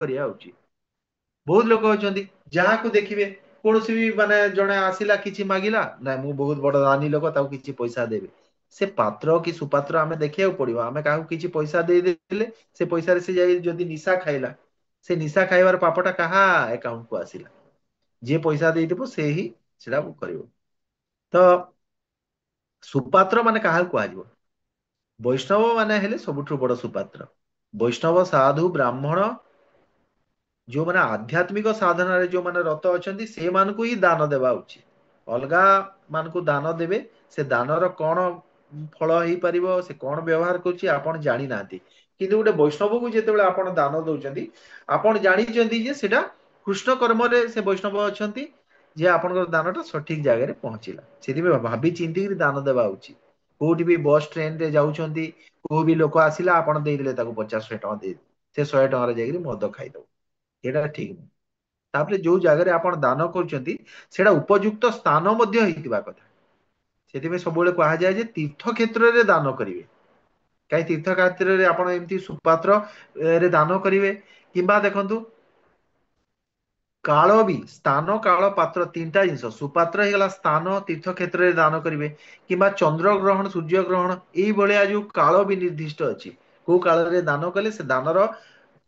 କରିବା ଉଚିତ। ବହୁତ ଲୋକ ଅଛନ୍ତି ଯାହାକୁ ଦେଖିବେ କୌଣସି ବି ମାନେ ଜଣେ ଆସିଲା କିଛି ମାଗିଲା, ନାଇଁ ମୁଁ ବହୁତ ବଡ ଦାନୀ ଲୋକ ତାକୁ କିଛି ପଇସା ଦେବି। ସେ ପାତ୍ର କି ସୁପାତ୍ର ଆମେ ଦେଖିବାକୁ ପଡିବ। ଆମେ କାହାକୁ କିଛି ପଇସା ଦେଇଦେଲେ ସେ ପଇସାରେ ସେ ଯାଇ ଯଦି ନିଶା ଖାଇଲା, ସେ ନିଶା ଖାଇବାର ପାପଟା କାହା ଆକାଉଣ୍ଟ କୁ ଆସିଲା? ଯିଏ ପଇସା ଦେଇଥିବ ସେ ହିଁ ସେଟା କରିବ। ତ ସୁପାତ୍ର ମାନେ କାହାକୁ କୁହାଯିବ? ବୈଷ୍ଣବ ମାନେ ହେଲେ ସବୁଠୁ ବଡ ସୁପାତ୍ର। ବୈଷ୍ଣବ, ସାଧୁ, ବ୍ରାହ୍ମଣ, ଯୋଉମାନେ ଆଧ୍ୟାତ୍ମିକ ସାଧନାରେ ଯୋଉମାନେ ରତ ଅଛନ୍ତି ସେମାନଙ୍କୁ ହିଁ ଦାନ ଦେବା ଉଚିତ। ଅଲଗା ମାନଙ୍କୁ ଦାନ ଦେବେ, ସେ ଦାନର କଣ ଫଳ ହେଇପାରିବ, ସେ କଣ ବ୍ୟବହାର କରୁଛି ଆପଣ ଜାଣିନାହାନ୍ତି। କିନ୍ତୁ ଗୋଟେ ବୈଷ୍ଣବକୁ ଯେତେବେଳେ ଆପଣ ଦାନ ଦଉଛନ୍ତି, ଆପଣ ଜାଣିଛନ୍ତି ଯେ ସେଟା କୃଷ୍ଣ କର୍ମରେ ସେ ବୈଷ୍ଣବ ଅଛନ୍ତି, ଯେ ଆପଣଙ୍କର ଦାନଟା ସଠିକ ଜାଗାରେ ପହଞ୍ଚିଲା। ସେଥିପାଇଁ ଭାବି ଚିନ୍ତିକିରି ଦାନ ଦେବା ଉଚିତ। କୋଉଠି ବି ବସ୍ ଟ୍ରେନ ରେ ଯାଉଛନ୍ତି, କୋଉ ବି ଲୋକ ଆସିଲା ଆପଣ ଦେଇଦେଲେ ତାକୁ 50-100 ଟଙ୍କା ଦେଇଦେଲେ, ସେ 100 ଟଙ୍କାରେ ଯାଇକିରି ମଦ ଖାଇଦବ, ଏଇଟା ଠିକ ନୁହଁ। ତାପରେ ଯୋଉ ଜାଗାରେ ଆପଣ ଦାନ କରୁଛନ୍ତି ସେଇଟା ଉପଯୁକ୍ତ ସ୍ଥାନ ମଧ୍ୟ ହେଇଥିବା କଥା। ସେଥିପାଇଁ ସବୁବେଳେ କୁହାଯାଏ ଯେ ତୀର୍ଥ କ୍ଷେତ୍ରରେ ଦାନ କରିବେ। କାହିଁ ତୀର୍ଥ କ୍ଷେତ୍ରରେ ଆପଣ ଏମିତି ସୁପାତ୍ର ରେ ଦାନ କରିବେ, କିମ୍ବା ଦେଖନ୍ତୁ କାଳ ବି, ସ୍ଥାନ, କାଳ, ପାତ୍ର, ତିନିଟା ଜିନିଷ। ସୁପାତ୍ର ହେଇଗଲା ସ୍ଥାନ, ତୀର୍ଥ କ୍ଷେତ୍ରରେ ଦାନ କରିବେ, କିମ୍ବା ଚନ୍ଦ୍ର ଗ୍ରହଣ, ସୂର୍ଯ୍ୟ ଗ୍ରହଣ, ଏଇଭଳିଆ ଯୋଉ କାଳ ବି ନିର୍ଦ୍ଦିଷ୍ଟ ଅଛି, କୋଉ କାଳରେ ଦାନ କଲେ ସେ ଦାନର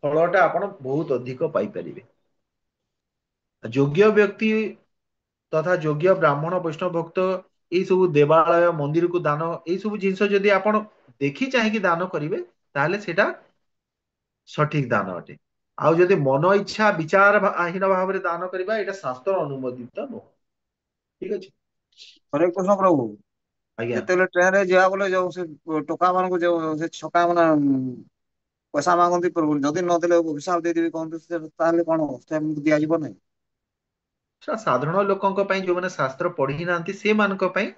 ଫଳଟା ଆପଣ ବହୁତ ଅଧିକ ପାଇପାରିବେ। ଯୋଗ୍ୟ ବ୍ୟକ୍ତି ତଥା ଯୋଗ୍ୟ ବ୍ରାହ୍ମଣ, ବୈଷ୍ଣବ ଭକ୍ତ, ଏଇ ସବୁ ଦେବାଳୟ ମନ୍ଦିରକୁ ଦାନ, ଏଇ ସବୁ ଜିନିଷ ଯଦି ଆପଣ ଦେଖି ଚାହିଁକି ଦାନ କରିବେ ତାହେଲେ ସେଇଟା ସଠିକ ଦାନ ଅଟେ। ଆଉ ଯଦି ମନ ଇଚ୍ଛା ବିଚାରହୀନ ଭାବରେ ଦାନ କରିବା, ଏଇଟା ଶାସ୍ତ୍ର ଅନୁମୋଦିତ ନୁହଁ। ଠିକ ଅଛି। ହରେ କୃଷ୍ଣ ପ୍ରଭୁ। ଆଜ୍ଞା। ଯେତେବେଳେ ଟ୍ରେନରେ ଯିବା ବୋଲେ ଯୋଉ ସେ ଟୋକା ମାନଙ୍କୁ ଯୋଉ ସେ ଛକା ମାନେ ପଇସା ମାଗନ୍ତି ପ୍ରଭୁ, ଯଦି ନଦେଲେ ଅଭିଶାପ ଦେଇଦେବି କହନ୍ତି, ତାହେଲେ କଣ ସେମିତି ଦିଆଯିବ ନାହିଁ? ସେଟା ସାଧାରଣ ଲୋକଙ୍କ ପାଇଁ, ଯୋଉମାନେ ଶାସ୍ତ୍ର ପଢି ନାହାନ୍ତି ସେମାନଙ୍କ ପାଇଁ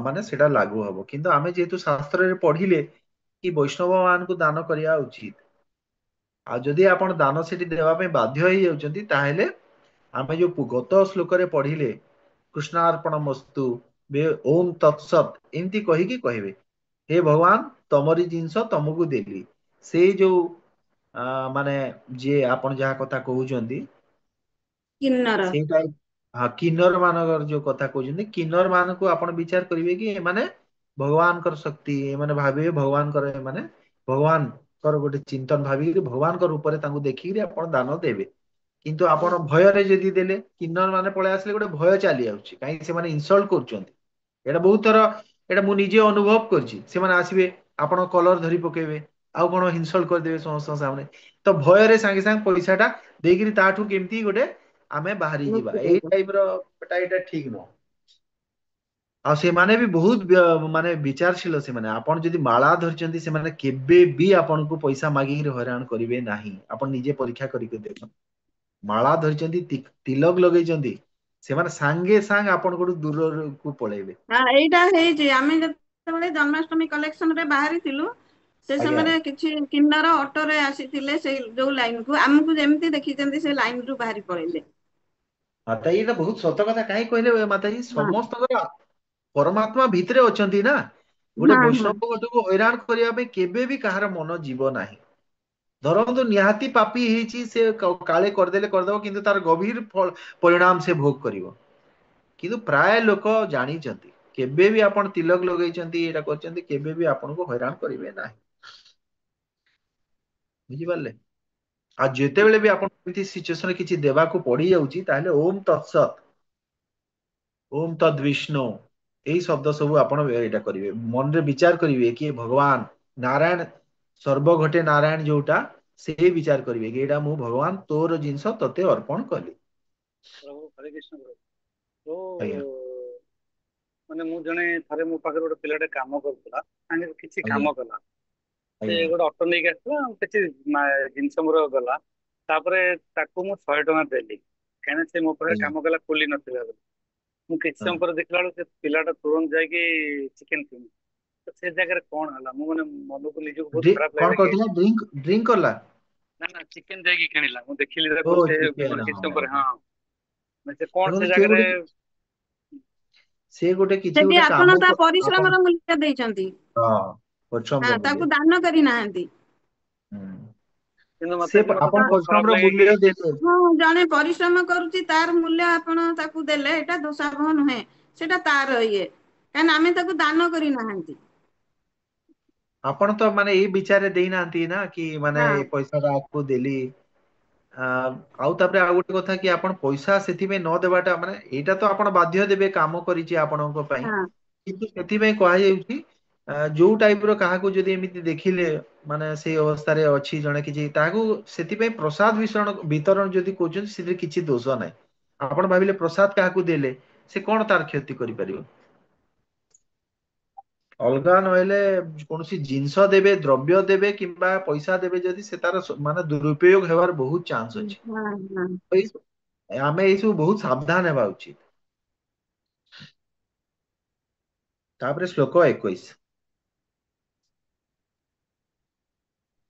ମାନେ ସେଟା ଲାଗୁ ହବ। କିନ୍ତୁ ଆମେ ଯେହେତୁ ଶାସ୍ତ୍ରରେ ପଢିଲେ କି ବୈଷ୍ଣବ ମାନଙ୍କୁ ଦାନ କରିବା ଉଚିତ, ଆଉ ଯଦି ଆପଣ ଦାନ ସେଠି ଦେବା ପାଇଁ ବାଧ୍ୟ ହେଇଯାଉଛନ୍ତି ତାହେଲେ ଆମେ ଯୋଉ ଗତ ଶ୍ଲୋକରେ ପଢିଲେ କୃଷ୍ଣାର୍ପଣ ମସ୍ତୁ ଓಂ ତତ୍ସତ ଏମିତି କହିକି କହିବେ, ହେ ଭଗବାନ ତମରି ଜିନିଷ ତମକୁ ଦେଲି। ସେଇ ଯୋଉ ମାନେ ଯିଏ ଆପଣ ଯାହା କଥା କହୁଛନ୍ତି କିନ୍ନର। ସେଇଟା, ହଁ କିନ୍ନର ମାନଙ୍କର ଯୋଉ କଥା କହୁଛନ୍ତି, କିନ୍ନର ମାନଙ୍କୁ ଆପଣ ବିଚାର କରିବେ କି ଏମାନେ ଭଗବାନଙ୍କର ଶକ୍ତି, ଏମାନେ ଭାବିବେ ଭଗବାନଙ୍କର, ଏମାନେ ଭଗବାନଙ୍କର ଗୋଟେ ଚିନ୍ତନ ଭାବିକିରି ଭଗବାନଙ୍କ ରୂପରେ ତାଙ୍କୁ ଦେଖିକିରି ଆପଣ ଦାନ ଦେବେ। କିନ୍ତୁ ଆପଣ ଭୟରେ ଯଦି ଦେଲେ, କିନ୍ନର ମାନେ ପଳେଇ ଆସିଲେ, ଗୋଟେ ଭୟ ଚାଲି ଯାଉଛି, କାହିଁକି ସେମାନେ ଇନସଲ୍ଟ କରୁଛନ୍ତି। ଏଇଟା ବହୁତ ଥର, ଏଇଟା ମୁଁ ନିଜେ ଅନୁଭବ କରିଛି। ସେମାନେ ଆସିବେ ଆପଣ କଲର ଧରି ପକେଇବେ, ଆଉ କଣ ଇନସଲ୍ଟ କରିଦେବେ ସମସ୍ତଙ୍କ ସାମନେ। ତ ଭୟରେ ସାଙ୍ଗେ ସାଙ୍ଗେ ପଇସା ଟା ଦେଇକିରି ତାଠୁ କେମିତି ଗୋଟେ ଆମେ ବାହାରି ଯିବା, ମୁକ୍ତି ଏଇ ପାଇବ। ଟାଇପ ର ଏଇଟା ଠିକ ନୁହଁ। ଆଉ ସେମାନେ ବି ବହୁତ ମାନେ ବିଚାରଶୀଳ। ସେମାନେ, ଆପଣ ଯଦି ମାଳା ଧରିଛନ୍ତି, ସେମାନେ କେବେ ବି ଆପଣଙ୍କୁ ପଇସା ମାଗିକିରି ହଇରାଣ କରିବେ ନାହିଁ। ଆପଣ ନିଜେ ପରୀକ୍ଷା କରିକି ଦେଖନ୍ତୁ। ମାଳା ଧରିଛନ୍ତି, ତିଲକ ଲଗେଇଛନ୍ତି, ସେମାନେ ସାଙ୍ଗେ ସାଙ୍ଗେ ଆପଣଙ୍କଠୁ ଦୂରକୁ ପଳେଇବେ। ଏଇଟା ହେଇଛି, ଆମେ ଯେତେବେଳେ ଜନ୍ମାଷ୍ଟମୀ କଲେକ୍ସନ ରେ ବାହାରିଥିଲୁ ସେ ଆଜ୍ଞା। ସମୟରେ କିଛି କିନ୍ନର ଅଟୋରେ ଆସିଥିଲେ, ସେଇ ଯୋଉ ଲାଇନ କୁ ଆମକୁ ଯେମିତି ଦେଖିଛନ୍ତି ସେ ଲାଇନ ରୁ ବାହାରି ପଳେଇଲେ। ମାତା ଏଇଟା ବହୁତ ସତ କଥା। କାହିଁ କହିଲେ ମାତାଜୀ, ହଁ ସମସ୍ତଙ୍କର ପରମାତ୍ମା ଭିତରେ ଅଛନ୍ତି ନା। ଗୋଟେ ହଁ ହଁ ବୈଷ୍ଣବ ଗୋଟକୁ ହଇରାଣ କରିବା ପାଇଁ କେବେ ବି କାହାର ମନ ଯିବ ନାହିଁ। ଧରନ୍ତୁ ନିହାତି ପାପୀ ହେଇଛି, ସେ କାଳେ କରିଦେଲେ କରିଦବ, କିନ୍ତୁ ତାର ଗଭୀର ପରିଣାମ ସେ ଭୋଗ କରିବ। କିନ୍ତୁ ପ୍ରାୟ ଲୋକ ଜାଣିଛନ୍ତି, କେବେ ବି ଆପଣ ତିଲକ ଲଗେଇଛନ୍ତି, ଏଇଟା କରିଛନ୍ତି, କେବେ ବି ଆପଣଙ୍କୁ ହଇରାଣ କରିବେ ନାହିଁ। ବୁଝିପାରିଲେ? ଆଉ ଯେତେବେଳେ ବି ଆପଣ ଏମିତି ସିଚୁଏସନରେ କିଛି ଦେବାକୁ ପଡିଯାଉଛି, ତାହେଲେ ଓମ୍ ତତ୍ସତ, ଓମ୍ ତଦ୍ ବିଷ୍ଣୁ, ଏଇ ଶବ୍ଦ ସବୁ ଆପଣ ଏଇଟା କରିବେ, ମନରେ ବିଚାର କରିବେ କି ଭଗବାନ ନାରାୟଣ, ସର୍ବ ଘଟେ ନାରାୟଣ, ଯୋଉଟା ସେ ବିଚାର କରିବେ କି ଏଇଟା ମୁଁ ଭଗବାନ ତୋର ଜିନିଷ ତତେ ଅର୍ପଣ କଲି। ପ୍ରଭୁ ହରେ କୃଷ୍ଣ ପ୍ରଭୁ। ତ ଆଜ୍ଞା ମାନେ ମୁଁ ଜଣେ ଥରେ ମୋ ପାଖରେ ଗୋଟେ ପିଲାଟେ କାମ କରୁଥିଲା, ସାଙ୍ଗେ କିଛି ଆଜ୍ଞା କାମ କଲା। ସେ ଆଜ୍ଞା ଗୋଟେ ଅଟୋ ନେଇକି ଆସିଥିଲା, କିଛି ଜିନିଷ ମୋର ଗଲା। ତାପରେ ତାକୁ ମୁଁ 100 ଟଙ୍କା ଦେଲି, କାହିଁକିନା ସେ ମୋ ପାଖରେ ଆଜ୍ଞା କାମ କଲା ଖୋଲି ନଥିଲା ବୋଲି। ମୁଁ କିଛି ହଁ। ସମୟ ପରେ ଦେଖିଲା ବେଳକୁ ସେ ପିଲାଟା ତୁରନ୍ତ ଯାଇକି ଚିକେନ କିଣି। ତ ସେ ଜାଗାରେ କଣ ହେଲା, ମୁଁ ମାନେ ମନକୁ ନିଜକୁ ବହୁତ ଖରାପ କଣ ଲାଗିଲା କି କରୁଥିଲା? ଡ୍ରିଙ୍କ କଲା? ନା ନା ଚିକେନ ଯାଇକି କିଣିଲା। ମୁଁ ଦେଖିଲି ଓ ତାକୁ, ସେ ଚିକେନ, ମାନେ କିଛି ସମୟ ହଁ। ପରେ, ହଁ ମାନେ ସେ କଣ ଦେଖନ୍ତୁ ସେ ଜାଗାରେ ସେ ଗୋଟେ କିଛି ସେଠି ଗୋଟେ ଆପଣ କାମ ତା ଆପଣ, ପରିଶ୍ରମର ମୂଲ୍ୟ ଦେଇଛନ୍ତି। ହଁ ପରିଶ୍ରମର ମୂଲ୍ୟ। ତାକୁ ଦାନ କରିନାହାନ୍ତି। ହୁଁ। କିନ୍ତୁ ସେ ମତେ ମତେ ଆପଣ ବହୁତ ଖରାପ ପରିଶ୍ରମର ଲାଗେ କି ମୂଲ୍ୟ ଦେଲେ। ହଁ, ଜଣେ ପରିଶ୍ରମ କରୁଛି ତାର ମୂଲ୍ୟ ଆପଣ ତାକୁ ଦେଲେ ଏଇଟା ଦୋଷାବହ ନୁହେଁ, ସେଟା ତାର ଇଏ, କାହିଁକିନା ଆମେ ତାକୁ ଦାନ କରିନାହାନ୍ତି। ଆପଣ ତ ମାନେ ଏଇ ବିଚାରରେ ଦେଇନାହାନ୍ତି ନା କି ମାନେ ହଁ ଏ ପଇସା ଟା ଆକୁ ଦେଲି। ଆ, ଆଉ ତାପରେ ଆଉ ଗୋଟେ କଥା କି ଆପଣ ପଇସା ସେଥିପାଇଁ ନ ଦେବାଟା ମାନେ ଏଇଟା ତ ଆପଣ ବାଧ୍ୟ ଦେବେ କାମ କରିଛି ଆପଣଙ୍କ ପାଇଁ। ହଁ କିନ୍ତୁ ସେଥିପାଇଁ କୁହାଯାଉଛି ଯୋଉ ଟାଇପ ର କାହାକୁ ଯଦି ଏମିତି ଦେଖିଲେ ମାନେ ସେଇ ଅବସ୍ଥାରେ ଅଛି ଜଣେ କିଛି ତାହାକୁ ସେଥିପାଇଁ ପ୍ରସାଦ ବିତରଣ ଯଦି କହୁଛନ୍ତି ସେଥିରେ କିଛି ଦୋଷ ନାହିଁ। ଆପଣ ଭାବିଲେ ପ୍ରସାଦ କାହାକୁ ଦେଲେ ସେ କଣ ତାର କ୍ଷତି କରିପାରିବ। ଅଲଗା ନହେଲେ କୌଣସି ଜିନିଷ ଦେବେ ଦ୍ରବ୍ୟ ଦେବେ କିମ୍ବା ପଇସା ଦେବେ ଯଦି ସେ ତାର ମାନେ ଦୁରୁପଯୋଗ ହେବାର ବହୁତ ଚାନ୍ସ ଅଛି। ହଁ ହଁ। ଆମେ ଏଇ ସବୁ ବହୁତ ସାବଧାନ ହେବା ଉଚିତ। ତାପରେ ଶ୍ଲୋକ 21।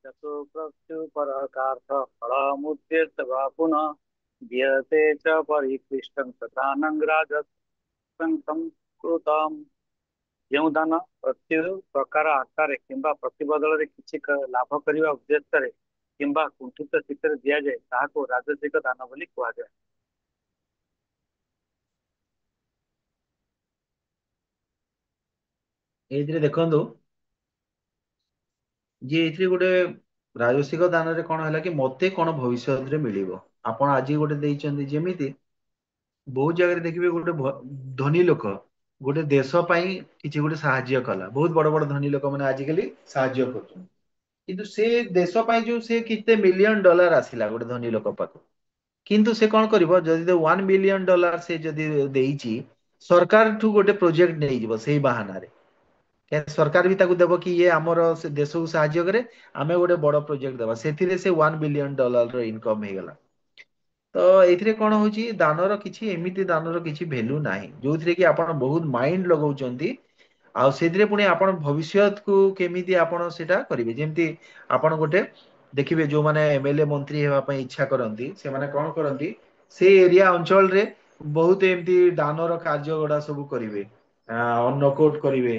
चतुप्रत्युपरकार्थ फलमुद्यत वा पुनः दीयते च परिक्लिष्टं तथा संकृतम। ଯେଉଁ ଦାନ ପ୍ରତି ପ୍ରକାର ଆକାରରେ କିମ୍ବା ପ୍ରତିବଦଳରେ କିଛି ଲାଭ କରିବା ଉଦ୍ଦେଶ୍ୟରେ କିମ୍ବା କୁଣ୍ଠିତ ଚିତ୍ତରେ ଦିଆଯାଏ ତାହାକୁ ରାଜସିକ ଦାନ ବୋଲି କୁହାଯାଏ। ଏଇଥିରେ ଦେଖନ୍ତୁ ଯେ ଏଥିରେ ଗୋଟେ ରାଜସିକ ଦାନରେ କଣ ହେଲା କି ମତେ କଣ ଭବିଷ୍ୟତରେ ମିଳିବ। ଆପଣ ଆଜି ଗୋଟେ ଦେଇଛନ୍ତି ଯେମିତି ବହୁତ ଜାଗାରେ ଦେଖିବେ ଗୋଟେ ଧନୀ ଲୋକ ଗୋଟେ ଦେଶ ପାଇଁ କିଛି ଗୋଟେ ସାହାଯ୍ୟ କଲା। ବହୁତ ବଡ ବଡ ଧନୀ ଲୋକ ମାନେ ଆଜିକାଲି ସାହାଯ୍ୟ କରୁଛନ୍ତି। କିନ୍ତୁ ସେ ଦେଶ ପାଇଁ ଯୋଉ ସେ କେତେ ମିଲିୟନ ଡଲାର ଆସିଲା ଗୋଟେ ଧନୀ ଲୋକ ପାଖକୁ। କିନ୍ତୁ ସେ କଣ କରିବ ଯଦି $1 ବିଲିୟନ ସେ ଯଦି ଦେଇଛି ସରକାରଠୁ ଗୋଟେ ପ୍ରୋଜେକ୍ଟ ନେଇଯିବ ସେଇ ବାହାନାରେ। ସରକାର ବି ତାକୁ ଦେବ କି ଇଏ ଆମର ସେ ଦେଶକୁ ସାହାଯ୍ୟ କରେ ଆମେ ଗୋଟେ ବଡ ପ୍ରୋଜେକ୍ଟ ଦବା ସେଥିରେ ସେ $1 ବିଲିୟନ ଇନକମ ହେଇଗଲା। ତ ଏଇଥିରେ କଣ ହଉଛି ଦାନର କିଛି ଏମିତି ଦାନର କିଛି ଭ୍ୟାଲୁ ନାହିଁ ଯୋଉଥିରେ କି ଆପଣ ବହୁତ ମାଇଣ୍ଡ ଲଗାଉଛନ୍ତି ଆଉ ସେଥିରେ ପୁଣି ଆପଣ ଭବିଷ୍ୟତକୁ କେମିତି ଆପଣ ସେଇଟା କରିବେ। ଯେମିତି ଆପଣ ଗୋଟେ ଦେଖିବେ ଯୋଉମାନେ ଏମଏଲଏ ମନ୍ତ୍ରୀ ହେବା ପାଇଁ ଇଚ୍ଛା କରନ୍ତି ସେମାନେ କଣ କରନ୍ତି ସେ ଏରିଆ ଅଞ୍ଚଳରେ ବହୁତ ଏମିତି ଦାନର କାର୍ଯ୍ୟ ଗୁଡା ସବୁ କରିବେ। ଅନ୍ନକୋଟ କରିବେ।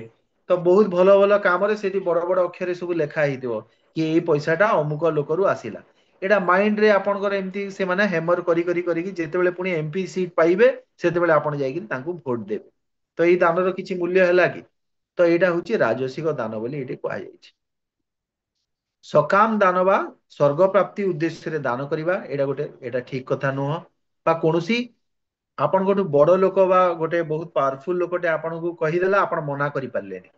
ତ ବହୁତ ଭଲ ଭଲ କାମରେ ସେଇଠି ବଡ ବଡ ଅକ୍ଷରେ ସବୁ ଲେଖା ହେଇଥିବ। କି ଏଇ ପଇସା ଟା ଅମୁକ ଲୋକରୁ ଆସିଲା। ଏଇଟା ମାଇଣ୍ଡ ରେ ଆପଣଙ୍କର ଏମିତି ସେମାନେ ହେମର କରିକି ଯେତେବେଳେ ପୁଣି ଏମପି ସିଟ୍ ପାଇବେ ସେତେବେଳେ ଆପଣ ଯାଇକି ତାଙ୍କୁ ଭୋଟ ଦେବେ। ତ ଏଇ ଦାନର କିଛି ମୂଲ୍ୟ ହେଲା କି? ତ ଏଇଟା ହଉଛି ରାଜସିକ ଦାନ ବୋଲି ଏଇଠି କୁହାଯାଇଛି। ସକାମ ଦାନ ବା ସ୍ଵର୍ଗ ପ୍ରାପ୍ତି ଉଦ୍ଦେଶ୍ୟରେ ଦାନ କରିବା ଏଇଟା ଠିକ କଥା ନୁହଁ। ବା କୌଣସି ଆପଣଙ୍କଠୁ ବଡ ଲୋକ ବା ଗୋଟେ ବହୁତ ପାୱାରଫୁଲ ଲୋକଟେ ଆପଣଙ୍କୁ କହିଦେଲା ଆପଣ ମନା କରିପାରିଲେନି।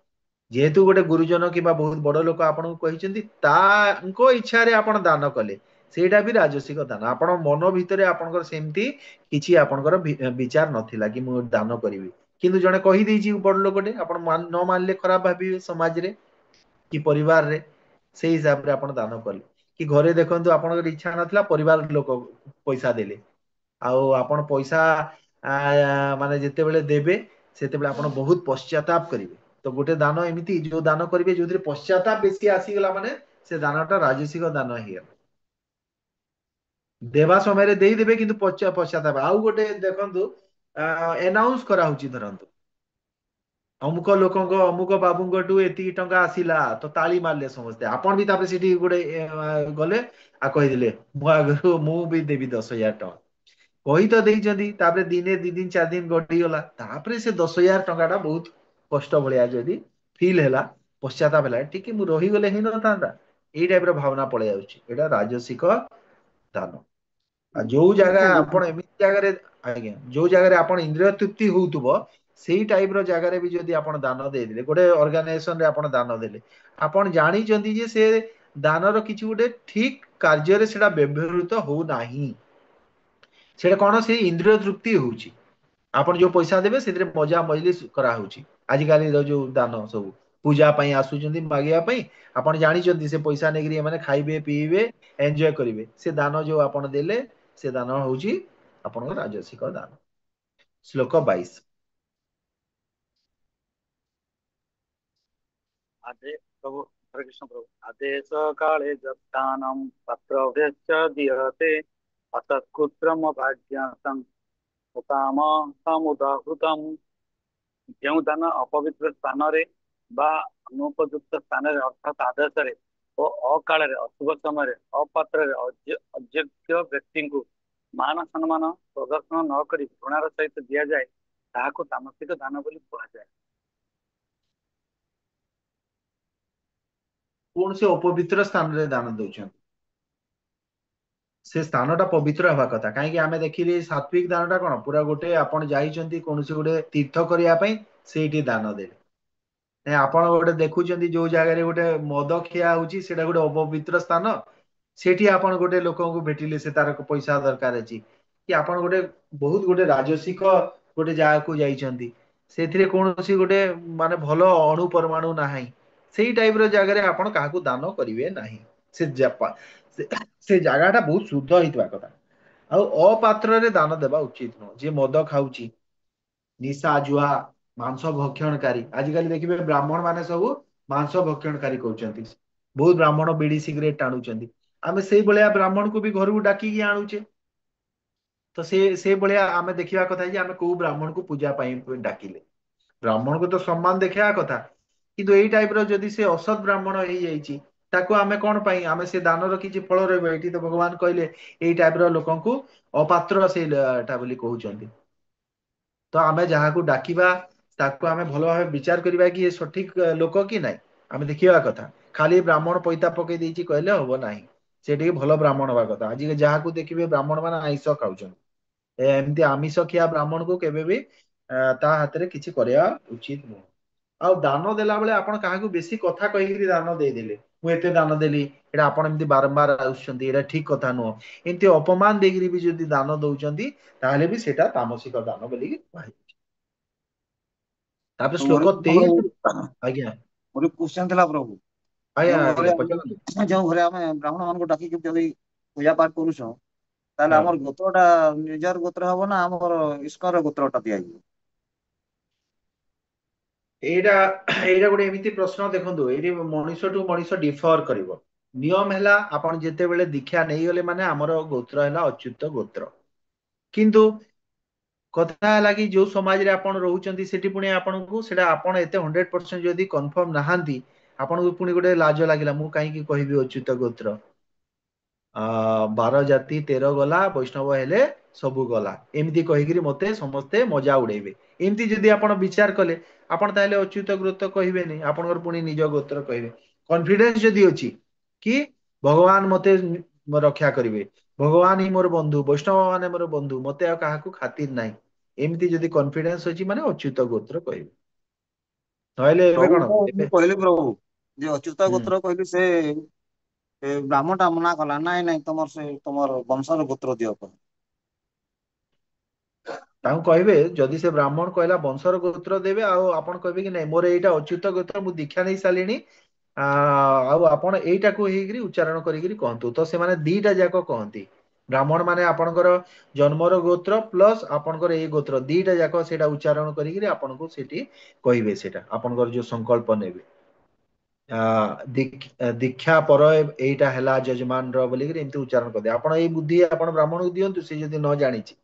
ଯେହେତୁ ଗୋଟେ ଗୁରୁଜନ କିମ୍ବା ବହୁତ ବଡ ଲୋକ ଆପଣଙ୍କୁ କହିଛନ୍ତି ତାଙ୍କ ଇଚ୍ଛାରେ ଆପଣ ଦାନ କଲେ। ସେଇଟା ବି ରାଜସିକ ଦାନ ଆପଣ ମନ ଭିତରେ ଆପଣଙ୍କର ସେମିତି କିଛି ଆପଣଙ୍କର ବିଚାର ନଥିଲା କି ମୁଁ ଦାନ କରିବି। କିନ୍ତୁ ଜଣେ କହିଦେଇଛି ବଡ ଲୋକଟେ ଆପଣ ନ ମାନିଲେ ଖରାପ ଭାବିବେ ସମାଜରେ। କି ପରିବାରରେ ସେଇ ହିସାବରେ ଆପଣ ଦାନ କଲେ। କି ଘରେ ଦେଖନ୍ତୁ ଆପଣଙ୍କର ଇଚ୍ଛା ନଥିଲା ପରିବାର ଲୋକ ପଇସା ଦେଲେ। ଆଉ ଆପଣ ପଇସା ମାନେ ଯେତେବେଳେ ଦେବେ ସେତେବେଳେ ଆପଣ ବହୁତ ପଶ୍ଚାତାପ କରିବେ। ତ ଗୋଟେ ଦାନ ଏମିତି ଯୋଉ ଦାନ କରିବେ ଯୋଉଥିରେ ପଶ୍ଚାତାପ ବେଶୀ ଆସିଗଲା ମାନେ ସେ ଦାନଟା ରାଜସିକ ଦାନ ହେଇଗଲା। ଦେବା ସମୟରେ ଦେଇଦେବେ କିନ୍ତୁ ପଶ୍ଚାତାପ ଆଉ ଗୋଟେ ଦେଖନ୍ତୁ ଏନାଉନ୍ସ କରାହଉଛି ଧରନ୍ତୁ ଅମୁକ ଲୋକଙ୍କ ଅମୁକ ବାବୁଙ୍କଠୁ ଏତିକି ଟଙ୍କା ଆସିଲା ତ ତାଳି ମାରିଲେ ସମସ୍ତେ ଆପଣ ବି ତାପରେ ସେଠି ଗୋଟେ ଗଲେ ଆଉ କହିଦେଲେ ମୁଁ ଆଗରୁ ମୁଁ ବି ଦେବି 10,000 ଟଙ୍କା। କହି ତ ଦେଇଛନ୍ତି ତାପରେ ଦିନେ 2 ଦିନ 4 ଦିନ ଗଡିଗଲା ତାପରେ ସେ 10,000 ଟଙ୍କା ଟା ବହୁତ କଷ୍ଟ ଭଳିଆ ଯଦି ଫିଲ୍ ହେଲା ପଶ୍ଚାତାପ ହେଲା ଟିକେ ମୁଁ ରହିଗଲେ ହେଇନଥାନ୍ତା। ଏଇ ଟାଇପ ର ଭାବନା ପଳେଇ ଯାଉଛି ଏଇଟା ରାଜସିକ ଦାନ। ଆଉ ଯୋଉ ଜାଗା ଆପଣ ଏମିତି ଜାଗାରେ ଆଜ୍ଞା ଯୋଉ ଜାଗାରେ ଆପଣ ଇନ୍ଦ୍ରିୟ ତୃପ୍ତି ହଉଥିବ ସେଇ ଟାଇପ ର ଜାଗାରେ ବି ଯଦି ଆପଣ ଦାନ ଦେଇଦେଲେ ଗୋଟେ ଅର୍ଗାନାଇଜେସନ ରେ ଆପଣ ଦାନ ଦେଲେ ଆପଣ ଜାଣିଛନ୍ତି ଯେ ସେ ଦାନର କିଛି ଗୋଟେ ଠିକ କାର୍ଯ୍ୟରେ ସେଟା ବ୍ୟବହୃତ ହଉନାହିଁ। ସେଇଟା କଣ ସେ ଇନ୍ଦ୍ରିୟ ତୃପ୍ତି ହଉଛି। ଆପଣ ଯୋଉ ପଇସା ଦେବେ ସେଥିରେ ମଜା ମଜଲିସ କରାହଉଛି ଆଜିକାଲିର ଯୋଉ ଦାନ ସବୁ। ପୂଜା ପାଇଁ ଆସୁଛନ୍ତି ମାଗିବା ପାଇଁ ଆପଣ ଜାଣିଛନ୍ତି ସେ ପଇସା ନେଇକରି ଏମାନେ ଖାଇବେ ପିଇବେ ଏଞ୍ଜୟ କରିବେ ସେ ଦାନ ଯୋଉ ଆପଣ ଦେଲେ ସେ ଦାନ ହଉଛି ଆପଣଙ୍କ ରାଜସିକ ଦାନ। ଶ୍ଲୋକ 22। ଆଦେ ପ୍ରଭୁ ହରେ କୃଷ୍ଣ ପ୍ରଭୁ ଆଦେଶ କାଳେ ଯତ୍ତାନଂ ପାତ୍ରଭ୍ୟଶ୍ଚ ଦୀୟତେ ଅସତ୍କୁତ୍ରମ ଭାଗ୍ୟସଂ କାମ ସमुदाहृतम्। ଯେଉଁ ଦାନ ଅପବିତ୍ର ସ୍ଥାନରେ ବା ଅନୁପଯୁକ୍ତ ସ୍ଥାନରେ ଅର୍ଥାତ୍ ଆଦେଶରେ ଓ ଅକାଳରେ ଅଶୁଭ ସମୟରେ ଅପାତ୍ରରେ ଅଯୋଗ୍ୟ ବ୍ୟକ୍ତିଙ୍କୁ ମାନ ସମ୍ମାନ ପ୍ରଦର୍ଶନ ନ କରି ଘୃଣାର ସହିତ ଦିଆଯାଏ ତାହାକୁ ତାମସିକ ଦାନ ବୋଲି କୁହାଯାଏ। କୌଣସି ଅପବିତ୍ର ସ୍ଥାନରେ ଦାନ ଦଉଛନ୍ତି, ସେ ସ୍ଥାନଟା ପବିତ୍ର ହେବା କଥା। କାହିଁକି ଆମେ ଦେଖିଲେ ସାତ୍ବିକ ଦାନଟା କଣ, ପୁରା ଗୋଟେ ଆପଣ ଯାଇଛନ୍ତି କୌଣସି ଗୋଟେ ତୀର୍ଥ କରିବା ପାଇଁ, ସେଇଠି ଦାନ ଦେଲେ। ନାଇଁ ଆପଣ ଗୋଟେ ଦେଖୁଛନ୍ତି ଯୋଉ ଜାଗାରେ ଗୋଟେ ମଦ ଖିଆ ହଉଛି, ସେଇଟା ଗୋଟେ ଅପବିତ୍ର ସ୍ଥାନ, ସେଠି ଆପଣ ଗୋଟେ ଲୋକଙ୍କୁ ଭେଟିଲେ, ସେ ତାର ପଇସା ଦରକାର ଅଛି, କି ଆପଣ ଗୋଟେ ବହୁତ ଗୋଟେ ରାଜସିକ ଗୋଟେ ଜାଗାକୁ ଯାଇଛନ୍ତି, ସେଥିରେ କୌଣସି ଗୋଟେ ମାନେ ଭଲ ଅଣୁ ପରମାଣୁ ନାହିଁ, ସେଇ ଟାଇପ ର ଜାଗାରେ ଆପଣ କାହାକୁ ଦାନ କରିବେ ନାହିଁ। ସେ ସେ ସେ ଜାଗାଟା ବହୁତ ଶୁଦ୍ଧ ହେଇଥିବା କଥା। ଆଉ ଅପାତ୍ରରେ ଦାନ ଦେବା ଉଚିତ ନୁହଁ। ଯିଏ ମଦ ଖାଉଛି, ନିଶା ଜୁଆ, ମାଂସ ଭକ୍ଷଣକାରୀ, ଆଜିକାଲି ଦେଖିବେ ବ୍ରାହ୍ମଣ ମାନେ ସବୁ ମାଂସ ଭକ୍ଷଣକାରୀ କରୁଛନ୍ତି। ବହୁତ ବ୍ରାହ୍ମଣ ବିଡି ସିଗରେଟ ଟାଣୁଛନ୍ତି। ଆମେ ସେଇଭଳିଆ ବ୍ରାହ୍ମଣକୁ ବି ଘରକୁ ଡାକିକି ଆଣୁଛେ। ତ ସେ ଭଳିଆ ଆମେ ଦେଖିବା କଥା ଯେ ଆମେ କୋଉ ବ୍ରାହ୍ମଣକୁ ପୂଜା ପାଇଁ ଡାକିଲେ। ବ୍ରାହ୍ମଣକୁ ତ ସମ୍ମାନ ଦେଖେଇବା କଥା, କିନ୍ତୁ ଏଇ ଟାଇପ ର ଯଦି ସେ ଅସତ୍ ବ୍ରାହ୍ମଣ ହେଇଯାଇଛି, ତାକୁ ଆମେ କଣ ପାଇଁ, ଆମେ ସେ ଦାନର କିଛି ଫଳ ରହିବ? ଏଇଠି ତ ଭଗବାନ କହିଲେ ଏଇ ଟାଇପ ର ଲୋକଙ୍କୁ ଅପାତ୍ର ସେଇଟା ବୋଲି କହୁଛନ୍ତି। ତ ଆମେ ଯାହାକୁ ଡାକିବା ତାକୁ ଆମେ ଭଲ ଭାବେ ବିଚାର କରିବା କି ଏ ସଠିକ ଲୋକ କି ନାହିଁ, ଆମେ ଦେଖିବା କଥା। ଖାଲି ବ୍ରାହ୍ମଣ ପଇତା ପକେଇ ଦେଇଛି କହିଲେ ହବ ନାହିଁ, ସେ ଟିକେ ଭଲ ବ୍ରାହ୍ମଣ ହବା କଥା। ଆଜି ଯାହାକୁ ଦେଖିବେ ବ୍ରାହ୍ମଣ ମାନେ ଆଇଁଷ ଖାଉଛନ୍ତି, ଏମିତି ଆମିଷ ଖିଆ ବ୍ରାହ୍ମଣକୁ କେବେ ବି ତା ହାତରେ କିଛି କରିବା ଉଚିତ ନୁହଁ। ଆଉ ଦାନ ଦେଲା ବେଳେ ଆପଣ କାହାକୁ ବେଶୀ କଥା କହିକିରି ଦାନ ଦେଇଦେଲେ, ମୁଁ ଏତେ ଦାନ ଦେଲି, ଏଇଟା ଆପଣ ଏମିତି ବାରମ୍ବାର ଆସୁଛନ୍ତି, ଏଇଟା ଠିକ କଥା ନୁହଁ। ଏମିତି ଅପମାନ ଦେଇକିରି ବି ଯଦି ଦାନ ଦଉଛନ୍ତି, ତାହେଲେ ବି ସେଇଟା ତାମସିକ ଦାନ ବୋଲିକି କୁହାଯାଉଛି। ତାପରେ ମୋର ଶ୍ଲୋକ ପ୍ରଭୁ 23। ଆଜ୍ଞା ଗୋଟେ କ୍ୱେଶ୍ଚନ ଥିଲା ପ୍ରଭୁ। ଆଜ୍ଞା ଯୋଉ ଘରେ ଆଜ୍ଞା ପଚାରନ୍ତୁ। ଯୋଉ ଘରେ ଆମେ ବ୍ରାହ୍ମଣ ମାନଙ୍କୁ ଡାକିକି ଯଦି ପୂଜା ପାଠ କରୁଛୁ, ତାହେଲେ ହଁ, ଆମର ଗୋତ୍ରଟା ନିଜର ଗୋତ୍ର ହବ ନା ଆମର ଈଶ୍ୱର ଗୋତ୍ରଟା ଦିଆଯିବ? ଏଇଟା ଏଇଟା ଗୋଟେ ଏମିତି ପ୍ରଶ୍ନ। ଦେଖନ୍ତୁ, ଏଇଠି ମଣିଷ ଟୁ ମଣିଷ ଡିଫର କରିବ। ନିୟମ ହେଲା, ଆପଣ ଯେତେବେଳେ ଦୀକ୍ଷା ନେଇଗଲେ ମାନେ ଆମର ଗୋତ୍ର ହେଲା ଅଚ୍ୟୁତ ଗୋତ୍ର। କିନ୍ତୁ କଥା ହେଲା କି ଯୋଉ ସମାଜରେ ଆପଣ ରହୁଛନ୍ତି, ସେଠି ପୁଣି ଆପଣଙ୍କୁ ସେଟା ଆପଣ ଏତେ 100% ଯଦି କନଫର୍ମ ନାହାନ୍ତି, ଆପଣଙ୍କୁ ପୁଣି ଗୋଟେ ଲାଜ ଲାଗିଲା, ମୁଁ କାହିଁକି କହିବି ଅଚ୍ୟୁତ ଗୋତ୍ର। 12 ଜାତି 13 ଗଲା, ବୈଷ୍ଣବ ହେଲେ ସବୁ ଗଲା, ଏମିତି କହିକିରି ମତେ ସମସ୍ତେ ମଜା ଉଡେଇବେ। ଏମିତି ଯଦି ଆପଣ ବିଚାର କଲେ, ଆପଣ ତାହେଲେ ଅଚ୍ୟୁତ ଗୋତ୍ର କହିବେନି, ଆପଣଙ୍କର ପୁଣି ନିଜ ଗୋତ୍ର କହିବେ। କନଫିଡେନ୍ସ ଯଦି ଅଛି କି ଭଗବାନ ମତେ ରକ୍ଷା କରିବେ, ଭଗବାନ ହିଁ ମୋର ବନ୍ଧୁ, ବୈଷ୍ଣବ ମାନେ ମୋର ବନ୍ଧୁ, ମତେ ଆଉ କାହାକୁ ଖାତିର ନାହିଁ, ଏମିତି ଯଦି କନଫିଡେନ୍ସ ଅଛି ମାନେ ଅଚ୍ୟୁତ ଗୋତ୍ର କହିବେ। ନହେଲେ ଏବେ ପ୍ରଭୁ କଣ ତ ଏବେ। ମୁଁ କହିଲି ପ୍ରଭୁ ଯେ ଅଚ୍ୟୁତ ହୁଁ ଗୋତ୍ର କହିଲି, ସେ ବ୍ରାହ୍ମଣ ଟା ମନା କଲା, ନାଇଁ ନାଇଁ ତମର ସେ ତମର ବଂଶର ଗୋତ୍ର ଦିଅ କହ। ତାଙ୍କୁ କହିବେ, ଯଦି ସେ ବ୍ରାହ୍ମଣ କହିଲା ବଂଶର ଗୋତ୍ର ଦେବେ, ଆଉ ଆପଣ କହିବେ କି ନାଇଁ ମୋର ଏଇଟା ଅଚ୍ୟୁତ ଗୋତ୍ର, ମୁଁ ଦୀକ୍ଷା ନେଇ ସାରିଲିଣି, ଆଉ ଆପଣ ଏଇଟାକୁ ହେଇକିରି ଉଚ୍ଚାରଣ କରିକିରି କହନ୍ତୁ। ତ ସେମାନେ ଦିଟା ଯାକ କହନ୍ତି। ବ୍ରାହ୍ମଣ ମାନେ ଆପଣଙ୍କର ଜନ୍ମର ଗୋତ୍ର ପ୍ଲସ ଆପଣଙ୍କର ଏଇ ଗୋତ୍ର ଦିଟା ଯାକ ସେଇଟା ଉଚ୍ଚାରଣ କରିକିରି ଆପଣଙ୍କୁ ସେଠି କହିବେ। ସେଇଟା ଆପଣଙ୍କର ଯୋଉ ସଂକଳ୍ପ ନେବେ, ଦୀକ୍ଷା પર ଏଇଟା ହେଲା ଯଜମାନର ବୋଲିକିରି ଏମିତି ଉଚ୍ଚାରଣ କରିଦେବେ। ଆପଣ ଏଇ ବୁଦ୍ଧି ଆପଣ ବ୍ରାହ୍ମଣକୁ ଦିଅନ୍ତୁ, ସେ ଯଦି ନ ଜାଣିଛି,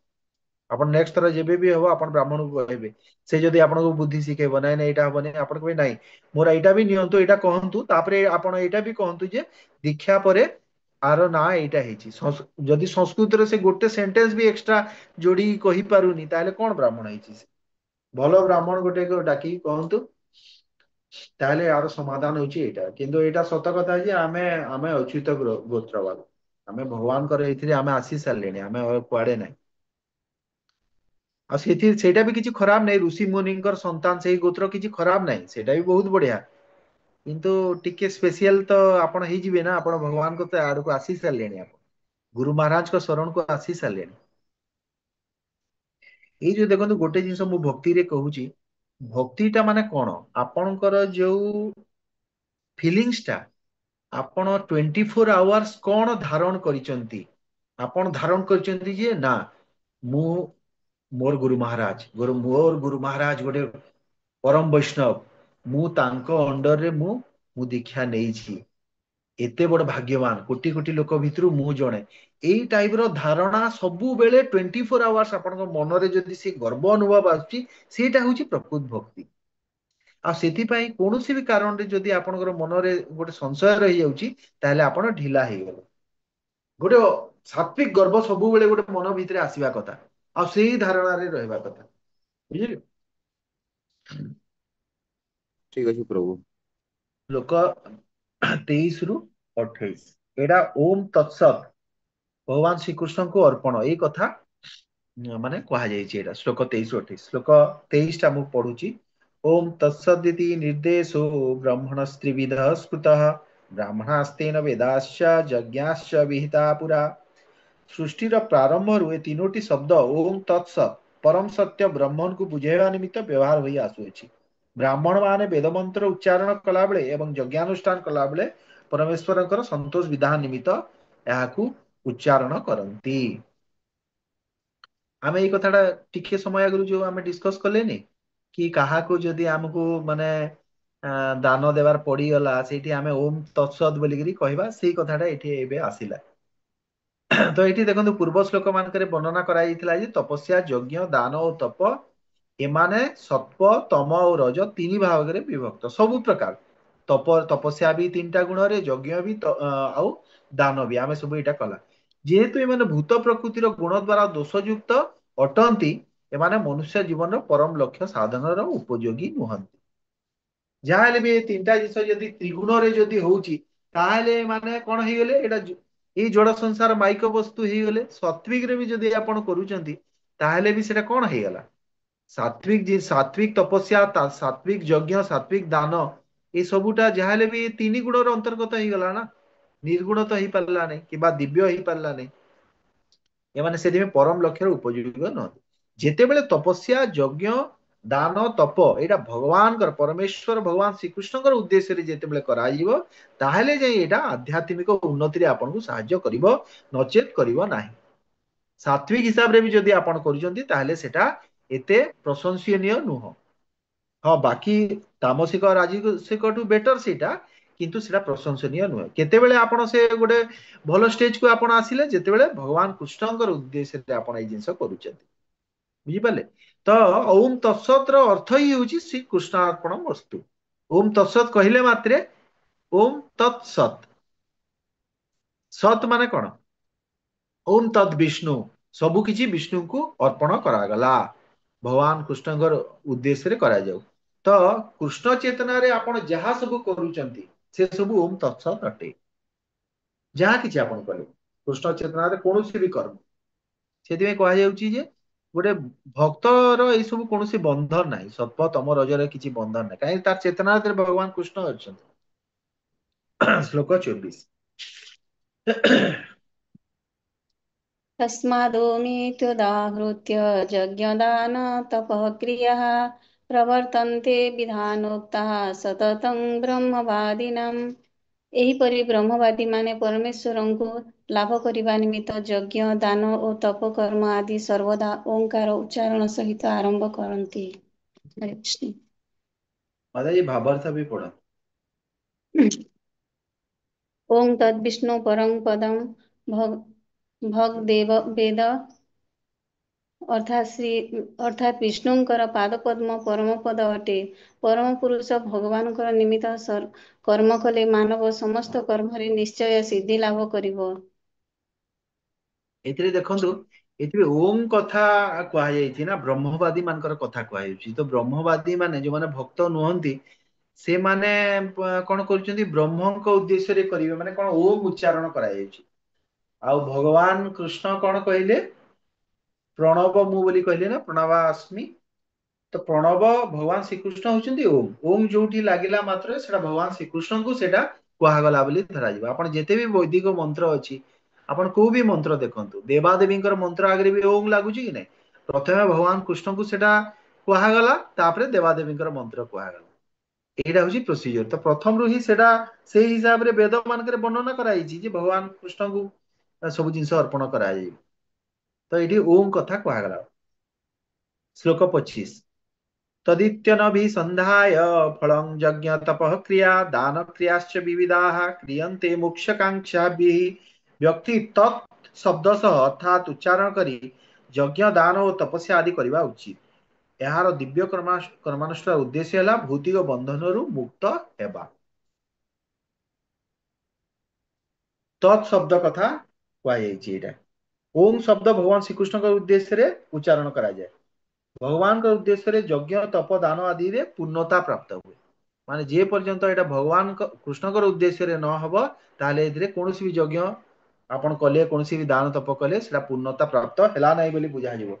ଆପଣ ନେକ୍ସଟ ଥର ଯେବେ ବି ହବ ଆପଣ ବ୍ରାହ୍ମଣକୁ କହିବେ। ସେ ଯଦି ଆପଣଙ୍କୁ ବୁଦ୍ଧି ଶିଖେଇବ, ନାଇଁ ନାଇଁ ଏଇଟା ହବନି, ଆପଣ କହିବେ ନାଇଁ ମୋର ଏଇଟା ବି ନିଅନ୍ତୁ, ଏଇଟା କହନ୍ତୁ, ତାପରେ ଆପଣ ଏଇଟା ବି କହନ୍ତୁ ଯେ ଦୀକ୍ଷା ପରେ ଆର ନାଁ ଏଇଟା ହେଇଛି। ଯଦି ସଂସ୍କୃତରେ ସେ ଗୋଟେ ସେଣ୍ଟେନ୍ସ ବି ଏକ୍ସଟ୍ରା ଯୋଡିକି କହିପାରୁନି, ତାହେଲେ କଣ ବ୍ରାହ୍ମଣ ହେଇଛି ସେ? ଭଲ ବ୍ରାହ୍ମଣ ଗୋଟେ ଡାକିକି କହନ୍ତୁ, ତାହେଲେ ଆର ସମାଧାନ ହଉଛି ଏଇଟା। କିନ୍ତୁ ଏଇଟା ସତ କଥା ଯେ ଆମେ ଆମେ ଅଚ୍ୟୁତ ଗୋତ୍ର ବାଲା, ଆମେ ଭଗବାନଙ୍କର ଏଇଥିରେ ଆମେ ଆସି ସାରିଲେଣି, ଆମେ କୁଆଡେ ନାହିଁ। ଆଉ ସେଇଟା ବି କିଛି ଖରାପ ନାହିଁ, ଋଷି ମୁନିଙ୍କର ସନ୍ତାନ ସେଇ ଗୋତ୍ର, କିଛି ଖରାପ ନାହିଁ, ସେଇଟା ବି ବହୁତ ବଢିଆ। କିନ୍ତୁ ଟିକେ ସ୍ପେଶିଆଲ ତ ଆପଣ ହେଇଯିବେ ନା, ଆପଣ ଭଗବାନଙ୍କ ତ ଆଡକୁ ଆସି ସାରିଲେଣି, ଆପଣ ଗୁରୁ ମହାରାଜଙ୍କ ଶରଣକୁ ଆସି ସାରିଲେଣି। ଏଇ ଯୋଉ ଦେଖନ୍ତୁ, ଗୋଟେ ଜିନିଷ ମୁଁ ଭକ୍ତିରେ କହୁଛି, ଭକ୍ତିଟା ମାନେ କଣ, ଆପଣଙ୍କର ଯୋଉ ଫିଲିଙ୍ଗସ ଟା ଆପଣ 24 ଆୱାର୍ସ କଣ ଧାରଣ କରିଛନ୍ତି। ଆପଣ ଧାରଣ କରିଛନ୍ତି ଯେ ନା ମୁଁ ମୋର ଗୁରୁ ମହାରାଜ ଗୋଟେ ପରମ ବୈଷ୍ଣବ, ମୁଁ ତାଙ୍କ ଅଣ୍ଡରରେ ମୁଁ ଦୀକ୍ଷା ନେଇଛି, ଏତେ ବଡ ଭାଗ୍ୟବାନ, କୋଟି କୋଟି ଲୋକ ଭିତରୁ ମୁଁ ଜଣେ। ଏଇ ଟାଇପ ର ଧାରଣା ସବୁବେଳେ 24 ଆୱାର୍ସ ଆପଣଙ୍କ ମନରେ ଯଦି ସେ ଗର୍ବ ଅନୁଭବ ଆସୁଛି, ସେଇଟା ହଉଛି ପ୍ରକୃତ ଭକ୍ତି। ଆଉ ସେଥିପାଇଁ କୌଣସି ବି କାରଣରେ ଯଦି ଆପଣଙ୍କର ମନରେ ଗୋଟେ ସଂଶୟ ରହିଯାଉଛି ତାହେଲେ ଆପଣ ଢିଲା ହେଇଗଲେ। ଗୋଟେ ସାତ୍विक ଗର୍ବ ସବୁବେଳେ ଗୋଟେ ମନ ଭିତରେ ଆସିବା କଥା ଆଉ ସେଇ ଧାରଣାରେ ରହିବା କଥା, ବୁଝିଲେ। ଠିକ ଅଛି ପ୍ରଭୁ। ଶ୍ଲୋକ 23 ରୁ 28 ଏଇଟା ଓମ୍ ତତ୍ସତ୍ ଭଗବାନ ଶ୍ରୀକୃଷ୍ଣଙ୍କୁ ଅର୍ପଣ ଏଇ କଥା ମାନେ କୁହାଯାଇଛି। ଏଇଟା ଶ୍ଲୋକ 23 ରୁ 28। ଶ୍ଲୋକ 23 ଟା ମୁଁ ପଢୁଛି। ओम तत्सदिति निर्देशो ब्रह्मणस्त्रिविधः स्मृतः ब्राह्मणास्तेन वेदाश्च यज्ञाश्च विहिता पुरा। ସୃଷ୍ଟିର ପ୍ରାରମ୍ଭରୁ ଏ ତିନୋଟି ଶବ୍ଦ ଓମ୍ ତତ୍ସତ୍ ପରମ ସତ୍ୟ ବ୍ରହ୍ମଙ୍କୁ ବୁଝାଇବା ନିମିତ୍ତ ବ୍ୟବହାର ହୋଇ ଆସୁଅଛି। ବ୍ରାହ୍ମଣ ମାନେ ବେଦ ମନ୍ତ୍ର ଉଚ୍ଚାରଣ କଲାବେଳେ ଏବଂ ଯଜ୍ଞାନୁଷ୍ଠାନ କଲାବେଳେ ପରମେଶ୍ୱରଙ୍କର ସନ୍ତୋଷ ବିଧାନ ନିମିତ୍ତ ଏହାକୁ ଉଚ୍ଚାରଣ କରନ୍ତି। ଆମେ ଏଇ କଥାଟା ଟିକେ ସମୟ ଆଗରୁ ଯୋଉ ଆମେ ଡିସ୍କସ କଲେନି କି କାହାକୁ ଯଦି ଆମକୁ ମାନେ ଦାନ ଦେବାର ପଡିଗଲା ସେଇଠି ଆମେ ଓମ୍ ତତ୍ସତ୍ ବୋଲିକିରି କହିବା, ସେଇ କଥାଟା ଏଠି ଏବେ ଆସିଲା। ତ ଏଇଠି ଦେଖନ୍ତୁ ପୂର୍ବ ଶ୍ଲୋକ ମାନଙ୍କରେ ବର୍ଣ୍ଣନା କରାଯାଇଥିଲା ଯେ ତପସ୍ୟା ଯଜ୍ଞ ଦାନ ଓ ତପ ଏମାନେ ସତ୍ଵ ତମ ଓ ରଜ ତିନି ଭାଗରେ ବିଭକ୍ତ। ସବୁ ପ୍ରକାର ତପସ୍ୟା ବି ତିନିଟା ଗୁଣରେ, ଯଜ୍ଞ ବି ଆଉ ଦାନ ବି ଆମେ ସବୁ ଏଇଟା କଲା। ଯେହେତୁ ଏମାନେ ଭୂତ ପ୍ରକୃତିର ଗୁଣ ଦ୍ଵାରା ଦୋଷଯୁକ୍ତ ଅଟନ୍ତି, ଏମାନେ ମନୁଷ୍ୟ ଜୀବନର ପରମ ଲକ୍ଷ୍ୟ ସାଧନର ଉପଯୋଗୀ ନୁହନ୍ତି। ଯାହାହେଲେ ବି ଏ ତିନିଟା ଜିନିଷ ଯଦି ତ୍ରିଗୁଣରେ ଯଦି ହଉଛି ତାହେଲେ ମାନେ କଣ ହେଇଗଲେ ଏଇଟା ଏଇ ଜଡ ସଂସାର ମାଇକ ବସ୍ତୁ ହେଇଗଲେ। ସାତ୍विକ ରେ ବି ଯଦି ଆପଣ କରୁଛନ୍ତି ତାହେଲେ ବି ସେଇଟା କଣ ହେଇଗଲା ସାତ୍विକ ତପସ୍ୟା ସାତ୍विକ ଯଜ୍ଞ ସାତ୍ବିକ ଦାନ ଏଇ ସବୁଟା ଯାହାହେଲେ ବି ତିନି ଗୁଣର ଅନ୍ତର୍ଗତ ହେଇଗଲା ନା। ନିର୍ଗୁଣ ତ ହେଇପାରିଲା ନାହିଁ କିମ୍ବା ଦିବ୍ୟ ହେଇପାରିଲା ନାହିଁ। ଏମାନେ ସେଥିପାଇଁ ପରମ ଲକ୍ଷ୍ୟର ଉପଯୋଗୀ ନୁହନ୍ତି। ଯେତେବେଳେ ତପସ୍ୟା ଯଜ୍ଞ ଦାନ ତପ ଏଇଟା ଭଗବାନଙ୍କର ପରମେଶ୍ୱର ଭଗବାନ ଶ୍ରୀକୃଷ୍ଣଙ୍କର ଉଦ୍ଦେଶ୍ୟରେ ଯେତେବେଳେ କରାଯିବ ତାହେଲେ ଯାଇ ଏଇଟା ଆଧ୍ୟାତ୍ମିକ ଉନ୍ନତିରେ ଆପଣଙ୍କୁ ସାହାଯ୍ୟ କରିବ, ନଚେତ କରିବ ନାହିଁ। ସାତ୍विକ ହିସାବରେ ବି ଯଦି ଆପଣ କରୁଛନ୍ତି ତାହେଲେ ସେଟା ଏତେ ପ୍ରଶଂସନୀୟ ନୁହଁ। ହଁ ବାକି ତାମସିକ ରାଜସିକଠୁ ବେଟର ସେଇଟା, କିନ୍ତୁ ସେଟା ପ୍ରଶଂସନୀୟ ନୁହେଁ। କେତେବେଳେ ଆପଣ ସେ ଗୋଟେ ଭଲ ଷ୍ଟେଜକୁ ଆପଣ ଆସିଲେ ଯେତେବେଳେ ଭଗବାନ କୃଷ୍ଣଙ୍କର ଉଦ୍ଦେଶ୍ୟରେ ଆପଣ ଏଇ ଜିନିଷ କରୁଛନ୍ତି, ବୁଝିପାରିଲେ। ତ ଓମ୍ ତତ୍ସତ୍ ର ଅର୍ଥ ହିଁ ହେଉଛି ଶ୍ରୀ କୃଷ୍ଣାର୍ପଣ ବସ୍ତୁ। ଓମ୍ ତତ୍ସତ୍ କହିଲେ ମାତ୍ରେ ଓମ୍ ତତ୍ ସତ୍, ସତ୍ ମାନେ କଣ? ଓମ୍ ତତ୍ ବିଷ୍ଣୁ, ସବୁ କିଛି ବିଷ୍ଣୁଙ୍କୁ ଅର୍ପଣ କରାଗଲା, ଭଗବାନ କୃଷ୍ଣଙ୍କର ଉଦ୍ଦେଶ୍ୟରେ କରାଯାଉ। ତ କୃଷ୍ଣ ଚେତନାରେ ଆପଣ ଯାହା ସବୁ କରୁଛନ୍ତି ସେ ସବୁ ଓମ୍ ତତ୍ସତ୍ ଅଟେ। ଯାହା କିଛି ଆପଣ କରିବେ କୃଷ୍ଣ ଚେତନାରେ କୌଣସି ବି କର୍ମ, ସେଥିପାଇଁ କୁହାଯାଉଛି ଯେ ଗୋଟେ ଭକ୍ତର ଏଇ ସବୁ କୌଣସି ବନ୍ଧନ ନାହିଁ। ସତ୍ଵ ତମ ରଜରେ କିଛି ବନ୍ଧନ ନାହିଁ, କାହିଁକି ତାର ଚେତନାରେ ଭଗବାନ କୃଷ୍ଣ ଅଛନ୍ତି। ଶ୍ଲୋକ 24। तस्मादोमित्युदाहृत्य यज्ञदानतपःक्रियाः प्रवर्तन्ते विधानोक्ताः सततं ब्रह्मवादिनाम्। ଏହିପରି ବ୍ରହ୍ମବାଦୀମାନେ ପରମେଶ୍ୱରଙ୍କୁ ଲାଭ କରିବା ନିମିତ୍ତ ଯଜ୍ଞ ଦାନ ଓ ତପ କର୍ମ ଆଦି ସର୍ବଦା ଓଙ୍କାର ଉଚ୍ଚାରଣ ସହିତ ଆରମ୍ଭ କରନ୍ତି। ହରେ କୃଷ୍ଣ। ମାତାଜୀ ଭାବାର୍ଥ ବି ପଢ। ओं तद्विष्णु परं पदं भगदेव वेद ଅର୍ଥାତ୍ ବିଷ୍ଣୁଙ୍କର ପାଦପଦ୍ମ ପରମପଦ ଅଟେ। ପରମ ପୁରୁଷ ଭଗବାନଙ୍କର ନିମିତ୍ତ କର୍ମ କଲେ ମାନବ ସମସ୍ତ କର୍ମରେ ନିଶ୍ଚୟ ସିଦ୍ଧି ଲାଭ କରିବ। ଏଥିରେ ଦେଖନ୍ତୁ ଏଥିରେ ଓମ୍ କଥା କୁହାଯାଇଛି ନା, ବ୍ରହ୍ମବାଦୀ ମାନଙ୍କର କଥା କୁହାଯାଉଛି। ତ ବ୍ରହ୍ମବାଦୀ ମାନେ ଯୋଉମାନେ ଭକ୍ତ ନୁହନ୍ତି ସେମାନେ କଣ କରୁଛନ୍ତି ବ୍ରହ୍ମଙ୍କ ଉଦ୍ଦେଶ୍ୟରେ କରିବେ, ମାନେ କଣ ଓମ୍ ଉଚ୍ଚାରଣ କରାଯାଇଛି। ଆଉ ଭଗବାନ କୃଷ୍ଣ କଣ କହିଲେ ପ୍ରଣବ ମୁଁ ବୋଲି କହିଲେ ନା, ପ୍ରଣବା ଅସ୍ମି। ତ ପ୍ରଣବ ଭଗବାନ ଶ୍ରୀକୃଷ୍ଣ ହଉଛନ୍ତି ଓମ୍। ଓମ୍ ଯୋଉଠି ଲାଗିଲା ମାତ୍ରେ ସେଟା ଭଗବାନ ଶ୍ରୀକୃଷ୍ଣଙ୍କୁ ସେଇଟା କୁହାଗଲା ବୋଲି ଧରାଯିବ। ଆପଣ ଯେତେ ବି ବୈଦିକ ମନ୍ତ୍ର ଅଛି, ଆପଣ କୋଉ ବି ମନ୍ତ୍ର ଦେଖନ୍ତୁ, ଦେବାଦେବୀଙ୍କର ମନ୍ତ୍ର ଆଗରେ ବି ଓମ୍ ଲାଗୁଛି କି ନାଇଁ? ପ୍ରଥମେ ଭଗବାନ କୃଷ୍ଣଙ୍କୁ ସେଟା କୁହାଗଲା, ତାପରେ ଦେବାଦେବୀଙ୍କର ମନ୍ତ୍ର କୁହାଗଲା। ଏଇଟା ହଉଛି ପ୍ରୋସିଜର। ତ ପ୍ରଥମରୁ ହିଁ ସେଟା ସେଇ ହିସାବରେ ବେଦ ମାନଙ୍କରେ ବର୍ଣ୍ଣନା କରାଯାଇଛି ଯେ ଭଗବାନ କୃଷ୍ଣଙ୍କୁ ସବୁ ଜିନିଷ ଅର୍ପଣ କରାଯିବ। ତ ଏଇଠି ଓମ୍ କଥା କୁହାଗଲା। ଶ୍ଲୋକ 25। तदित्यनभिसन्धाय फलं यज्ञ तपः क्रिया दान क्रियाश्च विविधाः क्रियन्ते मोक्षकांक्षाभिः। ବ୍ୟକ୍ତି ତତ୍ ଶବ୍ଦ ସହ ଅର୍ଥାତ୍ ଉଚ୍ଚାରଣ କରି ଯଜ୍ଞ ଦାନ ଓ ତପସ୍ୟା ଆଦି କରିବା ଉଚିତ। यार दिव्य कर्मानुष्ठान उद्देश्य है भौतिक बंधन मुक्त हेबा। तत्शब्द कथा कहुई। ओम शब्द भगवान श्रीकृष्ण उद्देश्य रे उच्चारण करा जाए। भगवान का उद्देश्य रे यज्ञ तप दान आदि रे पूर्णता प्राप्त हुए। माने जे पर्यंत एटा भगवान कृष्ण उद्देश्य रे न हबो ताले एथिरे कोनोसी भी यज्ञ आपण कले कोनोसी भी दान तप कले सेटा पूर्णता प्राप्त हेला नै बोली बुझा जिवो।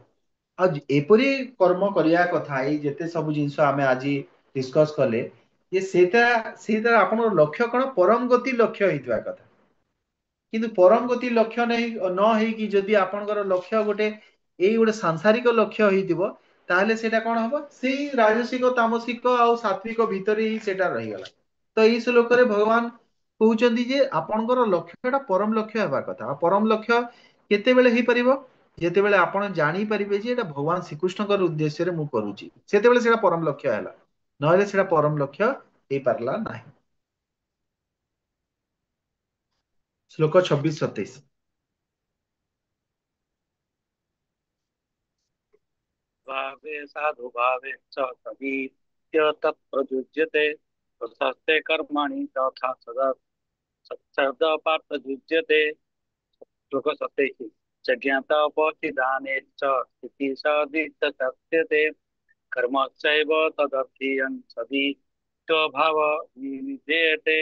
आ एपरी कर्म करिया कथा एई जेते सब जिंस आमे आजि डिस्कस कले जे सेटा आपण लक्ष्य कोन परम गति लक्ष्य हितवा कथा। किंतु परम गति लक्ष्य नहीं न है कि जदि आपनकर लक्ष्य गोटे यही गोटे सांसारिक लक्ष्य होइतिबो ताहले सेटा कोन हबो सेई राजसिक तामसिक आ सात्विक भीतर ही सेटा रही गला। तो एई श्लोक रे भगवान कहउचंदी जे आपनकर लक्ष्यटा परम लक्ष्य हेबा कथा। परम लक्ष्य केते बेले ही परिबो जेते बेले आपण जानि परिबे जे एटा भगवान श्रीकृष्णकर उद्देश्य रे मु करूची सेते बेले सेटा परम लक्ष्य हैला नहले सेटा परम लक्ष्य हे पारला नाही। श्लोक 26-27 भावे साधु भावे च तदीत्य तत्प्रयुज्यते प्रशस्ते कर्माणि तथा सदा सत्सर्द पार्थयुज्यते। श्लोक 27 जज्ञातोपचिदाने च स्थिति सदित सत्यते कर्मचैव तदर्थीयं सदित्वभाव विधेयते।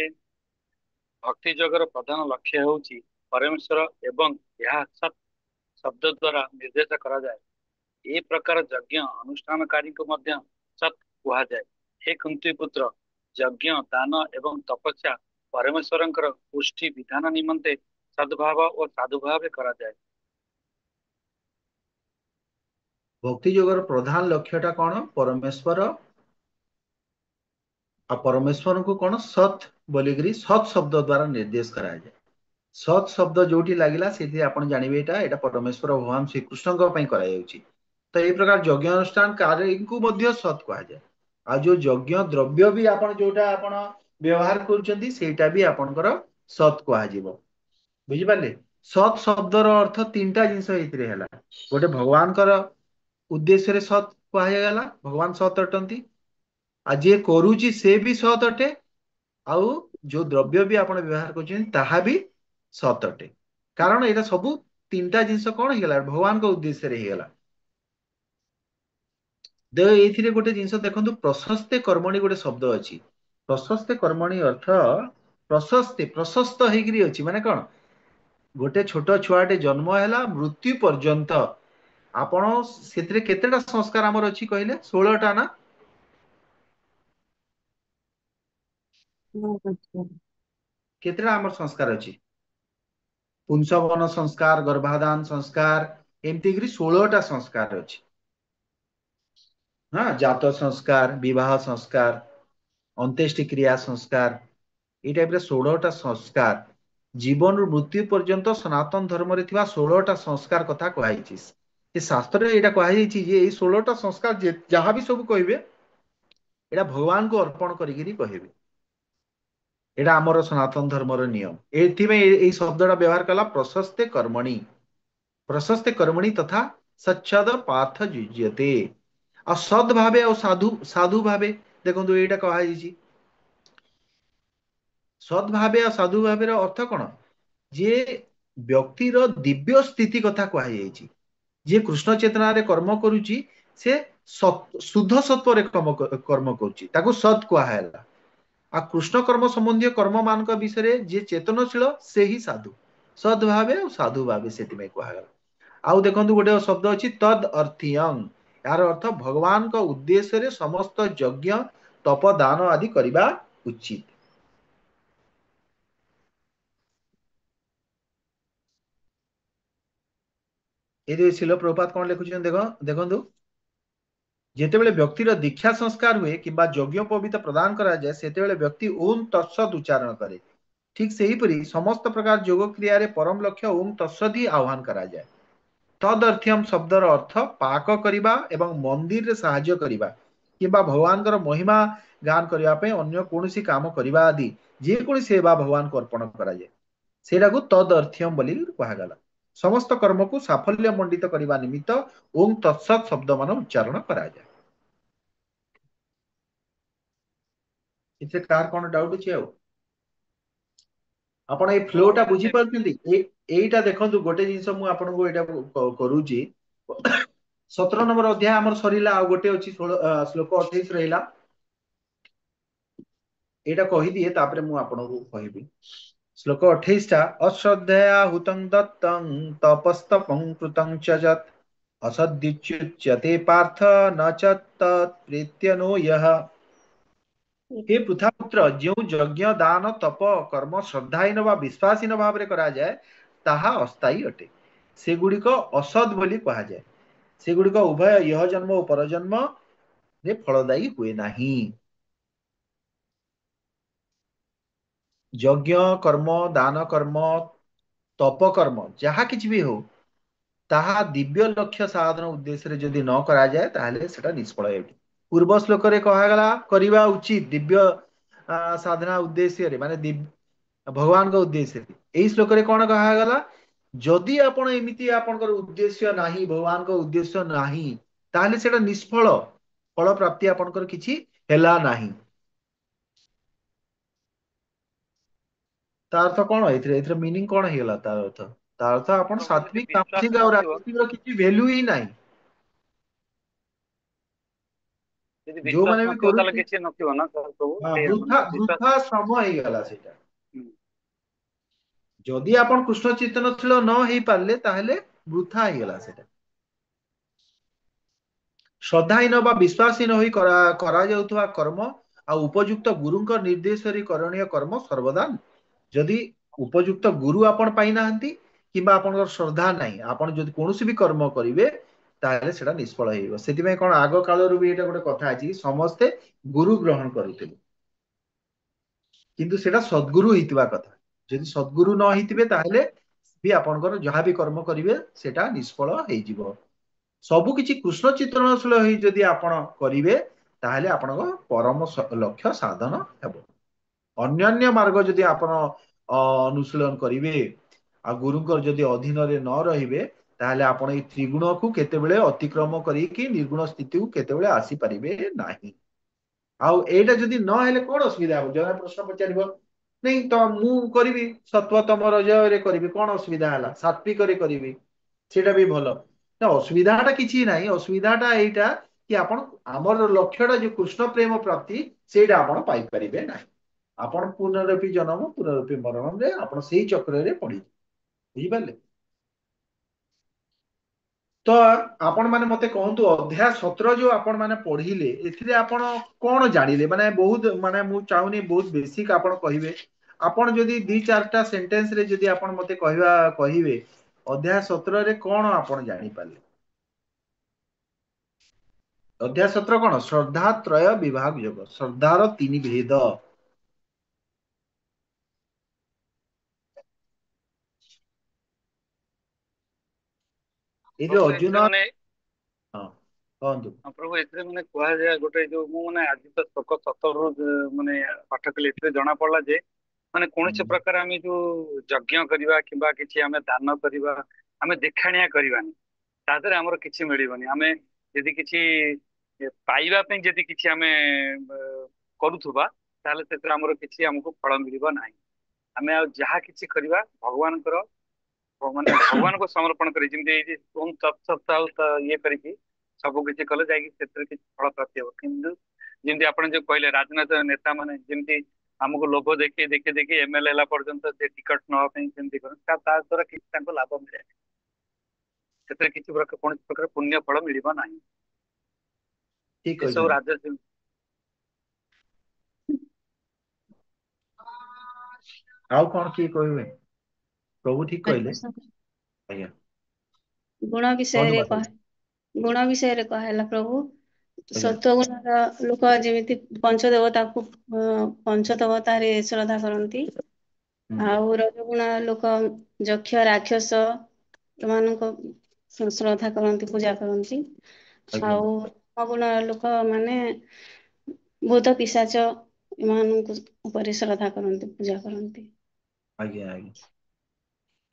भक्ति जोगर प्रधान लक्ष्य होउची परमेश्वर एवं यह सत शब्द द्वारा निर्देश करा जाए। ए प्रकार यज्ञ अनुष्ठानकारी को मध्य सत कुहा जाए। हे कुंती पुत्र यज्ञ दान एवं तपस्या परमेश्वरंकर पुष्टि विधान निमंते सद्भाव और साधुभाव करा जाए। भक्ति जोगर प्रधान लक्ष्यटा कौन परमेश्वर आ परमेश्वर को कौन सत बोलिकी सत शब्द द्वारा निर्देश करा जाए। सत शब्द जोटी लागिला से आपण जानिबे एटा परमेश्वर भगवान श्रीकृष्ण पई करा जाउची। तो ये प्रकार यज्ञ अनुष्ठान कार्य को मध्य सत कहा जाए। आ जो यज्ञ द्रव्य भी आपण जोटा आपण व्यवहार करूचंती सेटा भी आपणकर सत कहा जीवो। बुझी पाले सत शब्दर अर्थ तीनटा जिंस एथिरे हैला। गोटे भगवान कर उद्देश्य रे सत कहा गला भगवान सत अटंती आ जे करूची से भी सत अटे आउ जो द्रव्य भी आपण व्यवहार करूचंती ताहा भी सत अटे। कारण एटा सब तीनटा जिंस कोन हे गला भगवान को उद्देश्य रे हे गला। दे एथिरे गोटे जिंस देखंतु प्रशस्ते कर्मणि गोटे शब्द अछि। प्रशस्ते कर्मणि अर्थ प्रशस्ते प्रशस्त हेगिरी अछि माने कोन गोटे छोट छुआटे जन्म हैला मृत्यु पर्यंत आपण सेतरे केतेटा संस्कार हमर अछि कहले 16 टा ना केतेटा हमर संस्कार अछि पुंसवन संस्कार गर्भाधान संस्कार एमती गिरी 16 टा संस्कार अछि। हाँ जात संस्कार विवाह संस्कार अंत्येष्टि क्रिया संस्कार ये टाइप रे 16 टा संस्कार जीवन रु मृत्यु पर्यंत सनातन धर्म रे थिबा 16 टा संस्कार कथा कहैछि। ए शास्त्र रे एटा कहैछि जे ए 16 टा संस्कार जहाँ भी सब कहबे एटा भगवान को अर्पण करिगिरी कहबे। एटा हमर सनातन धर्म रो नियम। एथि में ए शब्दटा व्यवहार कला प्रशस्ते कर्मणि तथा सच्छद पार्थ युज्यते। आ सद भावे और साधु साधु भावे देखो एटा कहा सद भावे और साधु भावे अर्थ कौन जे व्यक्तिर दिव्य स्थिति कथा कहुई जे कृष्ण चेतना रे कर्म करुची से शुद्ध सत्व रे कर्म करुची ताकू सत कहला। आ कृष्ण कर्म संबंधी कर्म मान विषय जे चेतनशील से ही साधु सद भावे और साधु भावे से कहला। आउ देखो गोटे शब्द अच्छी तद अर्थियं यार अर्थ भगवान का उद्देश्य रे समस्त यज्ञ तप दान आदि करबा उचित। ये शिल प्रभुपाद कौन लिखुछन देखो देखंतु जेतेबेले व्यक्तिर दीक्षा संस्कार हुए कि यज्ञ पवित्र प्रदान करा जाए सेतेबेले व्यक्ति ओम तत्सद उच्चारण करे। ठीक सेहीपरि समस्त प्रकार योग क्रिया रे परम लक्ष्य ओम तत्सद ही आह्वान करा जाए। तदर्थ्यम शब्दर अर्थ पाक करिबा एवं मंदिर रे सहाय्य करिबा किबा भगवान कर महिमा गान करिबा पे अन्य कोनोसी काम करिबा आदि जे कोनी सेवा भगवान को अर्पण करा जाए सेटा को तदर्थ्यम बोली कहा गला। समस्त कर्म को साफल्य मंडित करने निमित्त ओम तत्सत शब्द मान उच्चारण करा जाए। ଏଥିରେ କାହାର କଣ ଡାଉଟ୍ ଅଛି ଆଉ? ଆପଣ ଏଇ ମୋର ଫ୍ଲୋଟା ମାନେ ବୁଝିପାରୁଛନ୍ତି? ଏଇଟା ଦେଖନ୍ତୁ, ଗୋଟେ ଜିନିଷ ମୁଁ ଆପଣଙ୍କୁ ଏଇଟା କରୁଛି। 17 ନମ୍ବର ଅଧ୍ୟାୟ ଆମର ସରିଲା, ଆଉ ଗୋଟେ ଅଛି ଶ୍ଲୋକ 28 ରହିଲା। ଏଇଟା କହିଦିଏ ତାପରେ ମୁଁ ଆପଣଙ୍କୁ କହିବି। ଶ୍ଲୋକ 28ଟା, ଅଶ୍ରଦ୍ଧୟା ହୁତଂ ଦତ୍ତଂ ତପସ୍ତପଂ କୃତଂ च ଯତ୍ ଅସଦ୍ୟୁच्ୟତେ ପାର୍ଥ ନ ଚ ତତ୍ ପ୍ରୀତ୍ୟନୋ ୟଃ। हे ପୃଥାପୁତ୍ର, ଯେଉଁ ଯଜ୍ଞ ଦାନ ତପ କର୍ମ ଶ୍ରଦ୍ଧାହୀନ ବା ବିଶ୍ୱାସୀନ ଭାବରେ କରାଯାଏ ତାହା ଅସ୍ଥାୟୀ ଅଟେ। ସେଗୁଡିକ ଅସଦ୍ ବୋଲି କୁହାଯାଏ। ସେଗୁଡିକ ଉଭୟ ଇହ ଜନ୍ମ ଓ ପରଜନ୍ମରେ ଫଳଦାୟୀ ହୁଏ ନାହିଁ। ଯଜ୍ଞ କର୍ମ, ଦାନ କର୍ମ, ତପ କର୍ମ ଯାହା କିଛି ବି ହଉ, ତାହା ଦିବ୍ୟ ଲକ୍ଷ୍ୟ ସାଧନ ଉଦ୍ଦେଶ୍ୟରେ ଯଦି ନ କରାଯାଏ ତାହେଲେ ସେଟା ନିଷ୍ଫଳ ହେଉଛି। ପୂର୍ବ ଶ୍ଲୋକରେ କୁହାଗଲା କରିବା ଉଚିତ ଦିବ୍ୟ ସାଧନା ଉଦ୍ଦେଶ୍ୟରେ, ମାନେ ଭଗବାନଙ୍କ ଉଦ୍ଦେଶ୍ୟରେ। ଏଇ ଶ୍ଲୋକରେ କଣ କୁହାଗଲା? ଯଦି ଆପଣ ଏମିତି ଆପଣଙ୍କର ଉଦ୍ଦେଶ୍ୟ ନାହିଁ, ଭଗବାନଙ୍କ ଉଦ୍ଦେଶ୍ୟ ନାହିଁ, ତାହେଲେ ସେଟା ନିଷ୍ଫଳ, ଫଳ ପ୍ରାପ୍ତି ଆପଣଙ୍କର କିଛି ହେଲା ନାହିଁ। ତା ଅର୍ଥ କଣ? ଏଥିରେ ମିନିଂ କଣ ହେଇଗଲା? ତାର ଅର୍ଥ, ତା ଅର୍ଥ ଆପଣ ପ୍ରଭୁ ଯଦି ସାତ୍ବିକ ବିଶ୍ୱାସ ତାମସିକ ଆଉ ନଥିବ, ରାଜସିକର କିଛି ଭ୍ୟାଲୁ ହିଁ ନାହିଁ। ଯଦି ବିଶ୍ୱାସ ଯୋଉମାନେ ବି ନଥିବ ତାହେଲେ କରୁଛନ୍ତି, କିଛି ନଥିବ ନା ପ୍ରଭୁ, ସେଇଆ ବୃଥା ମାନେ ବିଶ୍ୱାସ। ବୃଥା ଶ୍ରମ ହେଇଗଲା ସେଇଟା। ହୁଁ। ଯଦି ଆପଣ କୃଷ୍ଣ ଚିତ୍ତନଶୀଳ ନ ହେଇପାରିଲେ ତାହେଲେ ବୃଥା ହେଇଗଲା ସେଟା। ଶ୍ରଦ୍ଧାହୀନ ବା ବିଶ୍ୱାସହୀନ ହୋଇ କରାଯାଉଥିବା କର୍ମ ଆଉ ଉପଯୁକ୍ତ ଗୁରୁଙ୍କ ନିର୍ଦ୍ଦେଶରେ କରଣୀୟ କର୍ମ ସର୍ବଦା, ଯଦି ଉପଯୁକ୍ତ ଗୁରୁ ଆପଣ ପାଇନାହାନ୍ତି କିମ୍ବା ଆପଣଙ୍କର ଶ୍ରଦ୍ଧା ନାହିଁ, ଆପଣ ଯଦି କୌଣସି ବି କର୍ମ କରିବେ ତାହେଲେ ସେଟା ନିଷ୍ଫଳ ହେଇଯିବ। ସେଥିପାଇଁ କଣ, ଆଗ କାଳରୁ ବି ଏଇଟା ଗୋଟେ କଥା ଅଛି, ସମସ୍ତେ ଗୁରୁ ଗ୍ରହଣ କରୁଥିଲେ, କିନ୍ତୁ ସେଟା ସଦ୍ଗୁରୁ ହେଇଥିବା କଥା। ଯଦି ସଦ୍ଗୁରୁ ନ ହେଇଥିବେ ତାହେଲେ ବି ଆପଣଙ୍କର ଯାହା ବି କର୍ମ କରିବେ ସେଟା ନିଷ୍ଫଳ ହେଇଯିବ। ସବୁ କିଛି କୃଷ୍ଣ ଚିତ୍ରଣଶୀଳ ହେଇ ଯଦି ଆପଣ କରିବେ ତାହେଲେ ଆପଣଙ୍କ ପରମ ଲକ୍ଷ୍ୟ ସାଧନ ହେବ। ଅନ୍ୟାନ୍ୟ ମାର୍ଗ ଯଦି ଆପଣ ଅନୁଶୀଳନ କରିବେ ଆଉ ଗୁରୁଙ୍କର ଯଦି ଅଧୀନରେ ନ ରହିବେ, ତାହେଲେ ଆପଣ ଏଇ ତ୍ରିଗୁଣକୁ କେତେବେଳେ ଅତିକ୍ରମ କରିକି ନିର୍ଗୁଣ ସ୍ଥିତିକୁ କେତେବେଳେ ଆସିପାରିବେ ନାହିଁ। ଆଉ ଏଇଟା ଯଦି ନହେଲେ କଣ ଅସୁବିଧା ହବ? ଜଣେ ପ୍ରଶ୍ନ ପଚାରିବ, ନାଇଁ ତ ମୁଁ କରିବି ସତ୍ୱ ତମ ରଜରେ କରିବି, କଣ ଅସୁବିଧା ହେଲା? ସାତ୍ବିକରେ କରିବି, ସେଇଟା ବି ଭଲ। ନା, ଅସୁବିଧାଟା କିଛି ନାହିଁ। ଅସୁବିଧାଟା ଏଇଟା କି ଆପଣ, ଆମର ଲକ୍ଷ୍ୟଟା ଯୋଉ କୃଷ୍ଣ ପ୍ରେମ ପ୍ରାପ୍ତି, ସେଇଟା ଆପଣ ପାଇପାରିବେ ନାହିଁ। ଆପଣ ପୁନରପି ଜନ୍ମ ପୁନରପି ମରଣରେ ଆପଣ ସେଇ ଚକ୍ରରେ ପଡିବେ। ବୁଝିପାରିଲେ? ତ ଆପଣ ମାନେ ମତେ କୁହନ୍ତୁ, ଅଧ୍ୟାୟ 17 ଯୋଉ ଆପଣ ମାନେ ପଢିଲେ, ଏଥିରେ ଆପଣ କଣ ଜାଣିଲେ? ମାନେ ବହୁତ, ମାନେ ମୁଁ ଚାହୁଁନି ବହୁତ ବେସିକ ଆପଣ କହିବେ। ଆପଣ ଯଦି 2-4ଟା ସେଣ୍ଟେନ୍ସ ରେ ଯଦି ଆପଣ ମତେ କହିବେ ଅଧ୍ୟାୟ 17ରେ କଣ ଆପଣ ଜାଣିପାରିଲେ? ଅଧ୍ୟାୟ 17 କଣ? ଶ୍ରଦ୍ଧା ତ୍ରୟ ବିଭାଗ ଯୋଗ, ଶ୍ରଦ୍ଧାର 3 ଭେଦ। ଏଇ ଯୋଉ ପ୍ରଭୁ ଏଥିରେ ଅର୍ଜୁନ, ମାନେ, ହଁ କୁହନ୍ତୁ। ହଁ ପ୍ରଭୁ ଏଥିରେ ମାନେ କୁହାଯାଏ ଗୋଟେ, ଯୋଉ ମୁଁ ମାନେ ଆଜି ତ ଶ୍ଲୋକ 17ରୁ ମାନେ ପାଠ କଲି, ଏଥିରେ ଜଣା ପଡିଲା ଯେ ମାନେ କୌଣସି ହୁଁ, ପ୍ରକାର ଆମେ ଯୋଉ ଯଜ୍ଞ କରିବା କିମ୍ବା କିଛି ଆମେ ଦାନ କରିବା, ଆମେ ଦେଖାଣିଆ କରିବାନି, ତା ଦେହରେ ଆମର କିଛି ମିଳିବନି। ଆମେ ଯଦି କିଛି ପାଇବା ପାଇଁ ଯଦି କିଛି ଆମେ କରୁଥିବା, ତାହେଲେ ସେଥିରେ ଆମର କିଛି ଆମକୁ ଫଳ ମିଳିବ ନାହିଁ। ଆମେ ଆଉ ଯାହା କିଛି କରିବା ଭଗବାନଙ୍କର, ମାନେ ଭଗବାନଙ୍କୁ ସମର୍ପଣ କରି, ଯେମିତି ଏଇ ଯେ ଓମ୍ ତତ୍ ସତ୍ ଆଉ ଇଏ କରିକି ସବୁ କିଛି କଲେ ଯାଇକି ସେଥିରେ କିଛି ଫଳ ପ୍ରାପ୍ତି ହବ। କିନ୍ତୁ ଯେମିତି ଆପଣ ଯୋଉ କହିଲେ, ରାଜନୈତିକ ନେତା ମାନେ ଯେମିତି ଆମକୁ ଲୋଭ ଦେଖେଇ ଦେଖେଇ ଦେଖେଇ ଏମଏଲଏ ହେଲା ପର୍ଯ୍ୟନ୍ତ ସେ ଟିକଟ ନବା ପାଇଁ ସେମିତି କରନ୍ତି, ତା ଦ୍ୱାରା କିଛି ତାଙ୍କୁ ଲାଭ ମିଳେ, ସେଥିରେ କିଛି ପ୍ରକାର କୌଣସି ପ୍ରକାର ପୁଣ୍ୟ ଫଳ ମିଳିବ ନାହିଁ। ଠିକ ଏସବୁ କହିଛନ୍ତି। ରାଜନୀତି। ଆଉ କଣ କିଏ କହିବେ? ପ୍ରଭୁ ଠିକ କହିଲେ। ଆଜ୍ଞା, ଗୁଣ କୁହନ୍ତୁ ବିଷୟରେ ମାତାଜୀ। ଗୁଣ ବିଷୟରେ କୁହାହେଲା ପ୍ରଭୁ। ଆଜ୍ଞା। ସତ୍ୱଗୁଣର ଲୋକ ଯେମିତି ପଞ୍ଚଦେବତାକୁ ପଞ୍ଚଦେବତାରେ ଶ୍ରଦ୍ଧା କରନ୍ତି, ହୁଁ, ଆଉ ରଜଗୁଣ ଲୋକ ଯକ୍ଷ ରାକ୍ଷସ ଏମାନଙ୍କ ଶ୍ରଦ୍ଧା କରନ୍ତି, ପୂଜା କରନ୍ତି। ଆଜ୍ଞା, ଆଉ ଅଗୁଣ ଲୋକ ମାନେ ଭୂତ ପିଶାଚ ଏମାନଙ୍କୁ ଉପରେ ଶ୍ରଦ୍ଧା କରନ୍ତି, ପୂଜା କରନ୍ତି। ଆଜ୍ଞା, ଆଜ୍ଞା।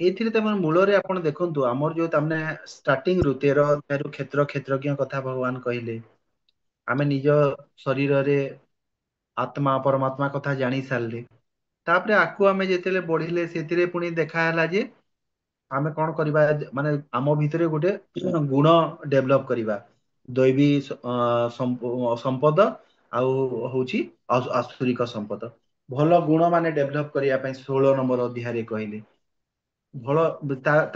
ଏଇଥିରେ ତମ ମୂଳରେ ଆପଣ ଦେଖନ୍ତୁ, ଆମର ଯୋଉ ତାମାନେ ଷ୍ଟାର୍ଟିଂ ରୁ 13 କ୍ଷେତ୍ର କ୍ଷେତ୍ରଜ୍ଞ କଥା ଭଗବାନ କହିଲେ। ଆମେ ନିଜ ଶରୀରରେ आत्मा परमात्मा कथा जानी सारे तापरे आकु आमे जेतेले बढ़िले सेतिरे पुणी देखा ହେଲା जे आमे कौन करबा माने आम भितरे गोटे गुण डेभलप करबा दैवी संपद आउ होची आसुरिक संपद भल गुण माने डेभलप करिया पई 16 नंबर अध्याय रे कहले भल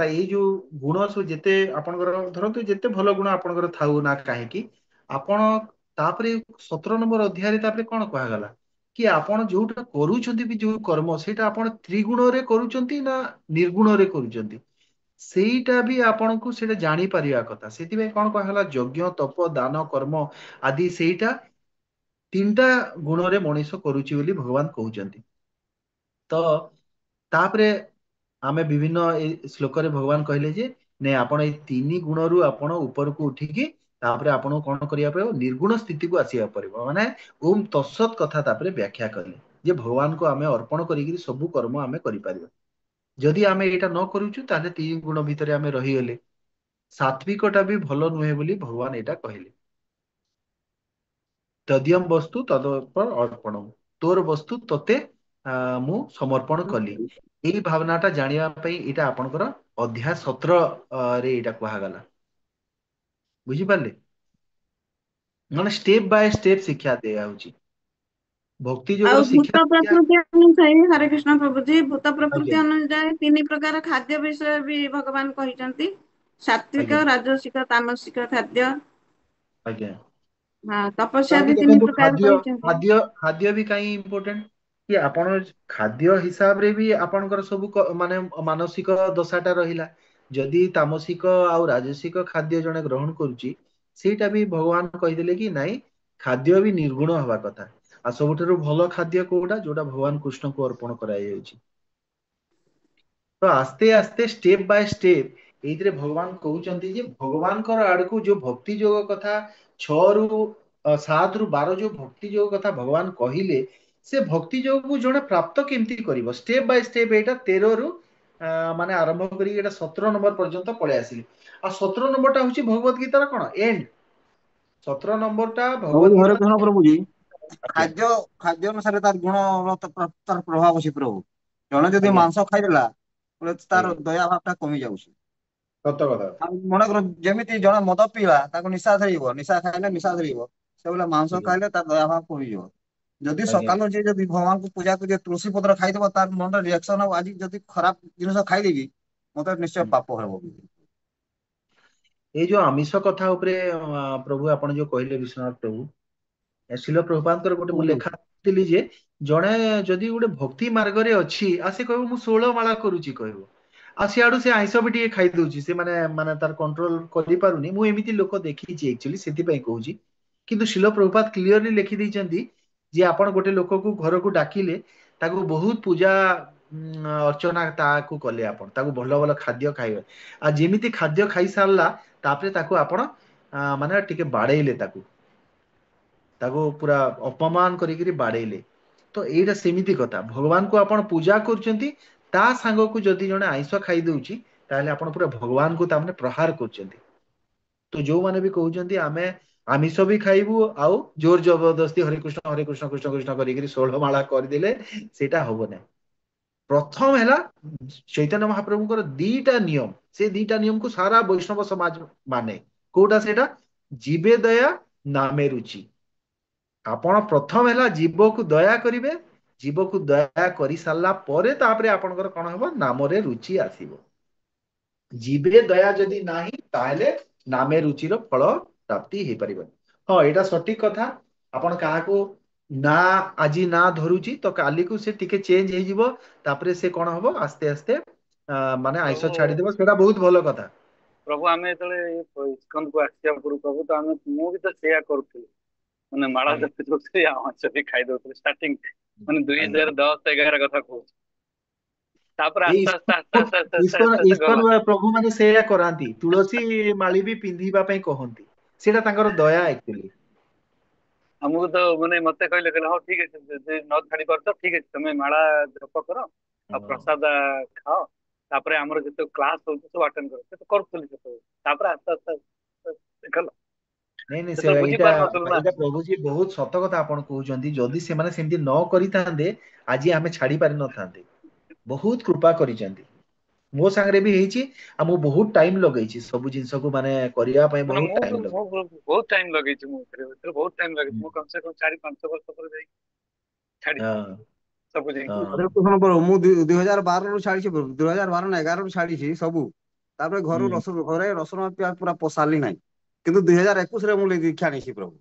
एई जो गुण सब जेते आपनकर धरंतु जेते भल गुण आपनकर थाउ ना काहे कि आपण तापरे 17 नंबर अध्याय रे तापरे कोन कहा गला कि आपण जोटा करूछंती भी जो कर्म सेटा आपण त्रिगुण रे करूछंती ना निर्गुण रे करूछंती ସେଇଟା ବି ଆପଣଙ୍କୁ ସେଇଟା ଜାଣିପାରିବା କଥା ସେଥିପାଇଁ କଣ କୁହାଗଲା ଯଜ୍ଞ ତପ ଦାନ କର୍ମ ଆଦି ସେଇଟା ତିନିଟା ଗୁଣରେ ମଣିଷ କରୁଛି ବୋଲି ଭଗବାନ କହୁଛନ୍ତି ତ ତାପରେ ଆମେ ବିଭିନ୍ନ ଏଇ ଶ୍ଲୋକରେ ଭଗବାନ କହିଲେ ଯେ ନାଇଁ ଆପଣ ଏଇ ତିନି ଗୁଣରୁ ଆପଣ ଉପରକୁ ଉଠିକି ତାପରେ ଆପଣଙ୍କୁ କଣ କରିବାକୁ ପଡିବ ନିର୍ଗୁଣ ସ୍ଥିତିକୁ ଆସିବାକୁ ପଡିବ ମାନେ ଓମ୍ ତତ୍ସତ କଥା ତାପରେ ବ୍ୟାଖ୍ୟା କଲେ ଯେ ଭଗବାନଙ୍କୁ ଆମେ ଅର୍ପଣ କରିକିରି ସବୁ କର୍ମ ଆମେ କରିପାରିବା ଯଦି ଆମେ ଏଇଟା ନ କରୁଛୁ ତାହେଲେ ତିନି ଗୁଣ ଭିତରେ ଆମେ ରହିଗଲେ ସାତ୍विକଟା ବି ଭଲ ନୁହେଁ ବୋଲି ଭଗବାନ ଏଇଟା କହିଲେ ତଦିୟମ ବସ୍ତୁ ତଦର୍ପଣ ଅର୍ପଣ ତୋର ବସ୍ତୁ ତତେ ମୁଁ ସମର୍ପଣ କଲି ଏଇ ଭାବନାଟା ଜାଣିବା ପାଇଁ ଏଇଟା ଆପଣଙ୍କର ଅଧ୍ୟାୟ 17 ରେ ଏଇଟା କୁହାଗଲା ବୁଝିପାରିଲେ ମାନେ ଷ୍ଟେପ ବାय ଷ୍ଟେପ ଶିକ୍ଷା ଦିଆଯାଉଛି ଭକ୍ତି ଆଉ ଯୋଗର ଶିକ୍ଷା ଭୂତ ଦିଆ ପ୍ରକୃତି ଅନୁଯାୟୀ ହରେ କୃଷ୍ଣ ପ୍ରଭୁଜୀ ଭୂତ ଆଜ୍ଞା ପ୍ରକୃତି ଅନୁଯାୟୀ 3 ପ୍ରକାର ଖାଦ୍ୟ ବିଷୟ ବି ଭଗବାନ କହିଛନ୍ତି ଆଜ୍ଞା ସାତ୍विକ ରାଜସିକ ତାମସିକ ଖାଦ୍ୟ ଆଜ୍ଞା ହଁ ତପସ୍ୟା କାହିଁକି ବି ତିନି ଦେଖନ୍ତୁ ପ୍ରକାର କହିଛନ୍ତି ଖାଦ୍ୟ ବି କାହିଁ ଇମ୍ପୋର୍ଟାଣ୍ଟ କି ଆପଣ ଖାଦ୍ୟ ହିସାବରେ ବି ଆପଣଙ୍କର ସବୁ ମାନେ ମାନସିକ ଦଶାଟା ରହିଲା ଯଦି ତାମସିକ ଆଉ ରାଜସିକ ଖାଦ୍ୟ ଜଣେ ଗ୍ରହଣ କରୁଛି ସେଇଟା ବି ଭଗବାନ କହିଦେଲେ କି ନାଇଁ ଖାଦ୍ୟ ବି ନିର୍ଗୁଣ ହବା କଥା ଆଉ ସବୁଠାରୁ ଭଲ ଖାଦ୍ୟ କୋଉଟା ଯୋଉଟା ଭଗବାନ କୃଷ୍ଣଙ୍କୁ ଅର୍ପଣ କରାଯାଇଛି ତ ଆସ୍ତେ ଆସ୍ତେ ଷ୍ଟେପ ବାୟ ଷ୍ଟେପ ଏଇଥିରେ ଭଗବାନ କହୁଛନ୍ତି ଯେ ଭଗବାନଙ୍କର ଆଡକୁ ଯୋଉ ଭକ୍ତି ଯୋଗ କଥା 6 ରୁ 7 ରୁ 12 ଯୋଉ ଭକ୍ତି ଯୋଗ କଥା ଭଗବାନ କହିଲେ ସେ ଭକ୍ତି ଯୋଗକୁ ଜଣେ ପ୍ରାପ୍ତ କେମିତି କରିବ ଷ୍ଟେପ ବାଇ ଷ୍ଟେପ ଏଇଟା 13 ରୁ ମାନେ ଆରମ୍ଭ କରିକି ଏଇଟା 17 ନମ୍ବର ପର୍ଯ୍ୟନ୍ତ ପଳେଇ ଆସିଲି ଆଉ 17 ନମ୍ବରଟା ହଉଛି ଭଗବତ ଗୀତାର କଣ ଏଣ୍ଡ 17 ନମ୍ବରଟା ଭଗବତ ପ୍ରଭୁ ହରେ ଗୀତା କୃଷ୍ଣ ପ୍ରଭୁଜୀ ଆଜ୍ଞା ଖାଦ୍ୟ ଅନୁସାରେ ତାର ଗୁଣ ତାର ପ୍ରଭାବ ଅଛି ପ୍ରଭୁ ଜଣେ ଯଦି ଆଜ୍ଞା ମାଂସ ଖାଇଦେଲା ବୋଲେ ତାର ଆଜ୍ଞା ଦୟା ଭାବ ଟା କମି ଯାଉଛି ସତ କଥା ଆଉ ମନେକର ଯେମିତି ଜଣେ ମଦ ପିଇବା ତାକୁ ନିଶା ଧରିବ ନିଶା ଖାଇଲେ ନିଶା ଧରିବ ସେଭଳିଆ ମାଂସ ଆଜ୍ଞା ଖାଇଲେ ତାର ଦୟା ଭାବ କମିଯିବ ଯଦି ଆଜ୍ଞା ସକାଳୁ ଯିଏ ଯଦି ଭଗବାନଙ୍କୁ ପୂଜା କରି ତୁଳସୀ ପତ୍ର ଖାଇଦବ ତାର ମନରେ ରିଆକ୍ସନ ହବ ଆଜି ଯଦି ଖରାପ ଜିନିଷ ଖାଇଦେବି ମତେ ନିଶ୍ଚୟ ହୁଁ। ପାପ ହବ ଏଇ ଯୋଉ ଆମିଷ କଥା ଉପରେ ପ୍ରଭୁ ଆପଣ ଯୋଉ କହିଲେ ବିଶ୍ୱନାଥ ପ୍ରଭୁ ଶିଲ ପ୍ରଭୁପାଦଙ୍କର ଗୋଟେ ମୁଁ ଲେଖା ଥିଲି ଯେ ଜଣେ ଯଦି ଗୋଟେ ଭକ୍ତି ମାର୍ଗରେ ଅଛି ଆଉ ସେ କହିବ ମୁଁ 16 ମାଳା କରୁଛି କହିବ ଆଉ ସିଆଡୁ ସେ ଆଇଁଷ ବି ଟିକେ ଖାଇ ଦଉଛି ସେ ମାନେ ତାର କଣ୍ଟ୍ରୋଲ କରିପାରୁନି ମୁଁ ଏମିତି ଲୋକ ଦେଖିଛି ଆକ୍ଚୁଆଲି ସେଥିପାଇଁ କହୁଛି କିନ୍ତୁ ଶିଲ ପ୍ରଭୁପାତ କ୍ଲିୟରଲି ଲେଖି ଦେଇଛନ୍ତି ଯେ ଆପଣ ଗୋଟେ ଲୋକକୁ ଘରକୁ ଡାକିଲେ ତାକୁ ବହୁତ ପୂଜା ଅର୍ଚ୍ଚନା ତାକୁ କଲେ ଆପଣ ତାକୁ ଭଲ ଭଲ ଖାଦ୍ୟ ଖାଇବେ ଆଉ ଯେମିତି ଖାଦ୍ୟ ଖାଇ ସାରିଲା ତାପରେ ତାକୁ ଆପଣ ମାନେ ଟିକେ ବାଡେଇଲେ ତାକୁ ପୁରା ଅପମାନ କରିକିରି ବାଡେଇଲେ ତ ଏଇଟା ସେମିତି କଥା ଭଗବାନଙ୍କୁ ଆପଣ ପୂଜା କରୁଛନ୍ତି ତା ସାଙ୍ଗକୁ ଯଦି ଜଣେ ଆଇଁଷ ଖାଇ ଦଉଛି ତାହେଲେ ଆପଣ ପୁରା ଭଗବାନଙ୍କୁ ତାମାନେ ପ୍ରହାର କରୁଛନ୍ତି ତ ଯୋଉମାନେ ବି କହୁଛନ୍ତି ଆମେ ଆମିଷ ବି ଖାଇବୁ ଆଉ ଜୋର ଜବରଦସ୍ତି ହରେ କୃଷ୍ଣ କୃଷ୍ଣ କୃଷ୍ଣ କରିକିରି 16 ମାଳା କରିଦେଲେ ସେଇଟା ହବ ନାହିଁ ପ୍ରଥମ ହେଲା ଚୈତନ୍ୟ ମହାପ୍ରଭୁଙ୍କର ଦିଟା ନିୟମ ସେ ଦିଟା ନିୟମକୁ ସାରା ବୈଷ୍ଣବ ସମାଜ ମାନେ କୋଉଟା ସେଇଟା ଜୀବେ ଦୟା ନାମେ ରୁଚି ଆପଣ ପ୍ରଥମ ହେଲା ଜୀବକୁ ଦୟା କରିବେ ଜୀବକୁ ଦୟା କରି ସାରିଲା ପରେ ତାପରେ ଆପଣଙ୍କର କଣ ହବ ନାମରେ ରୁଚି ଆସିବ ଜୀବରେ ଦୟା ଯଦି ନାହିଁ ତାହେଲେ ନାମେ ରୁଚିର ଫଳ ପ୍ରାପ୍ତି ହେଇପାରିବନି ହଁ ଏଇଟା ସଠିକ କଥା ଆପଣ କାହାକୁ ନା ଆଜି ନା ଧରୁଛି ତ କାଲିକୁ ସେ ଟିକେ ଚେଞ୍ଜ ହେଇଯିବ ତାପରେ ସେ କଣ ହବ ଆସ୍ତେ ଆସ୍ତେ ମାନେ ପ୍ରଭୁ ଆଇଁଷ ଛାଡିଦବ ସେଇଟା ବହୁତ ଭଲ କଥା ପ୍ରଭୁ ଆମେ ଯେତେବେଳେ ଇସ୍କନକୁ ଆସିବା ପୂର୍ବରୁ ପ୍ରଭୁ ତ ମୁଁ ବି ତ ସେଇଆ କରୁଥିଲି ମାନେ ମାଳ ଆଜ୍ଞା ଜପି ଦଉଥିଲି ଆଉ ମାଂସ ବି ଖାଇ ଦଉଥିଲି ଷ୍ଟାର୍ଟିଂ ମାନେ ଆଜ୍ଞା 2010-11 କଥା କହୁଛି ତାପରେ ଏଇ ଆସ୍ତେ ଆସ୍ତେ ଆସ୍ତେ ଆସ୍ତେ ଆସ୍ତେ ଆସ୍ତେ ଆସ୍ତେ ଆସ୍ତେ ଗଲା ଇସ୍କନ ପ୍ରଭୁ ମାନେ ସେଇଆ କରାନ୍ତି ତୁଳସୀ ମାଳି ବି ପିନ୍ଧିବା ପାଇଁ କହନ୍ତି ସେଇଟା ତାଙ୍କର ଦୟା ଆକ୍ଚୁଆଲି ଆମକୁ ତ ମାନେ ମତେ କହିଲେ ହଉ ଠିକ ଅଛି ଯଦି ନ ଛାଡି ପାରୁଛ ଠିକ ଅଛି ତମେ ମାଳା ଜପ କର ଆଉ ପ୍ରସାଦ ଖାଅ ତାପରେ ଆମର ଯେତେ କ୍ଲାସ ହଉଛି ସବୁ ଆଟେଣ୍ଡ କର ସେ ତ କରୁଥିଲି ସେତେବେଳେ ତାପରେ ଆସ୍ତେ ଆସ୍ତେ ଗଲା ନାଇଁ ନାଇଁ ସେ ସେତେବେଳେ ବୁଝି ଏଇଟା ପାରୁନଥିଲୁ ନା। ଏଇଟା ପ୍ରଭୁଜୀ ବହୁତ ସତ କଥା ଆପଣ କହୁଛନ୍ତି। ଯଦି ସେମାନେ ସେମିତି ନ କରିଥାନ୍ତେ ଆଜି ଆମେ ଛାଡି ପାରିନଥାନ୍ତେ। ବହୁତ କୃପା କରିଛନ୍ତି। ମୋ ସାଙ୍ଗରେ ବି ହେଇଛି। ଆଉ ମୁଁ ବହୁତ ଟାଇମ ଲଗେଇଛି ସବୁ ଜିନିଷକୁ ମାନେ କରିବା ପାଇଁ ମାନେ ବହୁତ ମୁଁ ଟାଇମ ଲଗେଇଛି। ବହୁତ ଟାଇମ ଲଗେଇଛି ମୁଁ ଏଥିରେ ବହୁତ ଟାଇମ ଲଗେଇଛି। ହୁଁ। ମୁଁ କମ ସେ କମ 4-5 ବର୍ଷ ପରେ ଯାଇ ଛାଡିଛି ହଁ ସବୁ ଜିନିଷ। ହଁ ଅରେ ଶୁଣ ପ୍ରଭୁ, ମୁଁ 2012 ରୁ ଛାଡିଛି ପ୍ରଭୁ, 2012 ନା 11 ରୁ ଛାଡିଛି ସବୁ। ତାପରେ ହୁଁ ଘରେ ରସୁଣ ପିଆଜ ପୁରା ପୋଷାଲି ନାହିଁ। କିନ୍ତୁ 2021 ରେ ମୁଁ ଦୀକ୍ଷା ନେଇଛି ପ୍ରଭୁ।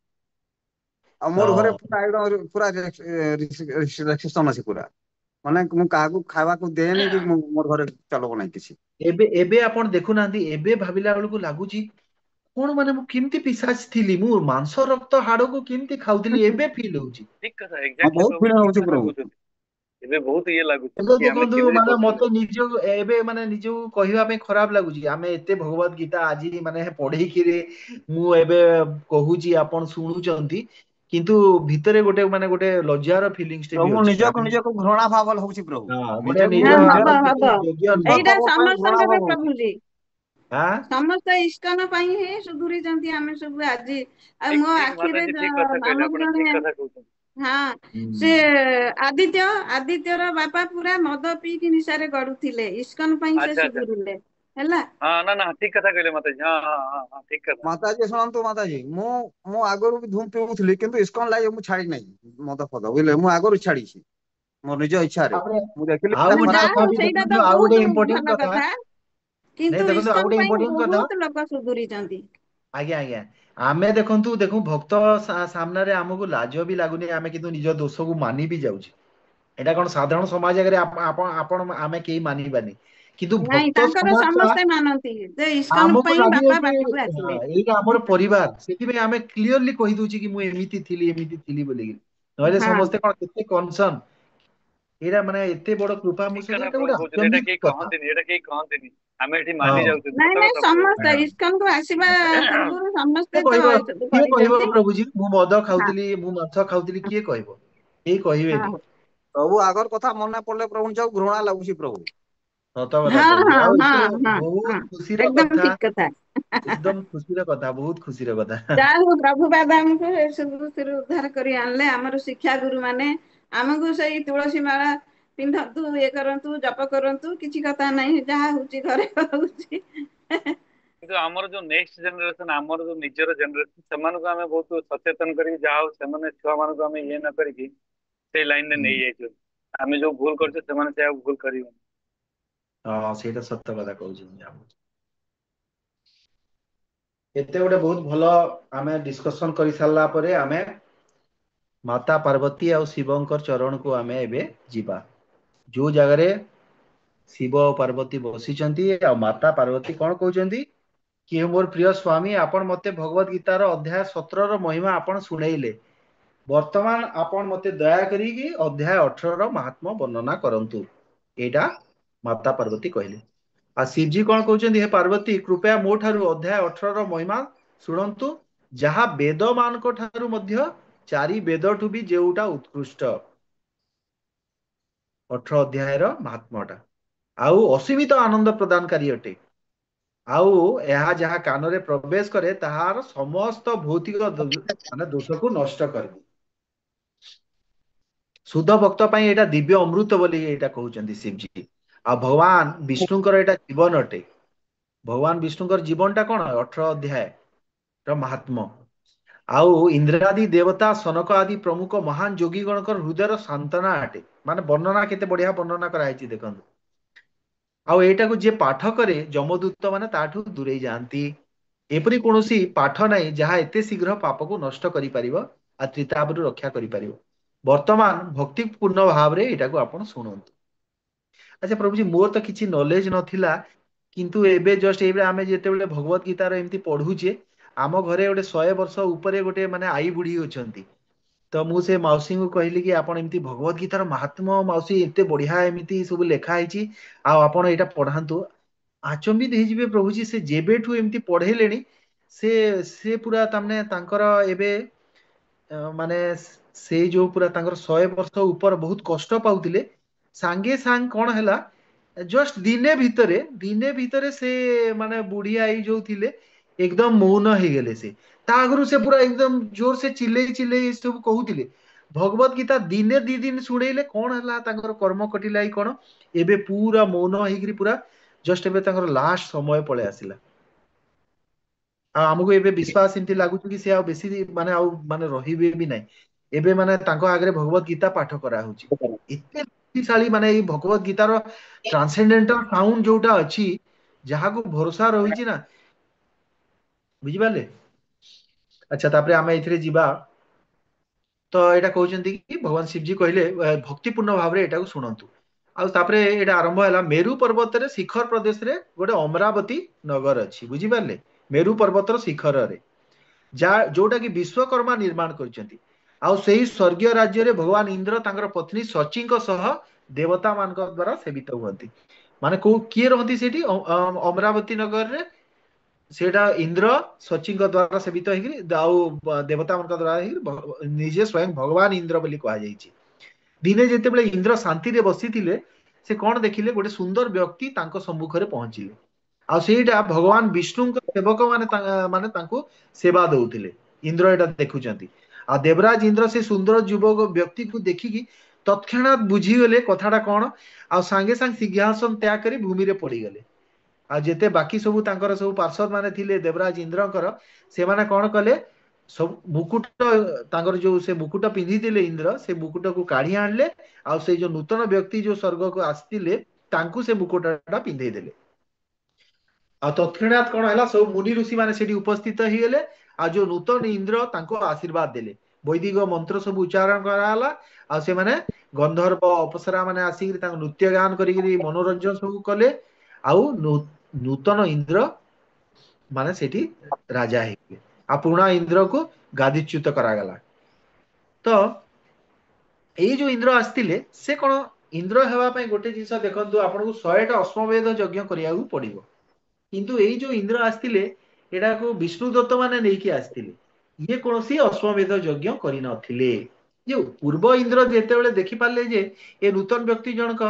ଆଉ ମୋର ଘରେ ହଁ। ପୁରା ଏକଦମ ପୁରା ରେଷ୍ଟ୍ରିକ୍ସନ ଅଛି ପୁରା। ମାନେ ମୁଁ କାହାକୁ ଖାଇବାକୁ ଦେଏନି କି ମୋର ଘରେ ଚାଲବ ନାହିଁ କିଛି। ଏବେ ଏବେ ଆପଣ ଦେଖୁନାହାନ୍ତି, ଏବେ ଭାବିଲା ବେଳକୁ ଲାଗୁଛି କଣ ମାନେ ମୁଁ କେମିତି ପିଶାଚ ଥିଲି, ମୁଁ ମାଂସ ରକ୍ତ ହାଡକୁ କେମିତି ଖାଉଥିଲି ଏବେ ଫିଲ୍ ହଉଛି। ଠିକ କଥା, ହଁ ଏକ୍ଜାକ୍ଟଲି ବହୁତ ପ୍ରଭୁ ଫିଲ୍ ଠିକ ହଉଛି କଥା ପ୍ରଭୁ। କହୁଛନ୍ତି। ଏବେ ବହୁତ ଇଏ ଲାଗୁଛି ଏବେ କି ଆମେ ଦେଖନ୍ତୁ କେମିତି ମାନେ କରୁଥିଲେ। ମତେ ନିଜକୁ ଏବେ ମାନେ ନିଜକୁ କହିବା ପାଇଁ ଖରାପ ଲାଗୁଛି। ଆମେ ଏତେ ଭଗବତ ଗୀତା ଆଜି ମାନେ ପଢେଇକିରି ମୁଁ ଏବେ କହୁଛି ଆପଣ ଶୁଣୁଛନ୍ତି, କିନ୍ତୁ ଭିତରେ ଗୋଟେ ଲଜ୍ଜାର ଫିଲିଙ୍ଗସ ବି ପ୍ରଭୁ ଅଛି। ନିଜକୁ ନିଜକୁ ଘୃଣା ଭାବ ହଉଛି ପ୍ରଭୁ। ହଁ ଗୋଟେ ନିଜକୁ ନିଜ ହଁ ନିଜେ ହବ ଆମେ ହବ। ସେତିକି ଯୋଗ୍ୟ ନୁହଁ। ଏଇଟା ଉଦ୍ଭବ ପାଇଁ ଘୃଣା ସମସ୍ତଙ୍କର ଭାବ ହଉଛି। ପ୍ରଭୁଜି। ଆଁ ସମସ୍ତେ ଇସ୍କନ ପାଇଁ ହିଁ ସୁଧୁରିଛନ୍ତି ଆମେ ସବୁ ଆଜି। ଆଉ ଠିକ ମୋ ଠିକ ଆଖିରେ ମାତାଜୀ, ଠିକ କଥା କହିଲେ, ଆମକୁ ଆପଣ ଠିକ ଜଣେ, କଥା କହୁଛନ୍ତି। ହଁ ହୁଁ। ସେ ଆଦିତ୍ୟର ବାପା ପୁରା ମଦ ପିଇକି ନିଶାରେ ଗଡୁଥିଲେ। ଇସ୍କନ ପାଇଁ ସେ ଆଚ୍ଛା ଆଚ୍ଛା। ସୁଧୁରିଲେ ହେଲା। ହଁ ନା ନା ଠିକ କଥା କହିଲେ ମାତାଜୀ। ହଁ ହଁ ହଁ ହଁ ଠିକ କଥା। ମାତାଜୀ ଶୁଣନ୍ତୁ ମାତାଜୀ, ମୁଁ ଆଗରୁ ବି ଧୂମ ପିଉଥିଲି, କିନ୍ତୁ ଇସ୍କନ ଲାଗି ମୁଁ ଛାଡି ନାହିଁ ମଦ ଫଦ ବୁଝିଲେ। ମୁଁ ଆଗରୁ ଛାଡିଛି ମୋ ନିଜ ଇଚ୍ଛାରେ। ତାପରେ ମୁଁ ଦେଖିଲି ଆଉ ମାନେ ଗୋଟେ ଯାହା ଖରାପ କଥା ହଉ ବି ସେଇଟା ତ ଦେଖନ୍ତୁ, ଆଉ ଗୋଟେ ବହୁତ ଇମ୍ପୋର୍ଟାଣ୍ଟ ଭଲ କଥା। ନାଇଁ କିନ୍ତୁ ଦେଖନ୍ତୁ ଆଉ ଇସ୍କନ ଗୋଟେ ପାଇଁ ଇମ୍ପୋର୍ଟାଣ୍ଟ କଥା। ବହୁତ ଲୋକ ସୁଧୁରିଛନ୍ତି। ଆଜ୍ଞା ଆଜ୍ଞା। ଆମେ ଦେଖୁ ଭକ୍ତ ସାମ୍ନାରେ ଆମକୁ ଲାଜ ବି ଲାଗୁନି, ଆମେ କିନ୍ତୁ ନିଜ ଦୋଷକୁ ମାନି ବି ଯାଉଛେ। ଏଇଟା କଣ ସାଧାରଣ ସମାଜ ଆଗରେ ଆପଣ ଆମେ କେହି ମାନିବାନି। କିନ୍ତୁ ନାଇଁ ଭକ୍ତ ତାଙ୍କର ସମାଜ ଟା ସମସ୍ତେ ମାନନ୍ତି ଯେ ଇସ୍କନ ଆମକୁ ପାଇଁ ଲାଗିବ ବାପା କି ପାଠକୁ ହଁ, ଆସିଲେ। ଏଇଟା ଆମର ପରିବାର। ସେଥିପାଇଁ ଆମେ କ୍ଲିଅରଲି କହିଦଉଛି କି ମୁଁ ଏମିତି ଥିଲି ବୋଲିକି। ନହେଲେ ହଁ ସମସ୍ତେ କଣ କେତେ କନସର୍ନ। ଏଇଟା ମାନେ ଏତେ ବଡ କୃପା ମୋ ଠିକ ସହିତ, କଥା ଏଇଟା ପ୍ରଭୁ ଗୋଟେ କହୁଛନ୍ତି। ଏଇଟା ଆଚମ୍ବିତ କେହି କଥା। କହନ୍ତିନି, ଏଇଟା କେହି କହନ୍ତିନି। ଆମେ ଏଠି ମାନି ହଁ। ଯାଉଛନ୍ତି, ନାଇଁ ସତ ନାଇଁ କଥା ପ୍ରଭୁ। ସମସ୍ତେ ହଁ। ଇସ୍କନକୁ ଆସିବା ପୂର୍ବରୁ କିଏ ସମସ୍ତେ ତ କହିବ କିଏ କହିବ କରିଛନ୍ତି। ପ୍ରଭୁଜୀ ମୁଁ ମଦ ହଁ ଖାଉଥିଲି, ମୁଁ ମାଂସ ଖାଉଥିଲି, କିଏ କହିବ? କେହି କହିବେନି। ହଁ ପ୍ରଭୁ ଆଗର କଥା ମନେ ପଡିଲେ ପ୍ରଭୁ ନିଜକୁ ଘୃଣା ଲାଗୁଛି ପ୍ରଭୁ। ସତ କଥା ହଁ ପ୍ରଭୁଜୀ। ହଁ ଆଉ ହଁ ଏତେ ହଁ ବହୁତ ହଁ ଖୁସିର ଏକଦମ କଥା, ଠିକ କଥା। ଏକଦମ ଖୁସିର କଥା, ବହୁତ ଖୁସିର କଥା। ଯାହା ହଉ ପ୍ରଭୁ ବାବା ଆମକୁ ଏସବୁଥିରୁ ଉଦ୍ଧାର କରି ଆଣିଲେ। ଆମର ଶିକ୍ଷା ଗୁରୁ ମାନେ ଆମକୁ ସେଇ ତୁଳସୀ ମାଳା ପିନ୍ଧନ୍ତୁ, ଇଏ କରନ୍ତୁ, ଜପ କରନ୍ତୁ, କିଛି କଥା ନାହିଁ, ଯାହା ହଉଛି ଘରେ ହଉଛି। କିନ୍ତୁ ଆମର ଯୋଉ ନେକ୍ସଟ ଜେନେରେସନ, ଆମର ଯୋଉ ନିଜର ଜେନେରେସନ, ସେମାନଙ୍କୁ ଆମେ ବହୁତ ସଚେତନ କରିକି, ଯାହା ହଉ ସେମାନେ ଛୁଆ ମାନଙ୍କୁ ଆମେ ଇଏ ନ କରିକି ସେଇ ଲାଇନରେ ହୁଁ। ନେଇଯାଇଛୁ। ଆମେ ଯୋଉ ଭୁଲ କରୁଛୁ ସେମାନେ ସେ ଆଉ ଭୁଲ କରିବେନି। ହଁ ସେଇଟା ସତ କଥା କହୁଛନ୍ତି ଆପଣ। ଏତେ ଗୋଟେ ବହୁତ ଭଲ ଆମେ ଡିସକସନ କରି ସାରିଲା ପରେ ଆମେ ମାତା ପାର୍ବତୀ ଆଉ ଶିବଙ୍କର ଚରଣକୁ ଆମେ ଏବେ ଯିବା। ଯୋଉ ଜାଗାରେ ଶିବ ଓ ପାର୍ବତୀ ବସିଛନ୍ତି, ଆଉ ମାତା ପାର୍ବତୀ କଣ କହୁଛନ୍ତି? କି ମୋର ପ୍ରିୟ ସ୍ଵାମୀ, ଆପଣ ମତେ ଭଗବତ ଗୀତାର ଅଧ୍ୟାୟ 17ର ମହିମା ଆପଣ ଶୁଣେଇଲେ। ବର୍ତ୍ତମାନ ଆପଣ ମତେ ଦୟା କରିକି ଅଧ୍ୟାୟ 18ର ମହାତ୍ମ ବର୍ଣ୍ଣନା କରନ୍ତୁ। ଏଇଟା ମାତା ପାର୍ବତୀ କହିଲେ। ଆଉ ଶିବଜୀ କଣ କହୁଛନ୍ତି? ହେ ପାର୍ବତୀ କୃପୟା ମୋ ଠାରୁ ଅଧ୍ୟାୟ 18ର ମହିମା ଶୁଣନ୍ତୁ, ଯାହା ବେଦ ମାନଙ୍କ ଠାରୁ ମଧ୍ୟ 4 ବେଦଠୁ ବି ଯେଉଟା ଉତ୍କୃଷ୍ଟ। 18 ଅଧ୍ୟାୟର ମହାତ୍ମାଟା ଆଉ ଅସୀମିତ ଆନନ୍ଦ ପ୍ରଦାନକାରୀ ଅଟେ। ଆଉ ଏହା ଯାହା କାନରେ ପ୍ରବେଶ କରେ ତାହାର ସମସ୍ତ ଭୌତିକ ମାନେ ଦୋଷକୁ ନଷ୍ଟ କରେ। ସୁଧ ଭକ୍ତ ପାଇଁ ଏଇଟା ଦିବ୍ୟ ଅମୃତ ବୋଲି ଏଇଟା କହୁଛନ୍ତି ଶିବଜୀ। ଆଉ ଭଗବାନ ବିଷ୍ଣୁଙ୍କର ଏଇଟା ଜୀବନ ଅଟେ। ଭଗବାନ ବିଷ୍ଣୁଙ୍କର ଜୀବନ ଟା କଣ? 18 ଅଧ୍ୟାୟ ର ମହାତ୍ମ। ଆଉ ଇନ୍ଦ୍ରାଦି ଦେବତା ସନକ ଆଦି ପ୍ରମୁଖ ମହାନ ଯୋଗୀ ଗଣଙ୍କର ହୃଦୟର ସାନ୍ତନା ଅଟେ। ମାନେ ବର୍ଣ୍ଣନା କେତେ ବଢିଆ ବର୍ଣ୍ଣନା କରାହେଇଛି ଦେଖନ୍ତୁ। ଆଉ ଏଇଟାକୁ ଯିଏ ପାଠ କରେ ଯମଦୂତ ମାନେ ତାଠୁ ଦୂରେଇ ଯାଆନ୍ତି। ଏପରି କୌଣସି ପାଠ ନାହିଁ ଯାହା ଏତେ ଶୀଘ୍ର ପାପକୁ ନଷ୍ଟ କରିପାରିବ। ଆଉ ତ୍ରିତାପରୁ ରକ୍ଷା କରିପାରିବ। ବର୍ତ୍ତମାନ ଭକ୍ତି ପୂର୍ଣ୍ଣ ଭାବରେ ଏଇଟାକୁ ଆପଣ ଶୁଣନ୍ତୁ। ଆଚ୍ଛା ପ୍ରଭୁଜୀ ମୋର ତ କିଛି ନଲେଜ ନଥିଲା। କିନ୍ତୁ ଏବେ ଜଷ୍ଟ ଏଇ ଆମେ ଯେତେବେଳେ ଭଗବତ ଗୀତାର ଏମିତି ପଢୁଛେ। ଆମ ଘରେ ଗୋଟେ 100 ବର୍ଷ ଉପରେ ଗୋଟେ ମାନେ ଆଈ ବୁଢୀ ଅଛନ୍ତି। ତ ମୁଁ ସେ ମାଉସୀଙ୍କୁ କହିଲି କି ଆପଣ ଏମିତି ଭଗବତ ଗୀତାର ମହାତ୍ମ ମାଉସୀ ଏତେ ବଢିଆ ଏମିତି ସବୁ ଲେଖା ହେଇଛି। ଆଉ ଆପଣ ଏଇଟା ପଢାନ୍ତୁ। ଆଚମ୍ବିତ ହେଇଯିବେ ପ୍ରଭୁଜୀ ସେ ଯେବେଠୁ ଏମିତି ପଢେଇଲେଣି ସେ ସେ ପୁରା ତାମାନେ ତାଙ୍କର ଏବେ ମାନେ ସେଇ ଯୋଉ ପୁରା ତାଙ୍କର 100 ବର୍ଷ ଉପରେ ବହୁତ କଷ୍ଟ ପାଉଥିଲେ। ସାଙ୍ଗେ ସାଙ୍ଗ କଣ ହେଲା ଜଷ୍ଟ ଦିନେ ଭିତରେ ସେ ମାନେ ବୁଢୀ ଆଈ ଯୋଉ ଥିଲେ एकदम मौन ହେଇଗଲେ ସେ। ତା ଆଗରୁ ସେ ପୁରା एकदम ଜୋର ସେ ଚିଲେଇ ଚିଲେଇ ଏ ସବୁ କହୁଥିଲେ। ଭଗବତ ଗୀତା ଦିନେ ଦି ଦିନ ଶୁଣେଇଲେ କଣ ହେଲା ତାଙ୍କର କର୍ମ କଟିଲା କି କଣ, ଏବେ ପୁରା ମୌନ ହେଇକିରି ପୁରା ଜଷ୍ଟ ଏବେ ତାଙ୍କର ଲାଷ୍ଟ ସମୟ ପଳେଇ ଆସିଲା। ଆଉ ଆମକୁ ଏବେ ବିଶ୍ୱାସ ଏମିତି ଲାଗୁଛି କି ସେ ଆଉ ବେଶୀ ମାନେ ଆଉ ମାନେ ରହିବେ ବି ନାହିଁ। ଏବେ ମାନେ ତାଙ୍କ ଆଗରେ ଭଗବତ ଗୀତା ପାଠ କରାହଉଛି। ଏତେ ଶକ୍ତିଶାଳୀ ମାନେ ଏଇ ଭଗବତ ଗୀତାର ଟ୍ରାନ୍ସେଣ୍ଡେଣ୍ଟାଲ ସାଉଣ୍ଡ ଯୋଉଟା ଅଛି, ଯାହାକୁ ଭରସା ରହିଛି ନା, ବୁଝିପାରିଲେ। ଆଚ୍ଛା, ତାପରେ ଆମେ ଏଥିରେ ଯିବା। ତ ଏଇଟା କହୁଛନ୍ତି କି ଭଗବାନ ଶିବଜୀ କହିଲେ ଭକ୍ତିପୂର୍ଣ୍ଣ ଭାବରେ ଏଟାକୁ ଶୁଣନ୍ତୁ। ଆଉ ତାପରେ ଏଇଟା ଆରମ୍ଭ ହେଲା ମେରୁ ପର୍ବତରେ ଶିଖର ପ୍ରଦେଶରେ ଗୋଟେ ଅମରାବତୀ ନଗର ଅଛି, ବୁଝିପାରିଲେ। ମେରୁ ପର୍ବତର ଶିଖରରେ ଯୋଉଟା କି ବିଶ୍ୱକର୍ମା ନିର୍ମାଣ କରିଛନ୍ତି। ଆଉ ସେଇ ସ୍ୱର୍ଗୀୟ ରାଜ୍ୟରେ ଭଗବାନ ଇନ୍ଦ୍ର ତାଙ୍କର ପତ୍ନୀ ସଚୀଙ୍କ ସହ ଦେବତା ମାନଙ୍କ ଦ୍ଵାରା ସେବିତ ହୁଅନ୍ତି। ମାନେ କିଏ ରହନ୍ତି ସେଠି ଅମରାବତୀ ନଗରରେ? ସେଇଟା ଇନ୍ଦ୍ର ସଚୀଙ୍କ ଦ୍ଵାରା ସେବିତ ହେଇକିରି ଆଉ ଦେବତା ମାନଙ୍କ ଦ୍ଵାରା ହେଇକିରି ନିଜେ ସ୍ୱୟଂ ଭଗବାନ ଇନ୍ଦ୍ର ବୋଲି କୁହାଯାଇଛି। ଦିନେ ଯେତେବେଳେ ଇନ୍ଦ୍ର ଶାନ୍ତିରେ ବସିଥିଲେ, ସେ କଣ ଦେଖିଲେ? ଗୋଟେ ସୁନ୍ଦର ବ୍ୟକ୍ତି ତାଙ୍କ ସମ୍ମୁଖରେ ପହଞ୍ଚିଲେ। ଆଉ ସେଇଟା ଭଗବାନ ବିଷ୍ଣୁଙ୍କ ସେବକ ମାନେ ତାଙ୍କୁ ସେବା ଦଉଥିଲେ। ଇନ୍ଦ୍ର ଏଇଟା ଦେଖୁଛନ୍ତି। ଆଉ ଦେବରାଜ ଇନ୍ଦ୍ର ସେ ସୁନ୍ଦର ଯୁବକ ବ୍ୟକ୍ତିକୁ ଦେଖିକି ତତ୍କ୍ଷଣାତ ବୁଝିଗଲେ କଥାଟା କଣ, ଆଉ ସାଙ୍ଗେ ସାଙ୍ଗେ ସିଂହାସନ ତ୍ୟାଗ କରି ଭୂମିରେ ପଡିଗଲେ। ଆଉ ଯେତେ ବାକି ସବୁ ତାଙ୍କର ସବୁ ପାର୍ଷଦ ମାନେ ଥିଲେ ଦେବରାଜ ଇନ୍ଦ୍ରଙ୍କର, ସେମାନେ କଣ କଲେ? ସବୁ ମୁକୁଟ, ତାଙ୍କର ଯୋଉ ସେ ମୁକୁଟ ପିନ୍ଧିଥିଲେ ଇନ୍ଦ୍ର, ସେ ମୁକୁଟକୁ କାଢି ଆଣିଲେ। ଆଉ ସେଇ ଯୋଉ ନୂତନ ବ୍ୟକ୍ତି ଯୋଉ ସ୍ୱର୍ଗକୁ ଆସିଥିଲେ, ତାଙ୍କୁ ସେ ମୁକୁଟଟା ପିନ୍ଧେଇ ଦେଲେ। ଆଉ ତତ୍କ୍ଷଣାତ କଣ ହେଲା? ସବୁ ମୁନି ଋଷି ମାନେ ସେଠି ଉପସ୍ଥିତ ହେଇଗଲେ। ଆଉ ଯୋଉ ନୂତନ ଇନ୍ଦ୍ର ତାଙ୍କୁ ଆଶୀର୍ବାଦ ଦେଲେ। ବୈଦିକ ମନ୍ତ୍ର ସବୁ ଉଚ୍ଚାରଣ କରାଗଲା। ଆଉ ସେମାନେ ଗନ୍ଧର୍ବ ଅପସରା ମାନେ ଆସିକିରି ତାଙ୍କୁ ନୃତ୍ୟ ଗାନ କରିକିରି ମନୋରଞ୍ଜନ ସବୁ କଲେ। ଆଉ ନୂତନ ଇନ୍ଦ୍ର ମାନେ ସେଠି ରାଜା ହେଇଗଲେ। ଆଉ ପୁରୁଣା ଇନ୍ଦ୍ରକୁ ଗାଦିଚ୍ୟୁତ କରାଗଲା। ତ ଏଇ ଯୋଉ ଇନ୍ଦ୍ର ଆସିଥିଲେ, ସେ କଣ ଇନ୍ଦ୍ର ହେବା ପାଇଁ ଗୋଟେ ଜିନିଷ ଦେଖନ୍ତୁ, ଆପଣଙ୍କୁ 100ଟା ଅଶ୍ଵମେଧ ଯଜ୍ଞ କରିବାକୁ ପଡିବ। କିନ୍ତୁ ଏଇ ଯୋଉ ଇନ୍ଦ୍ର ଆସିଥିଲେ, ଏଟାକୁ ବିଷ୍ଣୁ ଦତ୍ତ ମାନେ ନେଇକି ଆସିଥିଲେ। ଇଏ କୌଣସି ଅଶ୍ଵମେଧ ଯଜ୍ଞ କରିନଥିଲେ। ଯୋଉ ପୂର୍ବ ଇନ୍ଦ୍ର ଯେତେବେଳେ ଦେଖିପାରିଲେ ଯେ ଏ ନୂତନ ବ୍ୟକ୍ତି ଜଣକ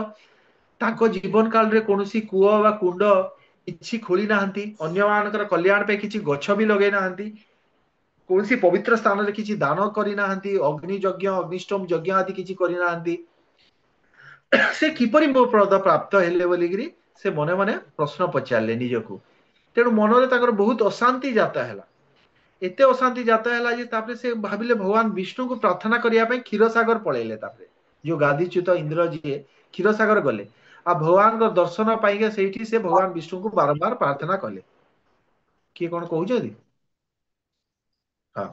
ତାଙ୍କ ଜୀବନ କାଳରେ କୌଣସି କୂଅ ବା କୁଣ୍ଡ କିଛି ଖୋଳି ନାହାନ୍ତି, ଅନ୍ୟମାନଙ୍କର କଲ୍ୟାଣ ପାଇଁ କିଛି ଗଛ ବି ଲଗେଇ ନାହାନ୍ତି, କୌଣସି ପବିତ୍ର ସ୍ଥାନରେ କିଛି ଦାନ କରିନାହାନ୍ତି, ଅଗ୍ନି ଯଜ୍ଞ ଅଗ୍ନିଷ୍ଟମ ଯଜ୍ଞ ଆଦି କିଛି କରିନାହାନ୍ତି, ସେ କିପରି ମୋ ପଦ ପ୍ରାପ୍ତ ହେଲେ ବୋଲିକିରି ସେ ମନେ ମନେ ପ୍ରଶ୍ନ ପଚାରିଲେ ନିଜକୁ। ତେଣୁ ମନରେ ତାଙ୍କର ବହୁତ ଅଶାନ୍ତି ଜାତ ହେଲା। ଏତେ ଅଶାନ୍ତି ଜାତ ହେଲା ଯେ ତାପରେ ସେ ଭାବିଲେ ଭଗବାନ ବିଷ୍ଣୁଙ୍କୁ ପ୍ରାର୍ଥନା କରିବା ପାଇଁ କ୍ଷୀରସାଗର ପଳେଇଲେ। ତାପରେ ଯୋଉ ଗାଦିଚ୍ୟୁତ ଇନ୍ଦ୍ର ଯିଏ କ୍ଷୀରସାଗର ଗଲେ। ଆଉ ଭଗବାନଙ୍କ ଦର୍ଶନ ପାଇକି ସେଇଠି ସେ ଭଗବାନ ବିଷ୍ଣୁଙ୍କୁ ବାରମ୍ବାର ପ୍ରାର୍ଥନା କଲେ। କିଏ କଣ କହୁଛନ୍ତି? ହଁ,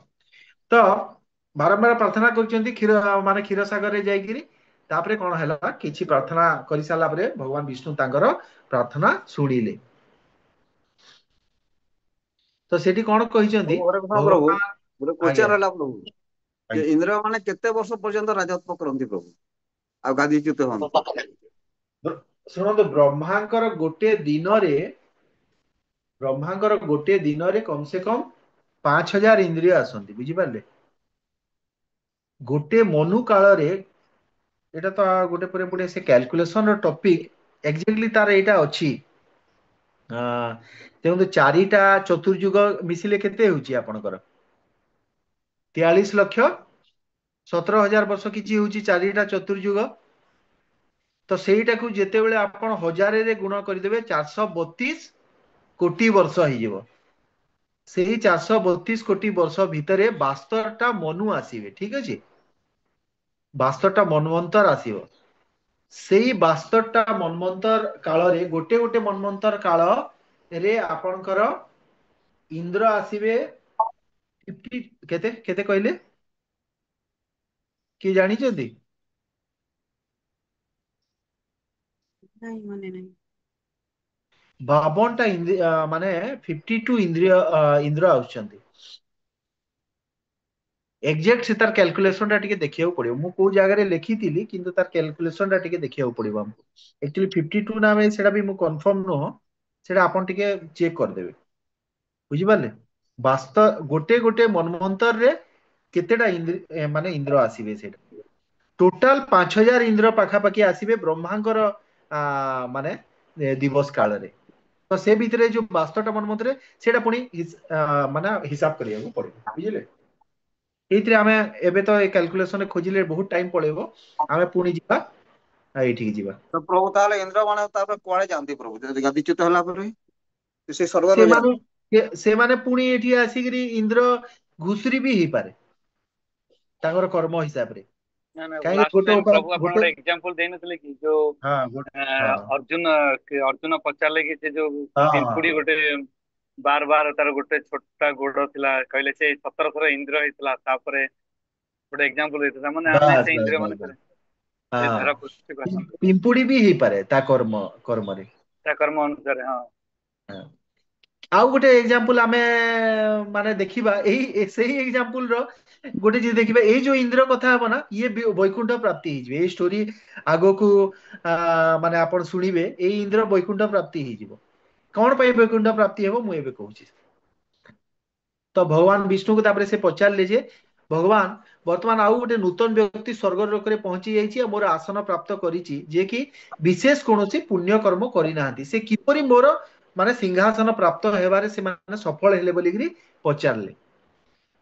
ତ ବାରମ୍ବାର ପ୍ରାର୍ଥନା କରୁଛନ୍ତି ମାନେ କ୍ଷୀରସାଗରରେ ଯାଇକିରି। ତାପରେ କଣ ହେଲା? କିଛି ପ୍ରାର୍ଥନା କରିସାରିଲା ପରେ ଭଗବାନ ବିଷ୍ଣୁ ତାଙ୍କର ପ୍ରାର୍ଥନା ଶୁଣିଲେ। ତ ସେଠି କଣ କହିଛନ୍ତି? ଗୋଟେ କଥା ପ୍ରଭୁ, ଭଗବାନ, ଗୋଟେ ଆଜ୍ଞା କ୍ୱେଶ୍ଚନ ରହିଲା ପ୍ରଭୁ, ଯେ ଆଜ୍ଞା। ଇନ୍ଦ୍ର ମାନେ କେତେ ବର୍ଷ ପର୍ଯ୍ୟନ୍ତ ରାଜତ୍ୱ କରନ୍ତି ପ୍ରଭୁ, ଆଉ ଗାଦିଚ୍ୟୁତ ହୁଅନ୍ତି? ଶୁଣନ୍ତୁ, ବ୍ରହ୍ମାଙ୍କର ଗୋଟେ ଦିନରେ କମ ସେ କମ 5000 ଇନ୍ଦ୍ରିୟ ଆସନ୍ତି, ବୁଝିପାରିଲେ। ଗୋଟେ ମନୁ କାଳରେ, ଏଇଟା ତ ଗୋଟେ ପରେ ଗୋଟେ ସେ କ୍ୟାଲକୁଲେସନ ର ଟପିକ ଏକ୍ଜାକ୍ଟଲି ତାର ଏଇଟା ଅଛି। ଦେଖନ୍ତୁ 4ଟା ଚତୁର୍ଯୁଗ ମିଶିଲେ କେତେ ହଉଛି ଆପଣଙ୍କର? 43,17,000 ବର୍ଷ କିଛି ହଉଛି 4ଟା ଚତୁର୍ଯୁଗ। ତ ସେଇଟାକୁ ଯେତେବେଳେ ଆପଣ 1000ରେ ଗୁଣ କରିଦେବେ 432 କୋଟି ବର୍ଷ ହେଇଯିବ। ସେଇ 432 କୋଟି ବର୍ଷ ଭିତରେ 72ଟା ମନୁ ଆସିବେ, ଠିକ ଅଛି। 72ଟା ମନ୍ୱନ୍ତର ଆସିବ। ସେଇ 72ଟା ମନ୍ୱନ୍ତର କାଳରେ ଗୋଟେ ଗୋଟେ ମନ୍ୱନ୍ତର କାଳରେ ଆପଣଙ୍କର ଇନ୍ଦ୍ର ଆସିବେ 50 କେତେ କେତେ କହିଲେ? କିଏ ଜାଣିଛନ୍ତି? ନାଇଁ, ମନେ ନାହିଁ। 52ଟା ମାନେ 52 ଇନ୍ଦ୍ର ଆସୁଛନ୍ତି। ଏକ୍ଜାକ୍ଟ ସେ ତାର କ୍ୟାଲକୁଲେସନ ଟା ଟିକେ ଦେଖିବାକୁ ପଡିବ। ମୁଁ କୋଉ ଜାଗାରେ ଲେଖିଥିଲି, କିନ୍ତୁ ତାର କ୍ୟାଲକୁଲେସନ ଟା ଟିକେ ଦେଖିବାକୁ ପଡିବ ଆମକୁ। ଆକ୍ଚୁଆଲି 52 ନା ଭାଇ, ସେଟା ବି ମୁଁ କନଫର୍ମ ନୁହଁ। ସେଟା ଆପଣ ଟିକେ ଚେକ୍ କରିଦେବେ, ବୁଝିପାରିଲେ। ଗୋଟେ ଗୋଟେ ମନ୍ୱନ୍ତରରେ କେତେଟା ମାନେ ଇନ୍ଦ୍ର ଆସିବେ ସେଇଟା। ଟୋଟାଲ 5000 ଇନ୍ଦ୍ର ପାଖାପାଖି ଆସିବେ ବ୍ରହ୍ମାଙ୍କର ମାନେ ଦିବସ କାଳରେ। ତ तो से भितर जो 72टा मन्वंतर सेटा पुणी माने हिसाब करिया पड़े बुझिले एइत्रे आमे एबे तो ए कैलकुलेशन खोजिले बहुत टाइम पळेबो आमे पुणी जिबा एइठी जिबा तो प्रभु ताले इंद्र माने तापर कुआडे जानती प्रभु जदि गादीच्युत होला पर से स्वर्ग रो सेमाने जानती सेमाने पुणी एठी आसीकरी इंद्र घुसरी भी ही पारे ताଙ୍କର କର୍ମ ହିସାବରେ ନା ନା କାହିଁକି ଲାଷ୍ଟ ଟାଇମ ପ୍ରଭୁ ଆପଣ ଗୋଟେ ଗୋଟେ ଏକ୍ସାମ୍ପଲ ଦେଇନଥିଲେ କି ଯୋଉ ହଁ ହଁ ଅର୍ଜୁନ ପଚାରିଲେ କି ସେ ଯୋଉ ହଁ ପିମ୍ପୁଡି ହଁ ଗୋଟେ ବାର ବାର ତାର ଗୋଟେ ଛୋଟା ଗୋଡ ଥିଲା କହିଲେ ସେ 17 ଥର ଇନ୍ଦ୍ର ହେଇଥିଲା ତାପରେ ଗୋଟେ ଏକ୍ସାମ୍ପଲ ଦେଇଥିଲା ମାନେ ଆମେ ବାସ୍ ସେ ବାସ୍ ଇନ୍ଦ୍ରିୟ ବାସ୍ ମାନେ ବାସ୍ ସେ ହଁ ଧରା ପୃଷ୍ଠକୁ ଆସନ୍ତି ପିମ୍ପୁଡି ବି ହେଇପାରେ ତା କର୍ମରେ ତା କର୍ମ ଅନୁସାରେ ହଁ ହଁ। ଆଉ ଗୋଟେ ଏକ୍ସାମ୍ପଲ ଆମେ ମାନେ ଦେଖିବା ଏଇ ସେଇ ଏକ୍ସାମ୍ପଲ ର ଗୋଟେ ଯଦି ଦେଖିବା ଏଇ ଯୋଉ ଇନ୍ଦ୍ର କଥା ହବ ନା ଇଏ ବୈକୁଣ୍ଠ ପ୍ରାପ୍ତି ହେଇଯିବେ ଏଇ ଷ୍ଟୋରି ଆଗକୁ ମାନେ ଆପଣ ଶୁଣିବେ ଏଇ ଇନ୍ଦ୍ର ବୈକୁଣ୍ଠ ପ୍ରାପ୍ତି ହେଇଯିବ କଣ ପାଇଁ ବୈକୁଣ୍ଠ ପ୍ରାପ୍ତି ହେବ ମୁଁ ଏବେ କହୁଛି ତ ଭଗବାନ ବିଷ୍ଣୁଙ୍କୁ ତାପରେ ସେ ପଚାରିଲେ ଯେ ଭଗବାନ ବର୍ତ୍ତମାନ ଆଉ ଗୋଟେ ନୂତନ ବ୍ୟକ୍ତି ସ୍ୱର୍ଗ ଲୋକରେ ପହଞ୍ଚି ଯାଇଛି ଆଉ ମୋର ଆସନ ପ୍ରାପ୍ତ କରିଛି ଯିଏ କି ବିଶେଷ କୌଣସି ପୁଣ୍ୟ କର୍ମ କରିନାହାନ୍ତି ସେ କିପରି ମୋର ମାନେ ସିଂହାସନ ପ୍ରାପ୍ତ ହେବାରେ ସେମାନେ ସଫଳ ହେଲେ ବୋଲିକିରି ପଚାରିଲେ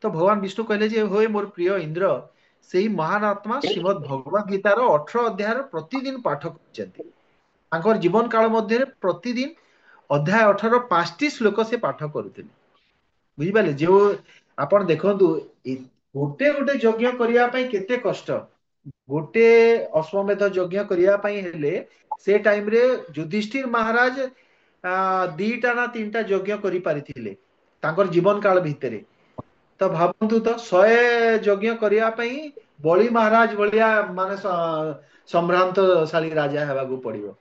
ତ ଭଗବାନ ବିଷ୍ଣୁ କହିଲେ ଯେ ହୋଏ ମୋର ପ୍ରିୟ ଇନ୍ଦ୍ର ସେଇ ମହାନ ଆତ୍ମା ଶ୍ରୀମଦ ଭଗବତ ଗୀତାର 18 ଅଧ୍ୟାୟର ପ୍ରତିଦିନ ପାଠ କରିଛନ୍ତି ତାଙ୍କର ଜୀବନ କାଳ ମଧ୍ୟରେ ପ୍ରତିଦିନ ଅଧ୍ୟାୟ 18 5ଟି ଶ୍ଲୋକ ସେ ପାଠ କରୁଥିଲେ ବୁଝିପାରିଲେ ଯୋଉ ଆପଣ ଦେଖନ୍ତୁ ଗୋଟେ ଗୋଟେ ଯଜ୍ଞ କରିବା ପାଇଁ କେତେ କଷ୍ଟ ଗୋଟେ ଅଶ୍ୱମେଧ ଯଜ୍ଞ କରିବା ପାଇଁ ହେଲେ ସେ ଟାଇମରେ ଯୁଧିଷ୍ଠିର ମହାରାଜ ଦିଟା ନା ତିନିଟା ଯଜ୍ଞ କରିପାରିଥିଲେ ତାଙ୍କର ଜୀବନ କାଳ ଭିତରେ ତ ଭାବନ୍ତୁ ତ 100 ଯଜ୍ଞ କରିବା ପାଇଁ ବଳି ମହାରାଜ ଭଳିଆ ମାନେ ସମ୍ଭ୍ରାନ୍ତଶାଳୀ ରାଜା ହେବାକୁ ପଡିବ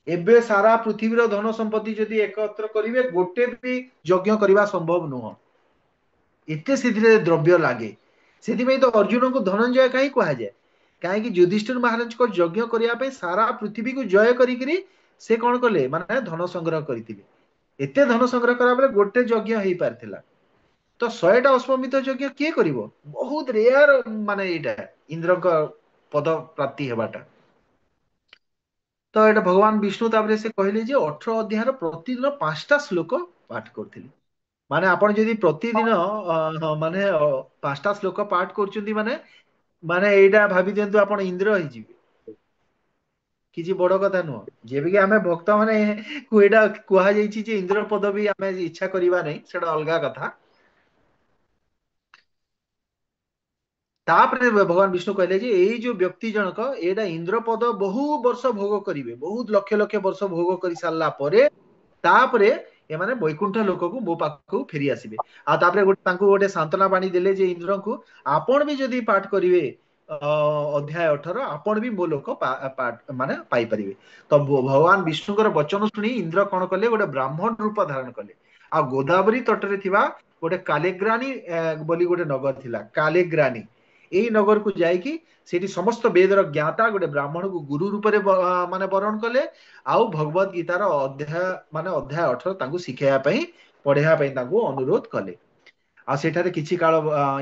ଏବେ ସାରା ପୃଥିବୀର ଧନ ସମ୍ପତ୍ତି ଯଦି ଏକତ୍ର କରିବେ ଗୋଟେ ବି ଯଜ୍ଞ କରିବା ସମ୍ଭବ ନୁହଁ ଏତେ ସେଥିରେ ଦ୍ରବ୍ୟ ଲାଗେ ସେଥିପାଇଁ ତ ଅର୍ଜୁନଙ୍କୁ ଧନଞ୍ଜୟ କାହିଁ କୁହାଯାଏ କାହିଁକି ଯୁଧିଷ୍ଠିର ମହାରାଜଙ୍କ ଯଜ୍ଞ କରିବା ପାଇଁ ସାରା ପୃଥିବୀକୁ ଜୟ କରିକିରି ସେ କଣ କଲେ ମାନେ ଧନ ସଂଗ୍ରହ କରିଥିଲେ ଏତେ ଧନ ସଂଗ୍ରହ କଲା ବେଳେ ଗୋଟେ ଯଜ୍ଞ ହେଇପାରିଥିଲା ତ 100ଟା ଅଶ୍ୱମେଧ ଯଜ୍ଞ କିଏ କରିବ ବହୁତ ରେୟାର ମାନେ ଏଇଟା ଇନ୍ଦ୍ରଙ୍କ ପଦ ପ୍ରାପ୍ତି ହେବାଟା ତ ଏଇଟା ଭଗବାନ ବିଷ୍ଣୁ ତାପରେ ସେ କହିଲେ ଯେ 18 ଅଧ୍ୟାୟର ପ୍ରତିଦିନ 5ଟା ଶ୍ଲୋକ ପାଠ କରୁଥିଲେ ମାନେ ଆପଣ ଯଦି ପ୍ରତିଦିନ ମାନେ 5ଟା ଶ୍ଲୋକ ପାଠ କରୁଛନ୍ତି ମାନେ ମାନେ ଏଇଟା ଭାବି ଦିଅନ୍ତୁ ଆପଣ ଇନ୍ଦ୍ର ହେଇଯିବେ କିଛି ବଡ କଥା ନୁହଁ ଯେବେ କି ଆମେ ଭକ୍ତ ମାନେ ଏଇଟା କୁହାଯାଇଛି ଯେ ଇନ୍ଦ୍ର ପଦବୀ ଆମେ ଇଚ୍ଛା କରିବା ନାହିଁ ସେଟା ଅଲଗା କଥା ତାପରେ ଭଗବାନ ବିଷ୍ଣୁ କହିଲେ ଯେ ଏଇ ଯୋଉ ବ୍ୟକ୍ତି ଜଣକ ଏଇଟା ଇନ୍ଦ୍ର ପଦ ବହୁ ବର୍ଷ ଭୋଗ କରିବେ ବହୁତ ଲକ୍ଷ ଲକ୍ଷ ବର୍ଷ ଭୋଗ କରି ସାରିଲା ପରେ ତାପରେ ଏମାନେ ବୈକୁଣ୍ଠ ଲୋକକୁ ମୋ ପାଖକୁ ଫେରି ଆସିବେ ଆଉ ତାପରେ ତାଙ୍କୁ ଗୋଟେ ସାନ୍ତ୍ୱନା ବାଣୀ ଦେଲେ ଯେ ଇନ୍ଦ୍ରଙ୍କୁ ଆପଣ ବି ଯଦି ପାଠ କରିବେ ଅଧ୍ୟାୟ 18 ଆପଣ ବି ମୋ ଲୋକ ମାନେ ପାଇପାରିବେ ତ ଭଗବାନ ବିଷ୍ଣୁଙ୍କର ବଚନ ଶୁଣି ଇନ୍ଦ୍ର କଣ କଲେ ଗୋଟେ ବ୍ରାହ୍ମଣ ରୂପ ଧାରଣ କଲେ ଆଉ ଗୋଦାବରୀ ତଟରେ ଥିବା ଗୋଟେ କାଲେଗ୍ରାନୀ ବୋଲି ଗୋଟେ ନଗର ଥିଲା କାଲେଗ୍ରାନୀ ଏଇ ନଗରକୁ ଯାଇକି ସେଠି ସମସ୍ତ ବେଦର ଜ୍ଞାତା ଗୋଟେ ବ୍ରାହ୍ମଣକୁ ଗୁରୁ ରୂପରେ ମାନେ ବରଣ କଲେ ଆଉ ଭଗବତ ଗୀତାର ଅଧ୍ୟାୟ 18 ତାଙ୍କୁ ଶିଖେଇବା ପାଇଁ ପଢେଇବା ପାଇଁ ତାଙ୍କୁ ଅନୁରୋଧ କଲେ ଆଉ ସେଠାରେ କିଛି କାଳ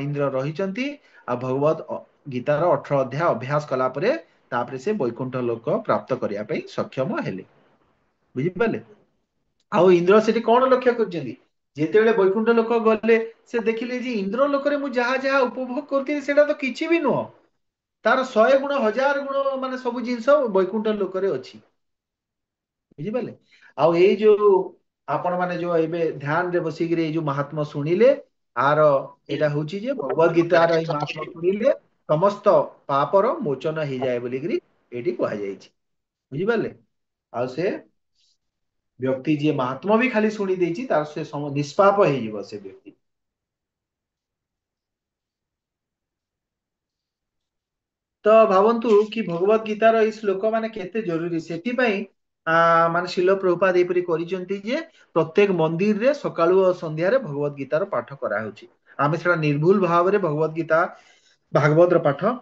ଇନ୍ଦ୍ର ରହିଛନ୍ତି ଆଉ ଭଗବତ ଗୀତାର 18 ଅଧ୍ୟାୟ ଅଭ୍ୟାସ କଲା ପରେ ତାପରେ ସେ ବୈକୁଣ୍ଠ ଲୋକ ପ୍ରାପ୍ତ କରିବା ପାଇଁ ସକ୍ଷମ ହେଲେ ବୁଝିପାରିଲେ ଆଉ ଇନ୍ଦ୍ର ସେଠି କଣ ଲକ୍ଷ୍ୟ କରିଛନ୍ତି ଯେତେବେଳେ ବୈକୁଣ୍ଠ ଲୋକ ଗଲେ ସେ ଦେଖିଲେ ଯେ ଇନ୍ଦ୍ର ଲୋକରେ ମୁଁ ଯାହା ଯାହା ଉପଭୋଗ କରୁଥିଲି ସେଇଟା ତ କିଛି ବି ନୁହଁ ତାର 100 ଗୁଣ 1000 ଗୁଣ ମାନେ ସବୁ ଜିନିଷ ବୈକୁଣ୍ଠ ଲୋକରେ ଅଛି ବୁଝିପାରିଲେ ଆଉ ଏଇ ଯୋଉ ଆପଣ ମାନେ ଯୋଉ ଏବେ ଧ୍ୟାନରେ ବସିକିରି ଏଇ ଯୋଉ ମହାତ୍ମା ଶୁଣିଲେ ଆର ଏଇଟା ହଉଛି ଯେ ଭଗବତ ଗୀତାର ଏଇ ମହାତ୍ମା ଶୁଣିଲେ ସମସ୍ତ ପାପର ମୋଚନ ହେଇଯାଏ ବୋଲିକିରି ଏଇଠି କୁହାଯାଇଛି ବୁଝିପାରିଲେ ଆଉ ସେ ବ୍ୟକ୍ତି ଯିଏ ମହାତ୍ମା ବି ଖାଲି ଶୁଣି ଦେଇଛି ତାର ସେ ନିଷ୍ପାପ ହେଇଯିବ ସେ ବ୍ୟକ୍ତି ତ ଭାବନ୍ତୁ କି ଭଗବତ ଗୀତାର ଏଇ ଶ୍ଲୋକ ମାନେ କେତେ ଜରୁରୀ ସେଥିପାଇଁ ମାନେ ଶିଲ ପ୍ରଭୁପାଦ ଏପରି କରିଛନ୍ତି ଯେ ପ୍ରତ୍ୟେକ ମନ୍ଦିରରେ ସକାଳୁ ଓ ସନ୍ଧ୍ୟାରେ ଭଗବତ ଗୀତାର ପାଠ କରାହେଉଛି ଆମେ ସେଟା ନିର୍ଭୁଲ ଭାବରେ ଭଗବତ ଗୀତା ଭାଗବତର ପାଠ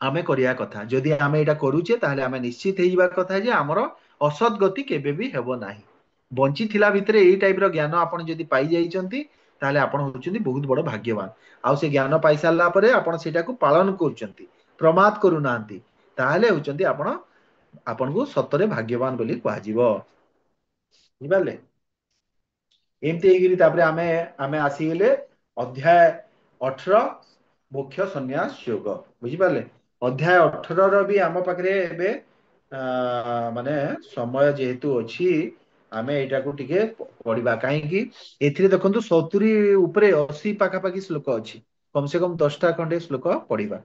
ଆମେ କରିବା କଥା ଯଦି ଆମେ ଏଇଟା କରୁଛେ ତାହେଲେ ଆମେ ନିଶ୍ଚିତ ହେଇଯିବା କଥା ଯେ ଆମର ଅସତ୍ ଗତି କେବେ ବି ହେବ ନାହିଁ ବଞ୍ଚିଥିଲା ଭିତରେ ଏଇ ଟାଇପର ଜ୍ଞାନ ଆପଣ ଯଦି ପାଇଯାଇଛନ୍ତି ତାହେଲେ ଆପଣ ହଉଛନ୍ତି ବହୁତ ବଡ ଭାଗ୍ୟବାନ ଆଉ ସେ ଜ୍ଞାନ ପାଇସାରିଲା ପରେ ଆପଣ ସେଇଟାକୁ ପାଳନ କରୁଛନ୍ତି ପ୍ରମାଦ କରୁନାହାନ୍ତି ତାହେଲେ ହଉଛନ୍ତି ଆପଣଙ୍କୁ ସତରେ ଭାଗ୍ୟବାନ ବୋଲି କୁହାଯିବ ବୁଝିପାରିଲେ एमती ହେଇକିରି ତାପରେ ଆମେ ଆମେ ଆସିଗଲେ ଅଧ୍ୟାୟ 18 मुख्य संन्यास योग बुझिपारे अध्याय 18 ର ବି ଆମ ପାଖରେ ଏବେ माने समय जेहेतु अछि आमे एटाକୁ टिके पढ़िबा काहेकि एथिरे देखंतु 70 ऊपरे 80 पाखापाखि श्लोक अछि कम से कम 10टा खंडे श्लोक पढ़िबा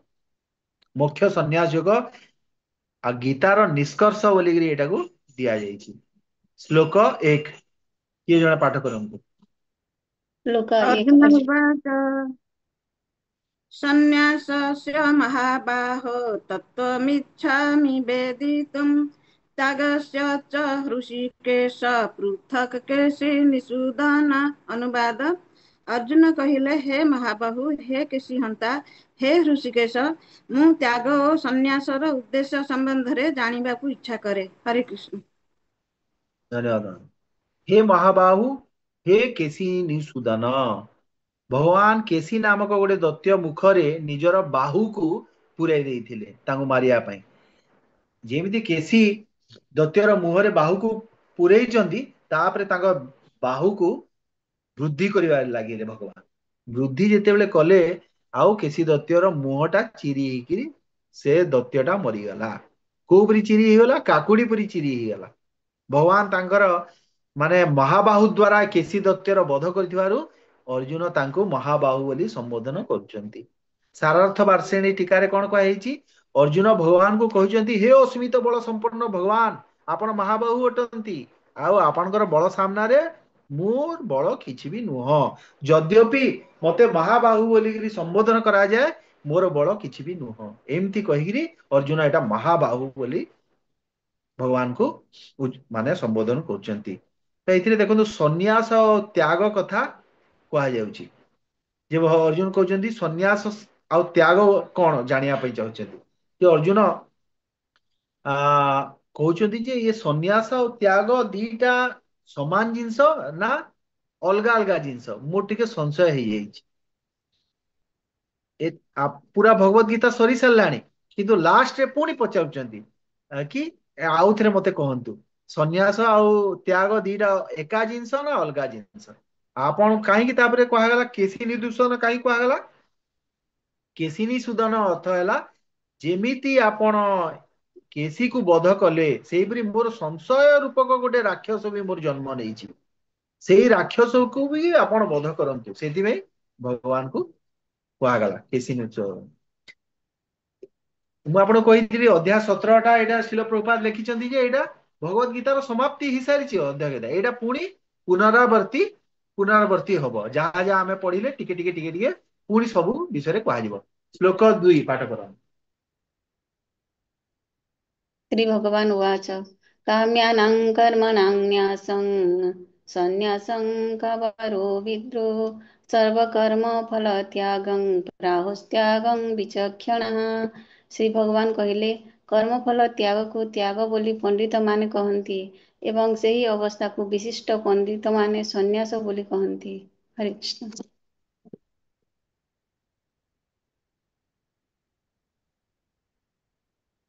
मुख्य संन्यास योग आ गीतार निष्कर्ष बोलिगिरी एटाକୁ दिया जायछि श्लोक 1 किए जणा पाठ करंतु श्लोक एक अर्जुन उवाच सन्न्यासस्य महाबाहो तत्त्वमिच्छामि वेदितुम् त्यागस्य च हृषीकेश पृथक् केशि निषूदन अनुवाद अर्जुन कहिले हे महाबाहु हे केशिहंता हे हृषिकेश ମୁଁ ତ୍ୟାଗ ଓ ସନ୍ନ୍ୟାସର ଉଦ୍ଦେଶ୍ୟ ସମ୍ବନ୍ଧରେ ଜାଣିବାକୁ ଇଚ୍ଛା କରେ ହରେ କୃଷ୍ଣ धन्यवाद हे महाबाहु हे केसी निषूदन भगवान केसी नामक गोटे दैत्य मुखरे निजर बाहुକୁ पुराई ଦେଇଥିଲେ ତାଙ୍କୁ ମାରିବା ପାଇଁ ଯେମିତି କେସି ଦୈତ୍ୟର ମୁହଁରେ ବାହୁକୁ ପୁରେଇଛନ୍ତି ତାପରେ ତାଙ୍କ ବାହୁକୁ ବୃଦ୍ଧି କରିବାରେ ଲାଗିଲେ ଭଗବାନ ବୃଦ୍ଧି ଯେତେବେଳେ କଲେ ଆଉ କେସି ଦୈତ୍ୟର ମୁହଁଟା ଚିରି ହେଇକିରି ସେ ଦୈତ୍ୟଟା ମରିଗଲା କୋଉ ପରି ଚିରି ହେଇଗଲା କାକୁଡି ପରି ଚିରି ହେଇଗଲା ଭଗବାନ ତାଙ୍କର ମାନେ ମହାବାହୁ ଦ୍ଵାରା କେସି ଦୈତ୍ୟର ବଧ କରିଥିବାରୁ अर्जुन तांको महाबाहु बोली संबोधन करुचंती सारार्थ वार्षिणी टीकारे कोन कहैछि अर्जुन भगवान को कहउचंती हे अस्मित बल संपन्न भगवान आपण महाबाहु अटंती आउ आपणकर बल सामना रे मोर बल किछि भी नुह यद्यपि मते महाबाहु बोली संबोधन करा जाय मोर बल किछि भी नुह एमती कहिगिरी अर्जुन एटा महाबाहु बोली भगवान को माने संबोधन करुचंती तो एथिरे देखंतु सन्यास और त्याग कथा कहा जाउची जे अर्जुन कहउचंती सन्यास आ त्याग कोन जानिया पई चाहउचंती जे अर्जुन कहउचंती जे ये सन्यास और त्याग दीटा समान जिंस ना अलगा अलगा जिंस मोर टिके संशय हे जाइछि पूरा भगवत गीता सरी सरलाणी किंतु लास्ट रे पुणी पचाउचंती कि आउ थरे मते कहंतु सन्यास आउ त्याग दीटा एका जिंस ना अलगा जिंस आपण काहेकि तापरे कहगला केसी निदूषण काहे कहगला केसी निषूदन अर्थ हैला जेमिति आपण केसी को बध कले सेहीपरि मोर संशय रूपक गोटे राक्षस भी मोर जन्म नेइछि सेही राक्षस को भी आपण बध करंतु सेति में भगवान को कहगला केसी निषूदन ମୁଁ ଆପଣ କହିଥିଲି ଅଧ୍ୟାୟ 17ଟା ଏଇଟା ଶିଳ ପ୍ରଭୁପାଦ ଲେଖିଛନ୍ତି ଯେ ଏଇଟା ଭଗବତ ଗୀତାର ସମାପ୍ତି ହେଇସାରିଛି ଅଧ୍ୟାୟ ଗୀତା ଏଇଟା ପୁଣି ପୁନରାବର୍ତ୍ତୀ ହବ ଯାହା ଯାହା ଆମେ ପଢିଲେ ଟିକେ ଟିକେ ଟିକେ ଟିକେ ପୁଣି ସବୁ ବିଷୟରେ କୁହାଯିବ ଶ୍ଲୋକ 2 ପାଠ କରନ୍ତୁ श्री भगवान उवाच काम्यानां कर्मणां न्यासं सन्न्यासं कवरो विद्रुः सर्वकर्मफलत्यागं प्राहुस्त्यागं विचक्षणः श्री भगवान କହିଲେ କର୍ମଫଳ ତ୍ୟାଗକୁ ତ୍ୟାଗ ବୋଲି ପଣ୍ଡିତମାନେ କହନ୍ତି ଏବଂ ସେହି ଅବସ୍ଥାକୁ ବିଶିଷ୍ଟ ପଣ୍ଡିତମାନେ ସନ୍ନ୍ୟାସ ବୋଲି କହନ୍ତି ହରେ କୃଷ୍ଣ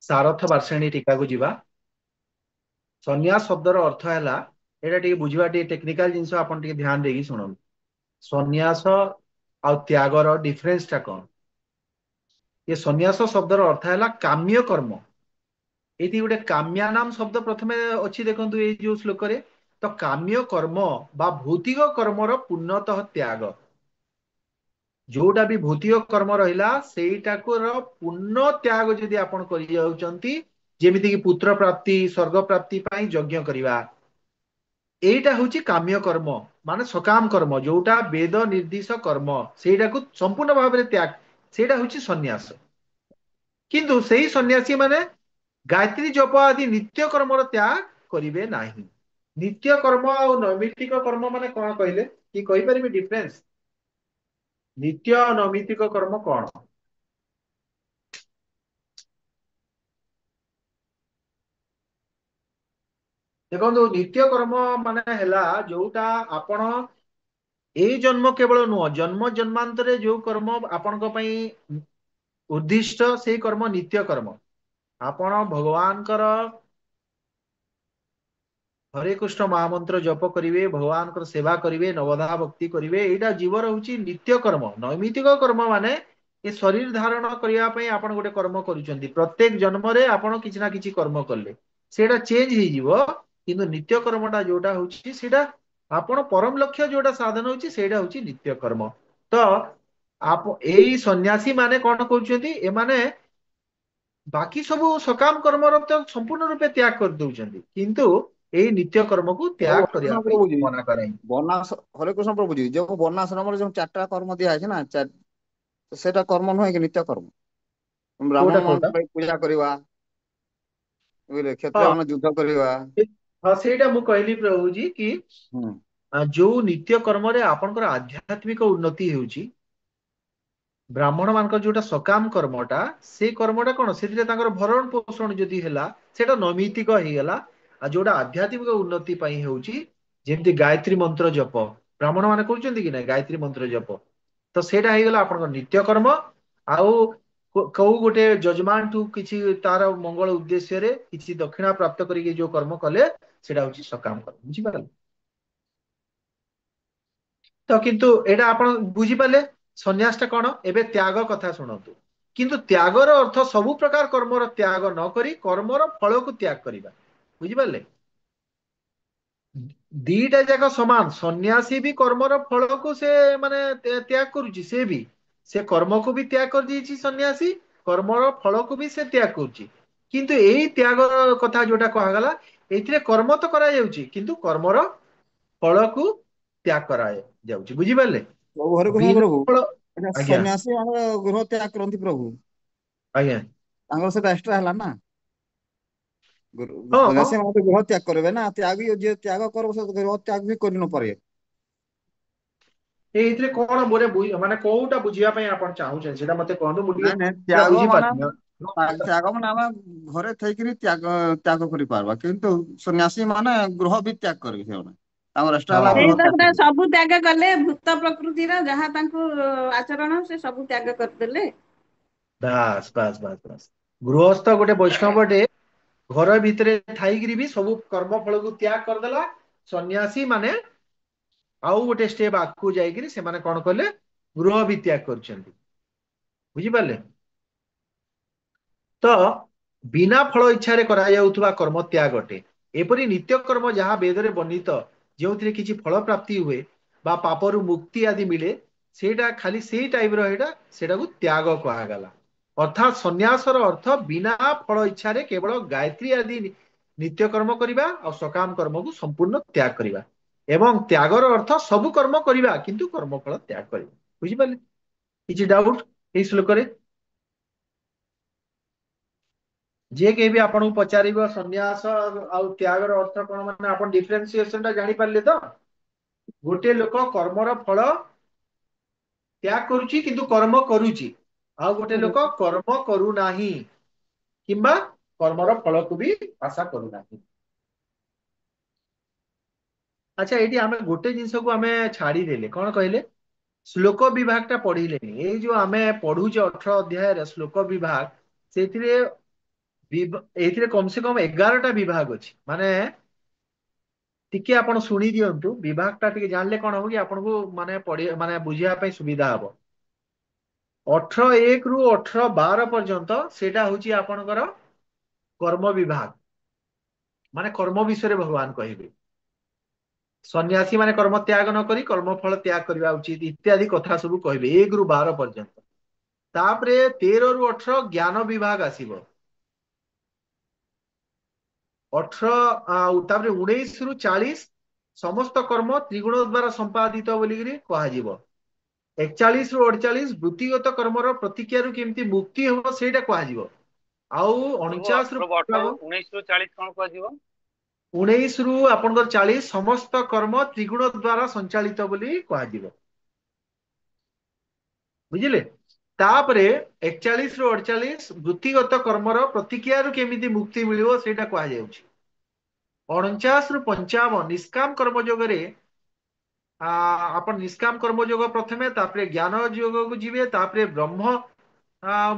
ସାରଥ ବାର୍ଷିଣୀ ଟୀକାକୁ ଯିବା ସନ୍ନ୍ୟାସ ଶବ୍ଦର ଅର୍ଥ ହେଲା ଏଇଟା ଟିକେ ବୁଝିବା ଟିକେ ଟେକ୍ନିକାଲ ଜିନିଷ ଆପଣ ଟିକେ ଧ୍ୟାନ ଦେଇକି ଶୁଣନ୍ତୁ ସନ୍ନ୍ୟାସ ଆଉ ତ୍ୟାଗର ଡିଫରେନ୍ସ ଟା କଣ ये सन्यास शब्दर अर्थ है काम्य कर्म ये गोटे काम्यानाम शब्द प्रथमे अच्छी देखो ये जो श्लोक तो काम्य कर्म बा भौतिक कर्मर पूर्णतः त्याग जोटा भी भौतिक कर्म रहा पूर्ण त्याग जदि आपण जमीती कि पुत्र प्राप्ति स्वर्ग प्राप्ति यज्ञ करवा एटा हूँ काम्य कर्म माने सकाम कर्म जोटा वेद निर्दिश कर्म सेटा को संपूर्ण भाव में त्याग सेटा हूँ सन्यास किंतु सही सन्यासी माने गायत्री जप आदि नित्य कर्मर त्याग करिवे नाही नित्य कर्म और नैमित्तिक कर्म माने कौन कहले कि कहि परिबे डिफरेंस नित्य और नैमित्तिक कर्म कौन देखो नित्य कर्म माने हैला जोटा आपण ए जन्म केवल नुह जन्म जन्मांतरे जो कर्म आपण उद्दिष्ट से कर्म नित्य कर्म आपण भगवान कर हरे कृष्ण महामंत्र जप करिवे भगवान सेवा करिवे नवधा भक्ति करिवे एटा जीवर होची नित्य कर्म नैमित्तिक कर्म माने ए शरीर धारण करिया पई आपण गोटे कर्म करूचंदी प्रत्येक जन्म रे आपण किछि ना किछि कर्म करले सेटा चेंज हे जीवो किंतु नित्य कर्मटा जोटा होची सेटा आपण परम लक्ष्य जोटा साधन होची सेटा होची नित्य कर्म तो आप एई सन्यासी माने कोन करूचंदी ए माने बाकी ସବୁ ସକାମ କର୍ମର ତ ସମ୍ପୂର୍ଣ୍ଣ ରୂପେ ତ୍ୟାଗ କରିଦଉଛନ୍ତି କିନ୍ତୁ ଏଇ ନିତ୍ୟ କର୍ମକୁ ଯୋଉ ତ୍ୟାଗ କରିବା ହରେକୃଷ୍ଣ ପାଇଁ ପ୍ରଭୁଜୀ ମନା କରାଯାଇଛି ହରେକୃଷ୍ଣ ପ୍ରଭୁଜୀ ଯୋଉ ବର୍ଣ୍ଣାଶ୍ରମରେ ଯୋଉ 4ଟା କର୍ମ ଦିଆ ହେଇଛି ନା ସେଟା କର୍ମ ନୁହେଁ କି ନିତ୍ୟ କର୍ମ କୋଉଟା ବ୍ରାହ୍ମଣ କୋଉଟା ମାନଙ୍କ ପାଇଁ ପୂଜା କରିବା ବୁଝିଲେ ହଁ କ୍ଷତ୍ରିୟ ମାନେ ଯୁଦ୍ଧ କରିବା ହଁ ସେଇଟା ମୁଁ କହିଲି ପ୍ରଭୁଜୀ କି ହୁଁ ଯୋଉ ନିତ୍ୟ କର୍ମରେ ଆପଣଙ୍କର ଆଧ୍ୟାତ୍ମିକ ଉନ୍ନତି ହେଉଛି ବ୍ରାହ୍ମଣ ମାନଙ୍କର ଯୋଉଟା ସକାମ କର୍ମଟା ସେଇ କର୍ମଟା କଣ ସେଥିରେ ତାଙ୍କର ଭରଣ ପୋଷଣ ଯଦି ହେଲା ସେଇଟା ନୈମିତିକ ହେଇଗଲା ଆଉ ଯୋଉଟା ଆଧ୍ୟାତ୍ମିକ ଉନ୍ନତି ପାଇଁ ହେଉଛି ଯେମିତି ଗାୟତ୍ରୀ ମନ୍ତ୍ର ଜପ ବ୍ରାହ୍ମଣ ମାନେ କରୁଛନ୍ତି କି ନାଇଁ ଗାୟତ୍ରୀ ମନ୍ତ୍ର ଜପ ତ ସେଇଟା ହେଇଗଲା ଆପଣଙ୍କ ନିତ୍ୟ କର୍ମ ଆଉ କୋଉ ଗୋଟେ ଯଜମାନ ଠୁ କିଛି ତାର ମଙ୍ଗଳ ଉଦ୍ଦେଶ୍ୟରେ କିଛି ଦକ୍ଷିଣା ପ୍ରାପ୍ତ କରିକି ଯୋଉ କର୍ମ କଲେ ସେଇଟା ହଉଛି ସକାମ କର୍ମ ବୁଝିପାରିଲେ ତ କିନ୍ତୁ ଏଇଟା ଆପଣ ବୁଝିପାରିଲେ ସନ୍ନ୍ୟାସ ଟା କଣ ଏବେ ତ୍ୟାଗ କଥା ଶୁଣନ୍ତୁ କିନ୍ତୁ ତ୍ୟାଗର ଅର୍ଥ ସବୁ ପ୍ରକାର କର୍ମର ତ୍ୟାଗ ନ କରି କର୍ମର ଫଳକୁ ତ୍ୟାଗ କରିବା ବୁଝିପାରିଲେ ଦିଟା ଯାକ ସମାନ ସନ୍ନ୍ୟାସୀ ବି କର୍ମର ଫଳକୁ ସେ ମାନେ ତ୍ୟାଗ କରୁଛି ସେ ବି ସେ କର୍ମକୁ ବି ତ୍ୟାଗ କରିଦେଇଛି ସନ୍ନ୍ୟାସୀ କର୍ମର ଫଳକୁ ବି ସେ ତ୍ୟାଗ କରୁଛି କିନ୍ତୁ ଏଇ ତ୍ୟାଗ କଥା ଯୋଉଟା କୁହାଗଲା ଏଇଥିରେ କର୍ମ ତ କରାଯାଉଛି କିନ୍ତୁ କର୍ମର ଫଳକୁ ତ୍ୟାଗ କରାଯାଉଛି ବୁଝିପାରିଲେ ପ୍ରଭୁ ହରେକୃଷ୍ଣ ବିନା ପ୍ରଭୁ ଫଳ ଏଟା ଆଜ୍ଞା ସନ୍ନ୍ୟାସୀ ଆମର ଗୃହ ତ୍ୟାଗ କରନ୍ତି ପ୍ରଭୁ ଆଜ୍ଞା ତାଙ୍କର ସେଟା ଏକ୍ସଟ୍ରା ହେଲା ନା ହଁ ସନ୍ନ୍ୟାସୀ ମାନେ ତ ଗୃହ ତ୍ୟାଗ କରିବେ ନା ତ୍ୟାଗୀ ଯିଏ ତ୍ୟାଗ କରିବ ସେ ଗୃହ ତ୍ୟାଗ ବି କରି ନ ପାରେ ଏଇଥିରେ କଣ ମାନେ କୋଉଟା ବୁଝିବା ପାଇଁ ଆପଣ ଚାହୁଁଛନ୍ତି ସେଇଟା ମତେ କୁହନ୍ତୁ ମୁଁ ଟିକେ ନାଇଁ ନାଇଁ ସେଇଟା ତ୍ୟାଗ ମାନେ ବୁଝିପାରିନି ତ୍ୟାଗ ମାନେ ଆମେ ଘରେ ଥାଇକିରି ତ୍ୟାଗ କରିପାରବା କିନ୍ତୁ ସନ୍ନ୍ୟାସୀ ମାନେ ଗୃହ ବି ତ୍ୟାଗ କରିବେ ସେମାନେ ତାଙ୍କର ଏକ୍ସଟ୍ରା ହେଲା ହଁ ଗୃହ ସେଇ ତ ତ୍ୟାଗ ପୁରା କରିବେ ସବୁ ତ୍ୟାଗ କଲେ ଭୂତ ପ୍ରକୃତିର ଯାହା ତାଙ୍କୁ ଆଚରଣ ସେ ସବୁ ତ୍ୟାଗ କରିଦେଲେ ବାସ୍ ବାସ୍ ବାସ୍ ବାସ୍ ଗୃହସ୍ଥ ଗୋଟେ ବୈଷ୍ଣବଟେ ଘର ଭିତରେ ଥାଇକିରି ବି ସବୁ କର୍ମ ଫଳକୁ ତ୍ୟାଗ କରିଦେଲା ସନ୍ନ୍ୟାସୀ ମାନେ ଆଉ ଗୋଟେ ଷ୍ଟେପ ଆଗକୁ ଯାଇକିରି ସେମାନେ କଣ କଲେ ଗୃହ ବି ତ୍ୟାଗ କରିଛନ୍ତି ବୁଝିପାରିଲେ ତ ବିନା ଫଳ ଇଚ୍ଛାରେ କରାଯାଉଥିବା କର୍ମ ତ୍ୟାଗ ଅଟେ ଏପରି ନିତ୍ୟ କର୍ମ ଯାହା ବେଦରେ ବର୍ଣ୍ଣିତ ଯେଉଁଥିରେ କିଛି ଫଳ ପ୍ରାପ୍ତି ହୁଏ ବା ପାପରୁ ମୁକ୍ତି ଆଦି ମିଳେ ସେଇଟା ଖାଲି ସେଇ ଟାଇପ ର ଏଇଟା ସେଇଟାକୁ ତ୍ୟାଗ କୁହାଗଲା ଅର୍ଥାତ୍ ସନ୍ନ୍ୟାସର ଅର୍ଥ ବିନା ଫଳ ଇଚ୍ଛାରେ କେବଳ ଗାୟତ୍ରୀ ଆଦି ନିତ୍ୟ କର୍ମ କରିବା ଆଉ ସକାମ କର୍ମକୁ ସମ୍ପୂର୍ଣ୍ଣ ତ୍ୟାଗ କରିବା ଏବଂ ତ୍ୟାଗର ଅର୍ଥ ସବୁ କର୍ମ କରିବା କିନ୍ତୁ କର୍ମ ଫଳ ତ୍ୟାଗ କରିବା ବୁଝିପାରିଲେ କିଛି ଡାଉଟ ଏଇ ଶ୍ଲୋକରେ ଯିଏ କେହି ବି ଆପଣଙ୍କୁ ପଚାରିବ ସନ୍ନ୍ୟାସ ଆଉ ତ୍ୟାଗର ଅର୍ଥ କଣ ମାନେ ଆପଣ ଡିଫରେନ୍ସିଏସନ ଟା ଜାଣିପାରିଲେ ତ ଗୋଟେ ଲୋକ କର୍ମର ଫଳ ତ୍ୟାଗ କରୁଛି କିନ୍ତୁ କର୍ମ କରୁଛି ଆଉ ଗୋଟେ ଲୋକ କର୍ମ କରୁନାହିଁ କିମ୍ବା କର୍ମର ଫଳକୁ ବି ଆଶା କରୁନାହିଁ ଆଚ୍ଛା ଏଇଠି ଆମେ ଗୋଟେ ଜିନିଷକୁ ଆମେ ଛାଡିଦେଲେ କଣ କହିଲେ ଶ୍ଲୋକ ବିଭାଗ ଟା ପଢିଲେନି ଏଇ ଯୋଉ ଆମେ ପଢୁଛେ 18 ଅଧ୍ୟାୟରେ ଶ୍ଲୋକ ବିଭାଗ ସେଇଥିରେ ଏଇଥିରେ କମ ସେ କମ 11ଟା ବିଭାଗ ଅଛି ମାନେ ଟିକେ ଆପଣ ଶୁଣି ଦିଅନ୍ତୁ ବିଭାଗ ଟା ଟିକେ ଜାଣିଲେ କଣ ହବ କି ଆପଣଙ୍କୁ ମାନେ ମାନେ ବୁଝିବା ପାଇଁ ସୁବିଧା ହବ 18(1) ରୁ 18(12) ପର୍ଯ୍ୟନ୍ତ ସେଇଟା ହଉଛି ଆପଣଙ୍କର କର୍ମ ବିଭାଗ ମାନେ କର୍ମ ବିଷୟରେ ଭଗବାନ କହିବେ ସନ୍ନ୍ୟାସୀ ମାନେ କର୍ମ ତ୍ୟାଗ ନ କରି କର୍ମ ଫଳ ତ୍ୟାଗ କରିବା ଉଚିତ ଇତ୍ୟାଦି କଥା ସବୁ କହିବେ 1 ରୁ 12 ପର୍ଯ୍ୟନ୍ତ ତାପରେ 13 ରୁ 18 ଜ୍ଞାନ ବିଭାଗ ଆସିବ 18 ଆଉ ତାପରେ 19 ରୁ 40 ସମସ୍ତ କର୍ମ ତ୍ରିଗୁଣ ଦ୍ଵାରା ସମ୍ପାଦିତ ବୋଲିକିରି କୁହାଯିବ 41 ରୁ 48 ବୃତ୍ତିଗତ କର୍ମର ପ୍ରତିକ୍ରିୟାରୁ କେମିତି ମୁକ୍ତି ହବ ସେଇଟା କୁହାଯିବ ଆଉ ପ୍ରଭୁ 49 ରୁ ପ୍ରଭୁ 18 19 ରୁ 40 କଣ କୁହାଯିବ 19 ରୁ ଆପଣଙ୍କର 40 ସମସ୍ତ କର୍ମ ତ୍ରିଗୁଣ ଦ୍ଵାରା ସଞ୍ଚାଳିତ ବୋଲି କୁହାଯିବ ବୁଝିଲେ ତାପରେ 41 ରୁ 48 ବୃତ୍ତିଗତ କର୍ମର ପ୍ରତିକ୍ରିୟାରୁ କେମିତି ମୁକ୍ତି ମିଳିବ ସେଇଟା କୁହାଯାଉଛି 49 ରୁ 55 ନିଷ୍କାମ କର୍ମ ଯୋଗରେ ଆପଣ ନିଷ୍କାମ କର୍ମ ଯୋଗ ପ୍ରଥମେ ତାପରେ ଜ୍ଞାନ ଯୋଗକୁ ଯିବେ ତାପରେ ବ୍ରହ୍ମ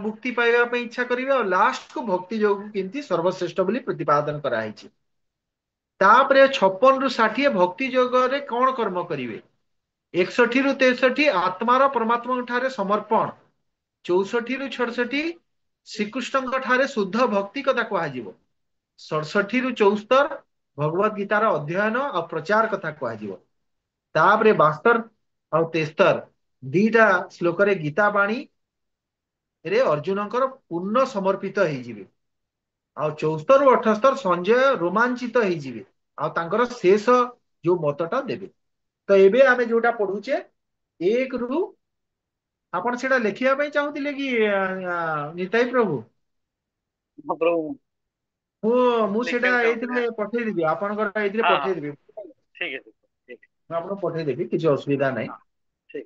ମୁକ୍ତି ପାଇବା ପାଇଁ ଇଚ୍ଛା କରିବେ ଆଉ ଲାଷ୍ଟକୁ ଭକ୍ତି ଯୋଗକୁ କେମିତି ସର୍ବଶ୍ରେଷ୍ଠ ବୋଲି ପ୍ରତିପାଦନ କରାହେଇଛି तापरे 56 ରୁ 60 भक्ति जोगरे कौन कर्म करिवे 61 ରୁ 63 आत्मार परमात्मा ठारे समर्पण 64 ରୁ 66 श्रीकृष्ण ठारे शुद्ध भक्ति कथा कहुव 67 ରୁ 74 भगवत गीतार अध्ययन और प्रचार कथा कहुव तापरे 72 और 73 दीटा श्लोक गीता बाणी रे अर्जुन पूर्ण समर्पित हो आ 74 ରୁ 78 संजय रोमांचित हो शेष जो मतटा देवे तो एबे आमे जोटा पढ़ुचे 1 ରୁ आपण सेटा लेखिया पई चाहुतिले कि निताई प्रभु ହଁ ପ୍ରଭୁ मु सेटा ଲେଖିବାକୁ ଚାହୁଁଥିଲେ एथिरे पठेइ देबी आपनकर एथिरे ହଁ ହଁ पठेइ देबी ଠିକ ଅଛି ଠିକ ମୁଁ ଆପଣଙ୍କୁ ପଠେଇ ଦେବି କିଛି ଅସୁବିଧା ନାହିଁ ହଁ ଠିକ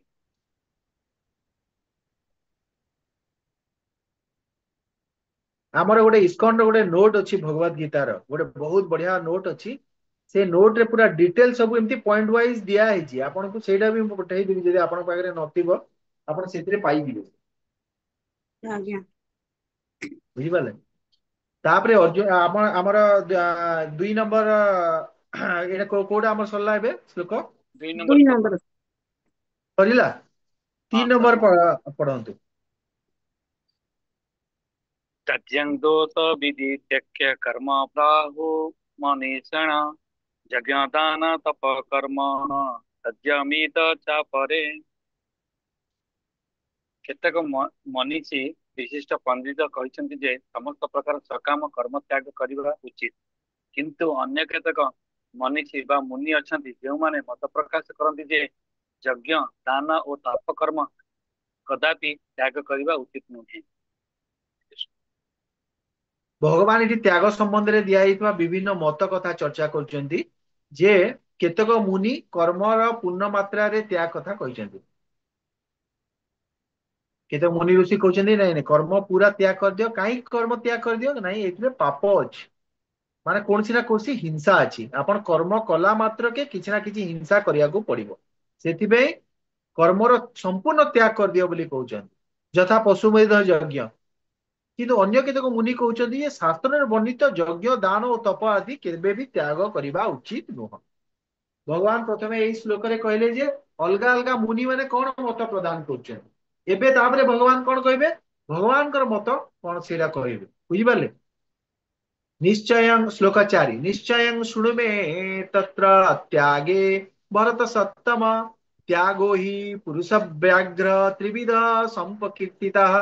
ଆମର ଗୋଟେ ଇସ୍କନ ର ଗୋଟେ ନୋଟ ଅଛି ଭଗବତ ଗୀତାର ଗୋଟେ ବହୁତ ବଢିଆ ନୋଟ ଅଛି ସେ ନୋଟ ରେ ପୁରା ଡିଟେଲ ସବୁ ଏମିତି ପଏଣ୍ଟ ୱାଇଜ ଦିଆ ହେଇଛି ଆପଣଙ୍କୁ ସେଇଟା ବି ମୁଁ ପଠେଇ ଦେବି ଯଦି ଆପଣଙ୍କ ପାଖରେ ନଥିବ ଆପଣ ସେଥିରେ ପାଇଯିବେ ଆଜ୍ଞା ବୁଝିପାରିଲେ ତାପରେ ଅର୍ଜୁନ ଆମର 2 ନମ୍ବର ଏଇଟା କୋଉଟା ଆମର ସରିଲା ଏବେ ଶ୍ଲୋକ 2 ନମ୍ବର 2 ସରିଲା ନମ୍ବର ସରିଲା ହଁ 3 ନମ୍ବର ସରିଲା ପଢନ୍ତୁ तज्यं दोष विधित्यक्य कर्म प्राहु मनीषण यज्ञदान तप कर्म तज्यमित चापरे କେତେକ ମନୀଷୀ ବିଶିଷ୍ଟ ପଣ୍ଡିତ କହିଛନ୍ତି ଯେ ସମସ୍ତ ପ୍ରକାର ସକାମ କର୍ମ ତ୍ୟାଗ କରିବା ଉଚିତ କିନ୍ତୁ ଅନ୍ୟ କେତେକ ମନୀଷୀ ବା ମୁନି ଅଛନ୍ତି ଯେଉଁମାନେ ମତ ପ୍ରକାଶ କରନ୍ତି ଯେ ଯଜ୍ଞ ଦାନ ଓ ତପ କର୍ମ କଦାପି ତ୍ୟାଗ କରିବା ଉଚିତ ନୁହେଁ ଭଗବାନ ଏଠି ତ୍ୟାଗ ସମ୍ବନ୍ଧରେ ଦିଆଯାଇଥିବା ବିଭିନ୍ନ ମତ କଥା ଚର୍ଚ୍ଚା କରୁଛନ୍ତି ଯେ କେତେକ ମୁନି କର୍ମର ପୂର୍ଣ୍ଣ ମାତ୍ରାରେ ତ୍ୟାଗ କଥା କହିଛନ୍ତି କେତେକ ମୁନି ଋଷି କହୁଛନ୍ତି ନାଇଁ ନାଇଁ କର୍ମ ପୁରା ତ୍ୟାଗ କରିଦିଅ କାହିଁକି କର୍ମ ତ୍ୟାଗ କରିଦିଅ ନାଇଁ ଏଥିରେ ପାପ ଅଛି ମାନେ କୌଣସି ନା କୌଣସି ହିଂସା ଅଛି ଆପଣ କର୍ମ କଲା ମାତ୍ରକେ କିଛି ନା କିଛି ହିଂସା କରିବାକୁ ପଡିବ ସେଥିପାଇଁ କର୍ମର ସମ୍ପୂର୍ଣ୍ଣ ତ୍ୟାଗ କରିଦିଅ ବୋଲି କହୁଛନ୍ତି ଯଥା ପଶୁମେଧ ଯଜ୍ଞ କିନ୍ତୁ ଅନ୍ୟ କେତେକ ମୁନି କହୁଛନ୍ତି ଯେ ଶାସ୍ତ୍ରରେ ବର୍ଣ୍ଣିତ ଯଜ୍ଞ ଦାନ ଓ ତପ ଆଦି କେବେ ବି ତ୍ୟାଗ କରିବା ଉଚିତ ନୁହଁ ଭଗବାନ ପ୍ରଥମେ ଏଇ ଶ୍ଲୋକରେ କହିଲେ ଯେ ଅଲଗା ଅଲଗା ମୁନି ମାନେ କଣ ମତ ପ୍ରଦାନ କରୁଛନ୍ତି ଏବେ ତାପରେ ଭଗବାନ କଣ କହିବେ ଭଗବାନଙ୍କର ମତ କଣ ସେଇଟା କହିବେ ବୁଝିପାରିଲେ निश्चयं श्लोक 4 निश्चयं शृणु मे तत्र त्यागे भरत सत्तम त्यागो हि पुरुष व्याघ्र त्रिविध संप्रकीर्तितः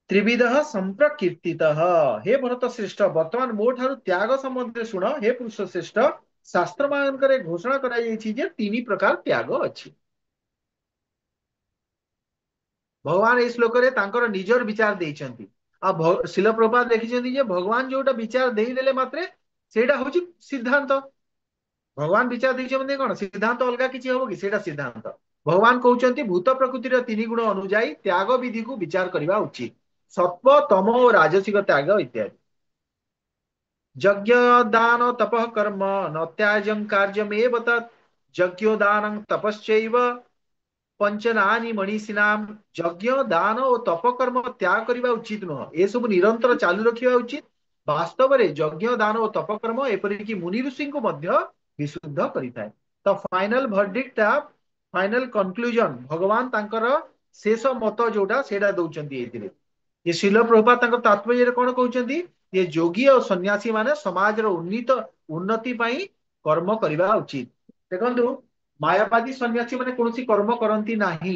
त्रिविध संप्रकीर्तितः हे भरत श्रेष्ठ वर्तमान मो ठारू त्याग संबंधରେ ଶୁଣ हे पुरुष श्रेष्ठ शास्त्र ମାନଙ୍କରେ ଘୋଷଣା କରାଯାଇଛି ଯେ 3 ପ୍ରକାର ତ୍ୟାଗ ଅଛି ଭଗବାନ ଏଇ ଶ୍ଲୋକରେ ତାଙ୍କର ନିଜର ବିଚାର ଦେଇଛନ୍ତି ଆଉ ଶିଲ ପ୍ରପାତ ଦେଖିଛନ୍ତି ଯେ ଭଗବାନ ଯୋଉଟା ବିଚାର ଦେଇଦେଲେ ମାତ୍ରେ ସେଇଟା ହଉଛି ସିଦ୍ଧାନ୍ତ ଭଗବାନ ବିଚାର ଦେଇଛନ୍ତି କଣ ସିଦ୍ଧାନ୍ତ ଅଲଗା କିଛି ହବ କି ସେଇଟା ସିଦ୍ଧାନ୍ତ ଭଗବାନ କହୁଛନ୍ତି ଭୂତ ପ୍ରକୃତିର 3 ଗୁଣ ଅନୁଯାୟୀ ତ୍ୟାଗ ବିଧିକୁ ବିଚାର କରିବା ଉଚିତ ସତ୍ୱ ତମ ଓ ରାଜସିକ ତ୍ୟାଗ ଇତ୍ୟାଦି ଯଜ୍ଞ ଦାନ ତପଃ କର୍ମ ନ ତ୍ୟାଜଂ କାର୍ଯ୍ୟମେବ ତତ୍ ଯଜ୍ଞ ଦାନଂ ତପଶ୍ଚୈବ पंचनानी मणिषीनाम यज्ञ दान और तपकर्म त्याग करने उचित नुह ए सब निरंतर चालू रखा उचित वास्तव में यज्ञ दान और तपकर्म एपरिक मुनि ऋषि को विशुद्ध करिଥାଏ तो फाइनल भर्डिक्ट फाइनल कंक्लूजन भगवान तांकर शेष मत जोटा सेटा दउचंती एथिरे ये शिल प्रभुपाद तांकर तात्पर्य कोन कहउचंती ये योगी और सन्यासी माने समाज रो उन्नति पई कर्म करबा उचित देखंतु मायावादी सन्यासी माने कोनोसी कर्म करंती नाही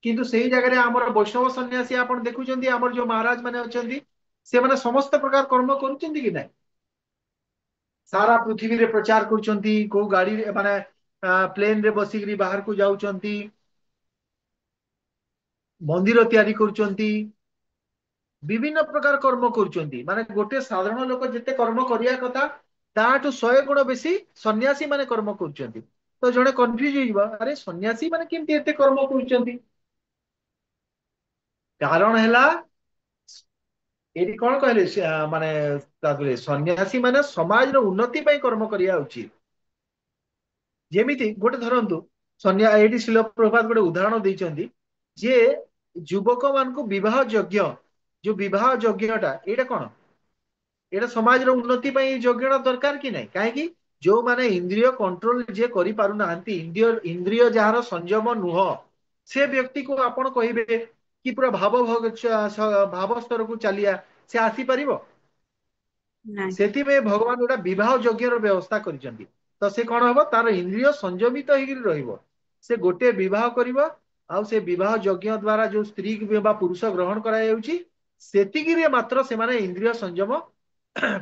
किंतु सेही जगह आमर वैष्णव सन्यासी आपण देखुचंती आमर जो महाराज माने अछंती से माने समस्त प्रकार कर्म करूचंती कि नाही सारा पृथ्वी रे प्रचार करूचंती को गाड़ी रे माने प्लेन रे बसिकरी बाहर को जाउचंती मंदिर तैयारी करूचंती विभिन्न प्रकार कर्म करूचंती माने गोटे साधारण लोक जेते कर्म करिया कथा ताठू 100 गुण बेसी सन्यासी माने कर्म करूचंती तो जड़े कन्फ्यूज हो अरे सन्यासी माने केमती एते कर्म करूचंती कारण हैला एटी कोन कहले माने ताकले सन्यासी माने समाज रो उन्नति पई कर्म करिया उचित जेमिति गोटे धरंतु एटी शिल प्रभात गोटे उदाहरण दैचंती जे युवक मान को विवाह यज्ञ जो विवाह यज्ञटा एटा कोन ଏଇଟା ସମାଜର ଉନ୍ନତି ପାଇଁ ଯୋଗ୍ୟତା ଦରକାର କି ନାହିଁ? କାହିଁକି? ଯୋଉମାନେ ଇନ୍ଦ୍ରିୟ କଣ୍ଟ୍ରୋଲ ଯିଏ କରିପାରୁନାହାନ୍ତି, ଇନ୍ଦ୍ରିୟ ଯାହାର ସଂଯମ ନୁହଁ, ସେ ବ୍ୟକ୍ତିକୁ ଆପଣ କହିବେ କି ପୁରା ଭାବ ସ୍ତରକୁ ଚାଲିଆ, ସେ ଆସିପାରିବ? ନାଇଁ। ସେଥିପାଇଁ ଭଗବାନ ଗୋଟେ ବିବାହ ଯଜ୍ଞର ବ୍ୟବସ୍ଥା କରିଛନ୍ତି। ତ ସେ କଣ ହବ? ତାର ଇନ୍ଦ୍ରିୟ ସଂଯମିତ ହେଇକି ରହିବ। ସେ ଗୋଟେ ବିବାହ କରିବ, ଆଉ ସେ ବିବାହ ଯଜ୍ଞ ଦ୍ଵାରା ଯୋଉ ସ୍ତ୍ରୀ ବା ପୁରୁଷ ଗ୍ରହଣ କରାଯାଉଛି, ସେତିକିରେ ମାତ୍ର ସେମାନେ ଇନ୍ଦ୍ରିୟ ସଂଯମ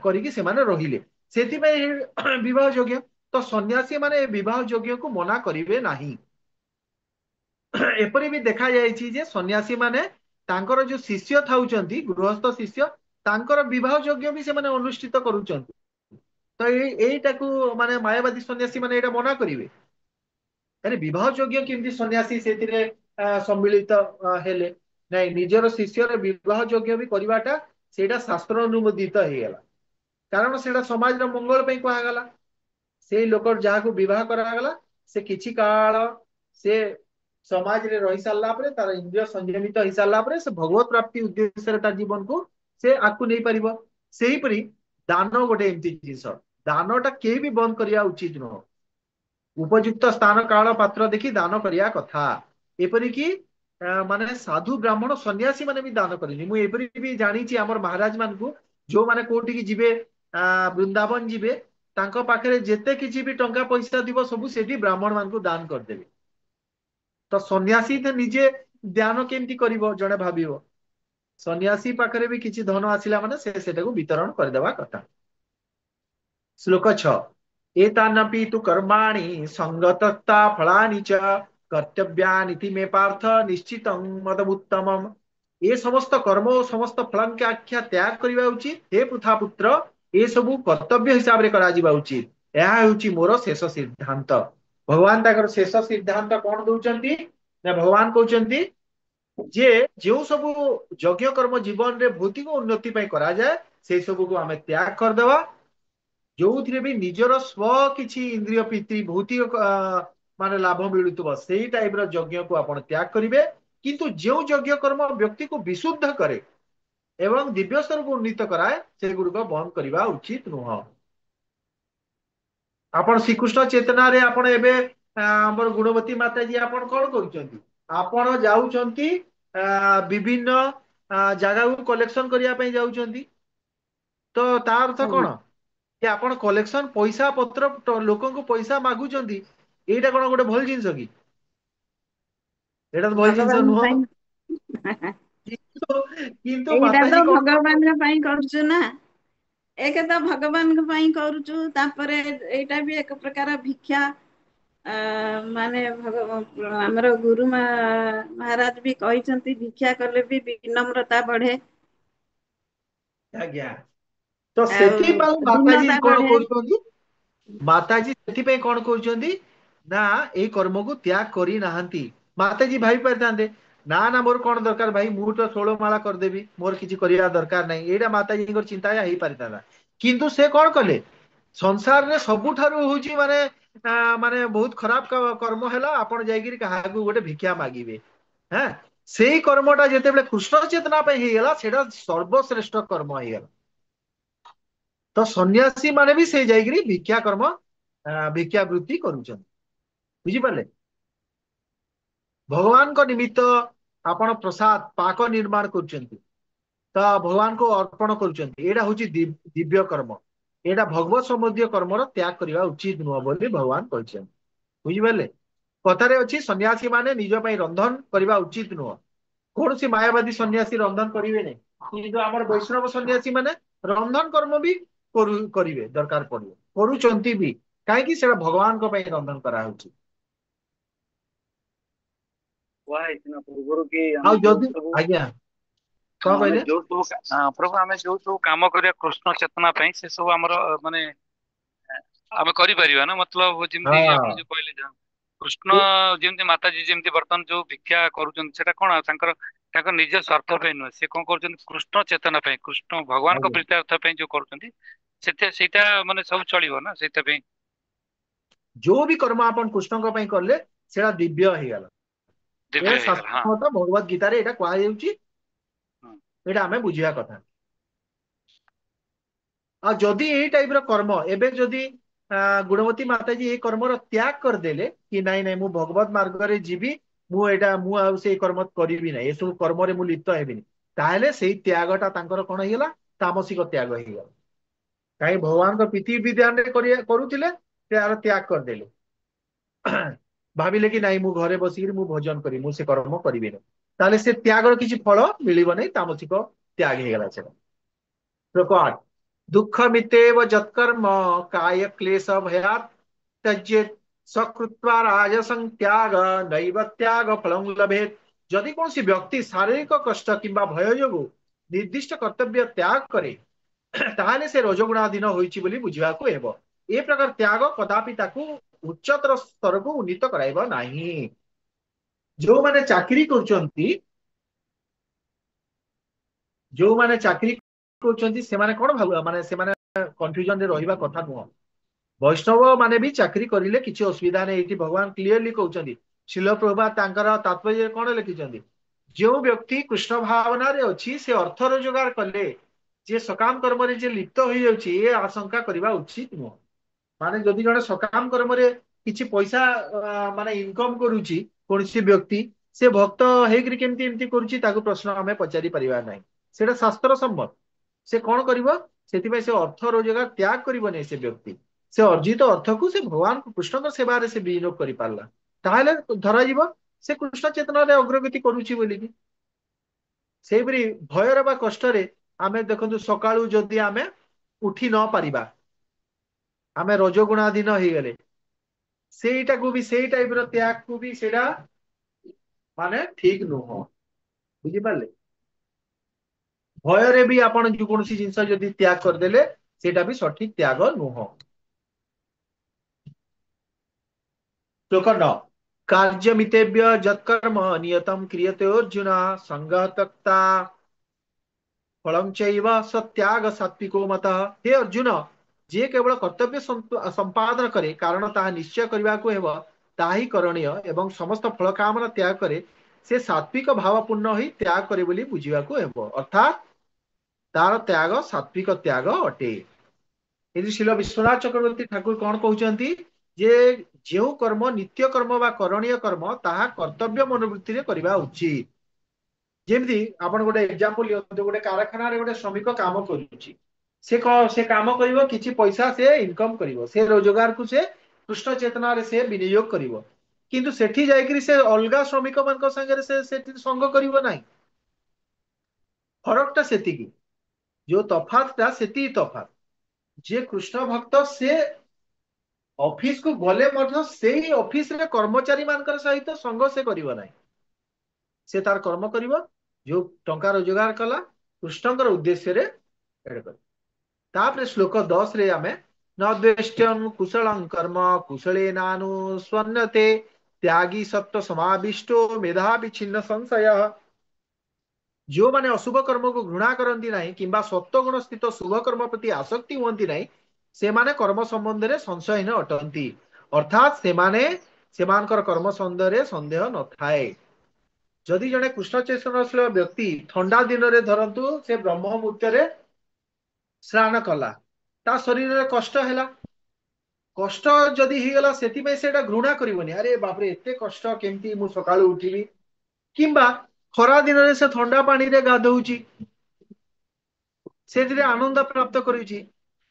କରିକି ସେମାନେ ରହିଲେ। ସେଥିପାଇଁ ବିବାହ ଯୋଗ୍ୟ। ତ ସନ୍ନ୍ୟାସୀ ମାନେ ଏ ବିବାହ ଯୋଗ୍ୟକୁ ମନା କରିବେ ନାହିଁ। ଏପରି ବି ଦେଖାଯାଇଛି ଯେ ସନ୍ନ୍ୟାସୀ ମାନେ ତାଙ୍କର ଯୋଉ ଶିଷ୍ୟ ଥାଉଛନ୍ତି, ଗୃହସ୍ଥ ଶିଷ୍ୟ, ତାଙ୍କର ବିବାହ ଯୋଗ୍ୟ ବି ସେମାନେ ଅନୁଷ୍ଠିତ କରୁଛନ୍ତି। ତ ଏଇଟାକୁ ମାନେ ମାୟାବାଦୀ ସନ୍ନ୍ୟାସୀ ମାନେ ଏଇଟା ମନା କରିବେ? ଆରେ ବିବାହ ଯୋଗ୍ୟ କେମିତି ସନ୍ନ୍ୟାସୀ ସେଥିରେ ସମ୍ମିଳିତ ହେଲେ? ନାଇଁ, ନିଜର ଶିଷ୍ୟର ବିବାହ ଯୋଗ୍ୟ ବି କରିବାଟା ସେଇଟା ଶାସ୍ତ୍ର ଅନୁମୋଦିତ ହେଇଗଲା। କାରଣ ସେଇଟା ସମାଜର ମଙ୍ଗଳ ପାଇଁ କୁହାଗଲା। ସେଇ ଲୋକ ଯାହାକୁ ବିବାହ କରାଗଲା, ସେ କିଛି କାଳ ସେ ସମାଜରେ ରହି ସାରିଲା ପରେ, ତାର ଇନ୍ଦ୍ରିୟ ସଂଯମିତ ହେଇ ସାରିଲା ପରେ, ସେ ଭଗବତ ପ୍ରାପ୍ତି ଉଦ୍ଦେଶ୍ୟରେ ତା ଜୀବନକୁ ସେ ଆଗକୁ ନେଇପାରିବ। ସେହିପରି ଦାନ ଗୋଟେ ଏମିତି ଜିନିଷ, ଦାନଟା କେହି ବି ବନ୍ଦ କରିବା ଉଚିତ ନୁହଁ। ଉପଯୁକ୍ତ ସ୍ଥାନ କାଳ ପାତ୍ର ଦେଖି ଦାନ କରିବା କଥା। ଏପରିକି ମାନେ ସାଧୁ ବ୍ରାହ୍ମଣ ସନ୍ନ୍ୟାସୀ ମାନେ ବି ଦାନ କରିନି। ମୁଁ ଏପରି ବି ଜାଣିଛି ଆମର ମହାରାଜ ମାନଙ୍କୁ, ଯୋଉମାନେ କୋଉଠିକି ଯିବେ, ବୃନ୍ଦାବନ ଯିବେ, ତାଙ୍କ ପାଖରେ ଯେତେ କିଛି ବି ଟଙ୍କା ପଇସା ଥିବ ସବୁ ସେଠି ବ୍ରାହ୍ମଣ ମାନଙ୍କୁ ଦାନ କରିଦେବେ। ତ ସନ୍ନ୍ୟାସୀ ତ ନିଜେ ଦାନ କେମିତି କରିବ ଜଣେ ଭାବିବ। ସନ୍ନ୍ୟାସୀ ପାଖରେ ବି କିଛି ଧନ ଆସିଲା ମାନେ ସେ ସେଟାକୁ ବିତରଣ କରିଦେବା କଥା। ଶ୍ଲୋକ 6। एतानपि तु कर्माणि संगतस्ता फलानि च कर्तव्यानिति मे पार्थ निश्चितं मदमुत्तमम्। ଏ ସମସ୍ତ କର୍ମ ଓ ସମସ୍ତ ଫଳାଙ୍କି ଆଖ୍ୟା ତ୍ୟାଗ କରିବା ଉଚିତ। ହେ ପୃଥା ପୁତ୍ର, ଏ ସବୁ କର୍ତ୍ତବ୍ୟ ହିସାବରେ କରାଯିବା ଉଚିତ। ଏହା ହେଉଛି ମୋର ଶେଷ ସିଦ୍ଧାନ୍ତ। ଭଗବାନ ତାଙ୍କର ଶେଷ ସିଦ୍ଧାନ୍ତ କଣ ଦଉଛନ୍ତି ନା, ଭଗବାନ କହୁଛନ୍ତି ଯେ ଯେଉଁ ସବୁ ଯଜ୍ଞ କର୍ମ ଜୀବନରେ ଭୌତିକ ଉନ୍ନତି ପାଇଁ କରାଯାଏ, ସେଇ ସବୁକୁ ଆମେ ତ୍ୟାଗ କରିଦେବା। ଯୋଉଥିରେ ବି ନିଜର ସ୍ୱ କିଛି ଇନ୍ଦ୍ରିୟ ପ୍ରୀତି ଭୌତିକ ମାନେ ଲାଭ ମିଳୁଥିବ, ସେଇ ଟାଇପର ଯଜ୍ଞକୁ ଆପଣ ତ୍ୟାଗ କରିବେ। କିନ୍ତୁ ଯେଉଁ ଯଜ୍ଞ କର୍ମ ବ୍ୟକ୍ତିକୁ ବିଶୁଦ୍ଧ କରେ ଏବଂ ଦିବ୍ୟ ସ୍ତରକୁ ଉନ୍ନୀତ କରାଏ, ସେଗୁଡିକ ବନ୍ଦ କରିବା ଉଚିତ ନୁହଁ। ଆପଣ ଶ୍ରୀକୃଷ୍ଣ ଚେତନାରେ ଆପଣ ଏବେ ଆମର ଗୁଣବତୀ ମାତାଜୀ ଆପଣ କଣ କରୁଛନ୍ତି? ଆପଣ ଯାଉଛନ୍ତି ବିଭିନ୍ନ ଜାଗାକୁ କଲେକ୍ସନ କରିବା ପାଇଁ ଯାଉଛନ୍ତି। ତ ତା ଅର୍ଥ କଣ? ଯେ ଆପଣ କଲେକ୍ସନ ପଇସା ପତ୍ର ଲୋକଙ୍କୁ ପଇସା ମାଗୁଛନ୍ତି, ଏଇଟା କଣ ଗୋଟେ ଭଲ ଜିନିଷ କି? ଏଇଟା ତ ଭଲ ଜିନିଷ ଭଗବାନ ନୁହଁ। ପାଇଁ କିନ୍ତୁ ଏଇଟା ତ ମାତାଜୀ କଣ ଭଗବାନଙ୍କ ପାଇଁ କରୁଛୁ ନା। ଏକ ତ ଭଗବାନଙ୍କ ପାଇଁ କରୁଛୁ, ତାପରେ ଏଇଟା ବି ଏକ ପ୍ରକାର ଭିକ୍ଷା। ମାନେ ଆମର ଗୁରୁ ମହାରାଜ ବି କହିଛନ୍ତି, ଭିକ୍ଷା କଲେ ବି ବିନମ୍ରତା ବଢେ। ଆଜ୍ଞା। ତ ଆଉ ସେଥିପାଇଁ ମାତାଜୀ ଦୀନତା କଣ ବଢେ। କରୁଛନ୍ତି? ମାତାଜୀ ସେଥିପାଇଁ କଣ କହୁଛନ୍ତି ନା, ଏଇ କର୍ମକୁ ତ୍ୟାଗ କରିନାହାନ୍ତି। ମାତାଜୀ ଭାବି ପାରିଥାନ୍ତେ, ନା ନା ମୋର କଣ ଦରକାର ଭାଇ, ମୁଁ ତ 16 ମାଳା କରିଦେବି, ମୋର କିଛି କରିବା ଦରକାର ନାହିଁ। ଏଇଟା ମାତାଜୀଙ୍କର ଚିନ୍ତା ହେଇପାରିଥାନ୍ତା। କିନ୍ତୁ ସେ କଣ କଲେ? ସଂସାରରେ ସବୁଠାରୁ ହଉଛି ମାନେ ମାନେ ବହୁତ ଖରାପ କର୍ମ ହେଲା ଆପଣ ଯାଇକିରି କାହାକୁ ଗୋଟେ ଭିକ୍ଷା ମାଗିବେ। ହଁ, ସେଇ କର୍ମଟା ଯେତେବେଳେ କୃଷ୍ଣ ଚେତନା ପାଇଁ ହେଇଗଲା, ସେଇଟା ସର୍ବଶ୍ରେଷ୍ଠ କର୍ମ ହେଇଗଲା। ତ ସନ୍ନ୍ୟାସୀ ମାନେ ବି ସେଇ ଯାଇକିରି ଭିକ୍ଷା କର୍ମ ଭିକ୍ଷା ବୃତ୍ତି କରୁଛନ୍ତି। ବୁଝିପାରିଲେ? ଭଗବାନଙ୍କ ନିମିତ୍ତ ଆପଣ ପ୍ରସାଦ ପାକ ନିର୍ମାଣ କରୁଛନ୍ତି, ତ ଭଗବାନଙ୍କୁ ଅର୍ପଣ କରୁଛନ୍ତି। ଏଇଟା ହଉଛି ଦିବ୍ୟ କର୍ମ। ଏଇଟା ଭଗବତ ସମ୍ବନ୍ଧୀୟ କର୍ମର ତ୍ୟାଗ କରିବା ଉଚିତ ନୁହଁ ବୋଲି ଭଗବାନ କହିଛନ୍ତି। ବୁଝିପାରିଲେ? କଥାରେ ଅଛି, ସନ୍ନ୍ୟାସୀ ମାନେ ନିଜ ପାଇଁ ରନ୍ଧନ କରିବା ଉଚିତ ନୁହଁ। କୌଣସି ମାୟାବାଦୀ ସନ୍ନ୍ୟାସୀ ରନ୍ଧନ କରିବେ ନାହିଁ, କିନ୍ତୁ ଆମର ବୈଷ୍ଣବ ସନ୍ନ୍ୟାସୀ ମାନେ ରନ୍ଧନ କର୍ମ ବି କରିବେ, ଦରକାର ପଡିବ, କରୁଛନ୍ତି ବି। କାହିଁକି? ସେଟା ଭଗବାନଙ୍କ ପାଇଁ ରନ୍ଧନ କରାହଉଛି। କୁହାହେଇଛି ନା ପୂର୍ବରୁ କି ଆଉ ଆମେ ଯୋଉ ଯଦି ସବୁ ଆଜ୍ଞା କଣ ଆମେ କହିଲେ? ଯୋଉ ସବୁ ପ୍ରଭୁ ଆମେ ଯୋଉ ସବୁ କାମ କରିବା କୃଷ୍ଣ ଚେତନା ପାଇଁ, ସେ ସବୁ ଆମର ମାନେ ଆମେ କରିପାରିବା ନା। ମତଲବ ଯେମିତି ଆପଣ ହଁ, ଯୋଉ କହିଲେ, କୃଷ୍ଣ ଯେମିତି ମାତାଜୀ ଯେମିତି ବର୍ତ୍ତମାନ ଯୋଉ ଭିକ୍ଷା କରୁଛନ୍ତି, ସେଟା କଣ ତାଙ୍କର ତାଙ୍କ ନିଜ ସ୍ୱାର୍ଥ ପାଇଁ ନୁହେଁ। ସେ କଣ କରୁଛନ୍ତି? କୃଷ୍ଣ ଚେତନା ପାଇଁ, କୃଷ୍ଣ ଭଗବାନଙ୍କ ଆଜ୍ଞା। ପ୍ରୀତ୍ୟର୍ଥ ପାଇଁ ଯୋଉ କରୁଛନ୍ତି, ସେଇଟା ମାନେ ସବୁ ଚଳିବ ନା ସେଇଟା ପାଇଁ। ଯୋଉ ବି କର୍ମ ଆପଣ କୃଷ୍ଣଙ୍କ ପାଇଁ କଲେ, ସେଟା ଦିବ୍ୟ ହେଇଗଲା। ଦିବ୍ୟ ଏଇଟା ହେଇଗଲା। ହଁ। ଶାସ୍ତ୍ର ଭଗବତ ଗୀତାରେ ଏଇଟା କୁହାଯାଉଛି। ହଁ। ଏଇଟା ଆମେ ବୁଝିବା କଥା। आ जदि यही टाइप कर्म एबे जदि गुणवती माताजी ये कर्मर त्याग करदेले कि नाई नाई मु भगवत मार्ग रे जीवी मु एटा मु आ से कर्म करिबि नै एसु कर्म रे मु लिप्त हेबिनि ताहेले सेही त्यागटा तांकर कोन हेला तामसिक त्याग हेला कहीं भगवान को प्रीति विधान रे करुथिले त्यार त्याग करदेले भाविले कि नाई मु घरे बसिकिरी मु भोजन करी मु से कर्म करिबि नै ताले से त्यागर किछि फल मिलिबो नै तामसिक त्याग हेगला से श्लोक 8 दुःख मितेव जत्कर्म काय क्लेश भयात् त्यजेत सकृत्वा राजसं त्याग नैव त्याग फलं लभेत जदि कौन सी व्यक्ति शारीरिक कष्ट किंबा भय जोगु निर्दिष्ट कर्तव्य त्याग करे ताहले से रजगुणाधीन होइछि बोली बुझिबाकू हेबो ए प्रकार त्याग कदापि ताकू उच्चतर स्तर को उन्नीत कराइबो नाही जो माने चाकरी करचंती जो माने चाकरी करचंती से माने कोन भाबु माने से माने कंफ्यूजन रे रहिबा कथा नुह वैष्णव माने भी चाकरी करिले किछि असुविधा नै एठी भगवान क्लियरली कहउचंदी शिल प्रभुपा तांकर तात्पर्य कोन लिखिचंदी जो व्यक्ति कृष्ण भावना रे अछि से अर्थ रोजगार कले जे सकाम कर्म रे जे लिप्त होई जाउछि ए आशंका करिबा उचित नुह माने जदि जने सकाम कर्म रे किछि पैसा माने इनकम करूछि कोनसी व्यक्ति से भक्त हेग्री केमती एमती करूछि ताको प्रश्न हमें पचारि परिबा नै सेटा शास्त्र सम्मत से कोन करिवो सेति से अर्थ रोजगार त्याग करिवो नै से व्यक्ति से अर्जित अर्थ को से भगवान कृष्ण सेवा से विनियोग कर पारला ताहले धरा जीव से कृष्ण चेतना रे अग्रगति करूची बोली कि सेबरी भयर बा कष्ट रे आमे देखंतु सकाळू जदि आमे उठी न पारिबा आमे रजोगुणाधीन हो गले सेटा को भी सेई टाइप रो त्याग को भी सेटा माने ठीक नुह बुझी पारले भय रे भी आपण जो कोनसी जिंस जदि त्याग कर देले सेटा भी सठिक त्याग नुह श्लोक 9 कार्यमितेभ्य जत्कर्म नियतम क्रियते अर्जुन संगः त्यक्ता फलं चैव सत्याग सात्विको मतः हे अर्जुन जे केवल कर्तव्य संपादन करे कारण ताहा निश्चय करबा को हेबो ताही करणीय एवं समस्त फल कामना त्याग करे से सात्विक भावपूर्ण होई त्याग करे बोली बुझिबा को हेबो अर्थात तार त्याग सात्विक त्याग अटे यदि शिल विश्वनाथ चक्रवर्ती ठाकुर कौन कहउचंती जे जेउ कर्म नित्य कर्म बा करणीय कर्म ताहा कर्तव्य मनोवृत्ति रे करबा उचित जेमती आपण गोटे एग्जांपल लियंतु गोटे कारखाना रे गोटे श्रमिक काम करूची से काम करिवो किछि पैसा से इनकम करिवो से रोजगार को से कृष्ण चेतना रे से विनियोग करिवो किंतु सेठी जायकरी से अलगा श्रमिक मानक संगे रे से सेठी संग करिवो नाही फरक ता सेति की जो तफात ता सेति तफात जे कृष्ण भक्त से ऑफिस को गले मध्य सेही ऑफिस रे कर्मचारी मानकर सहित संग से करिवो नाही से तार कर्म करिवो जो टंका रोजगार कला कृष्णकर उद्देश्य रे एड कर तापरे श्लोक 10 रे आमे न द्वेष्टं कुशलं कर्म कुशले नानु स्वन्नते त्यागी सत्व समाविष्टो मेधा विच्छिन्न संशय जो माने अशुभ कर्म को घृणा करंती नाही किंबा सत्व गुण स्थित शुभ कर्म प्रति आसक्ति होंती नाही से माने कर्म संबंध रे संशयहीन अटंती अर्थात से माने सेमानकर कर्म संबंध रे संदेह न थाए जदि जने कृष्ण चेतनशील व्यक्ति ठंडा दिन रे धरंतु से ब्रह्म मुहूर्त रे स्नान कला ता शरीर रे कष्ट हैला कष्ट जदि ही गला सेति में सेटा घृणा करिवनी अरे बाप रे एते कष्ट केमती मु सकाळू उठिबी किंबा खरा दिन रे से ठंडा पानी रे गाधौची सेतिरे आनंद प्राप्त करूची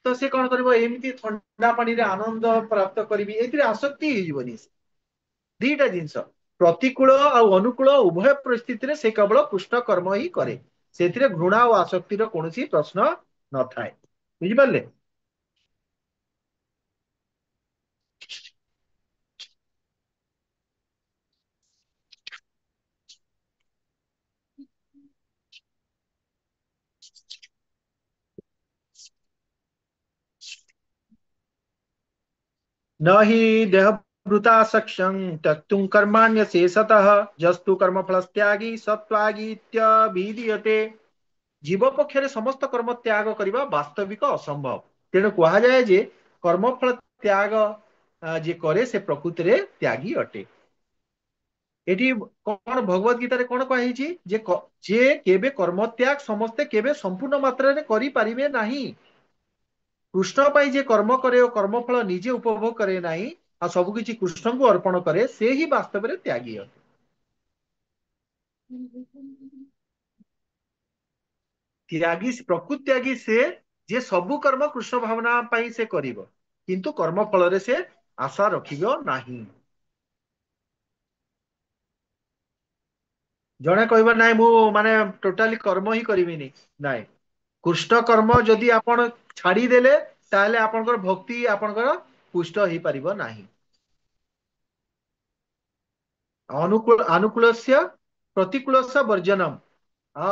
तो से कोन करबो एमिति ठंडा पानी रे आनंद प्राप्त करिवि एतिरे आसक्ति हे जीवनी दीटा जिंस प्रतिकूल और अनुकूल उभय परिस्थिति रे से केवल कृष्ण कर्म ही करे सेतिरे घृणा और आसक्ति रो कोनोसी प्रश्न न थाए बुझि पारले न हि देहभृता सख्यं त्यक्तुं कर्माण्य शेषतः जस्तु कर्मफल त्यागी सत्वागीत्यभिधीयते जीव पक्षरे समस्त कर्म त्याग करबा वास्तविक असंभव तेणु कहा जाए जे कर्मफल त्याग जे करे से प्रकृति रे त्यागी अटे एटी कोन भगवत गीता रे कोन कहै छी जे केबे कर्म त्याग समस्ते केबे संपूर्ण मात्रा रे करि परिबे नाही କୃଷ୍ଣ ପାଇଁ ଯେ କର୍ମ କରେ ଓ କର୍ମଫଳ ନିଜେ ଉପଭୋଗ କରେ ନାହିଁ ଆଉ ସବୁ କିଛି କୃଷ୍ଣଙ୍କୁ ଅର୍ପଣ କରେ ସେ ହିଁ ବାସ୍ତବରେ ତ୍ୟାଗୀ ଅଟେ। ତ୍ୟାଗୀ ପ୍ରକୃତ ତ୍ୟାଗୀ ସେ ଯେ ସବୁ କର୍ମ କୃଷ୍ଣ ଭାବନା ପାଇଁ ସେ କରିବ କିନ୍ତୁ କର୍ମ ଫଳରେ ସେ ଆଶା ରଖିବ ନାହିଁ। ଜଣେ କହିବ ନାଇଁ ମୁଁ ମାନେ ଟୋଟାଲି କର୍ମ ହିଁ କରିବିନି, ନାଇଁ କୃଷ୍ଣ କର୍ମ ଯଦି ଆପଣ ଛାଡିଦେଲେ ତାହେଲେ ଆପଣଙ୍କର ଭକ୍ତି ଆପଣଙ୍କର ପୁଷ୍ଟ ହେଇପାରିବ ନାହିଁ। ଅନୁକୂଳସ୍ୟ ପ୍ରତିକୂଳସ୍ୟ ବର୍ଜନମ୍।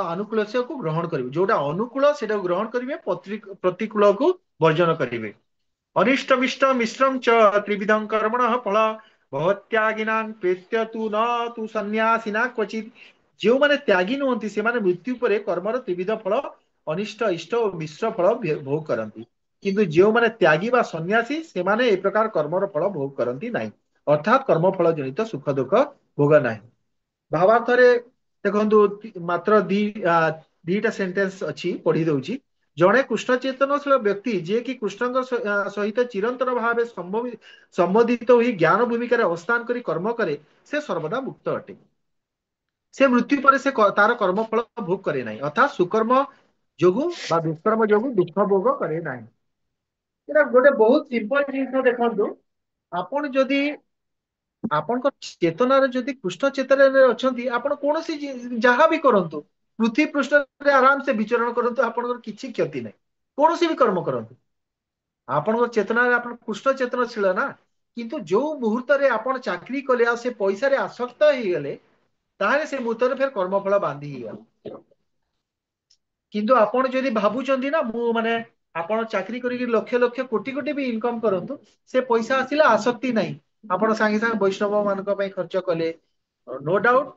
ଅନୁକୂଳସ୍ୟକୁ ଗ୍ରହଣ କରିବେ, ଯୋଉଟା ଅନୁକୂଳ ସେଟାକୁ ଗ୍ରହଣ କରିବେ, ପ୍ରତିକୂଳକୁ ବର୍ଜନ କରିବେ। ଅନିଷ୍ଟମିଷ୍ଟ ମିଶ୍ରମ ଚ ତ୍ରିବିଧଂ କର୍ମଣ ଫଳ ଭବତ୍ୟାଗିନାଂ ପ୍ରେତ୍ୟ ତୁ ନ ତୁ ସନ୍ନ୍ୟାସିନା କ୍ୱଚିତ୍। ଯେଉଁମାନେ ତ୍ୟାଗୀ ନୁହନ୍ତି ସେମାନେ ମୃତ୍ୟୁ ପରେ କର୍ମର ତ୍ରିବିଧ ଫଳ ଅନିଷ୍ଟ ଇଷ୍ଟ ଓ ମିଶ୍ର ଫଳ ଭୋଗ କରନ୍ତି, କିନ୍ତୁ ଯେଉଁମାନେ ତ୍ୟାଗୀ ବା ସନ୍ନ୍ୟାସୀ ସେମାନେ ଏ ପ୍ରକାର କର୍ମର ଫଳ ଭୋଗ କରନ୍ତି ନାହିଁ, ଅର୍ଥାତ୍ କର୍ମଫଳ ଜନିତ ସୁଖ ଦୁଃଖ ଭୋଗ ନାହିଁ। ଭାବାର୍ଥରେ ଦେଖନ୍ତୁ ମାତ୍ର ଦିଟା ସେଣ୍ଟେନ୍ସ ଅଛି, ପଢି ଦଉଛି। ଜଣେ କୃଷ୍ଣ ଚେତନଶୀଳ ବ୍ୟକ୍ତି ଯିଏକି କୃଷ୍ଣଙ୍କ ସହିତ ଚିରନ୍ତନ ଭାବେ ସମ୍ବନ୍ଧିତ ହୋଇ ଜ୍ଞାନ ଭୂମିକାରେ ଅବସ୍ଥାନ କରି କର୍ମ କରେ ସେ ସର୍ବଦା ମୁକ୍ତ ଅଟେ। ସେ ମୃତ୍ୟୁ ପରେ ସେ ତାର କର୍ମଫଳ ଭୋଗ କରେ ନାହିଁ, ଅର୍ଥାତ୍ ସୁକର୍ମ ଯୋଗୁ ବା ଦୁଷ୍କର୍ମ ଯୋଗୁ ଦୁଃଖ ଭୋଗ କରେ ନାହିଁ। ଏଇଟା ଗୋଟେ ବହୁତ ସିମ୍ପଲ ଜିନିଷ। ଦେଖନ୍ତୁ ଆପଣ ଯଦି ଆପଣଙ୍କ ଚେତନାରେ ଯଦି କୃଷ୍ଣ ଚେତନାରେ ଅଛନ୍ତି ଆପଣ କୌଣସି ଯାହା ବି କରନ୍ତୁ, ପୃଥିବୀ ପୃଷ୍ଠରେ ଆରାମ ସେ ବିଚରଣ କରନ୍ତୁ, ଆପଣଙ୍କର କିଛି କ୍ଷତି ନାହିଁ। କୌଣସି ବି କର୍ମ କରନ୍ତୁ, ଆପଣଙ୍କ ଚେତନାରେ ଆପଣ କୃଷ୍ଣ ଚେତନଶୀଳ ନା। କିନ୍ତୁ ଯୋଉ ମୁହୂର୍ତ୍ତରେ ଆପଣ ଚାକିରି କଲେ ଆଉ ସେ ପଇସାରେ ଆସକ୍ତ ହେଇଗଲେ ତାହେଲେ ସେ ମୁହୂର୍ତ୍ତରେ ଫେର କର୍ମଫଳ ବାନ୍ଧି ହେଇଗଲା। କିନ୍ତୁ ଆପଣ ଯଦି ଭାବୁଛନ୍ତି ନା ମୁଁ ମାନେ ଆପଣ ଚାକିରି କରିକି ଲକ୍ଷ ଲକ୍ଷ କୋଟି କୋଟି ବି ଇନକମ କରନ୍ତୁ, ସେ ପଇସା ଆସିଲା ଆସକ୍ତି ନାହିଁ, ଆପଣ ସାଙ୍ଗେ ସାଙ୍ଗେ ବୈଷ୍ଣବ ମାନଙ୍କ ପାଇଁ ଖର୍ଚ୍ଚ କଲେ। ନୋ ଡାଉଟ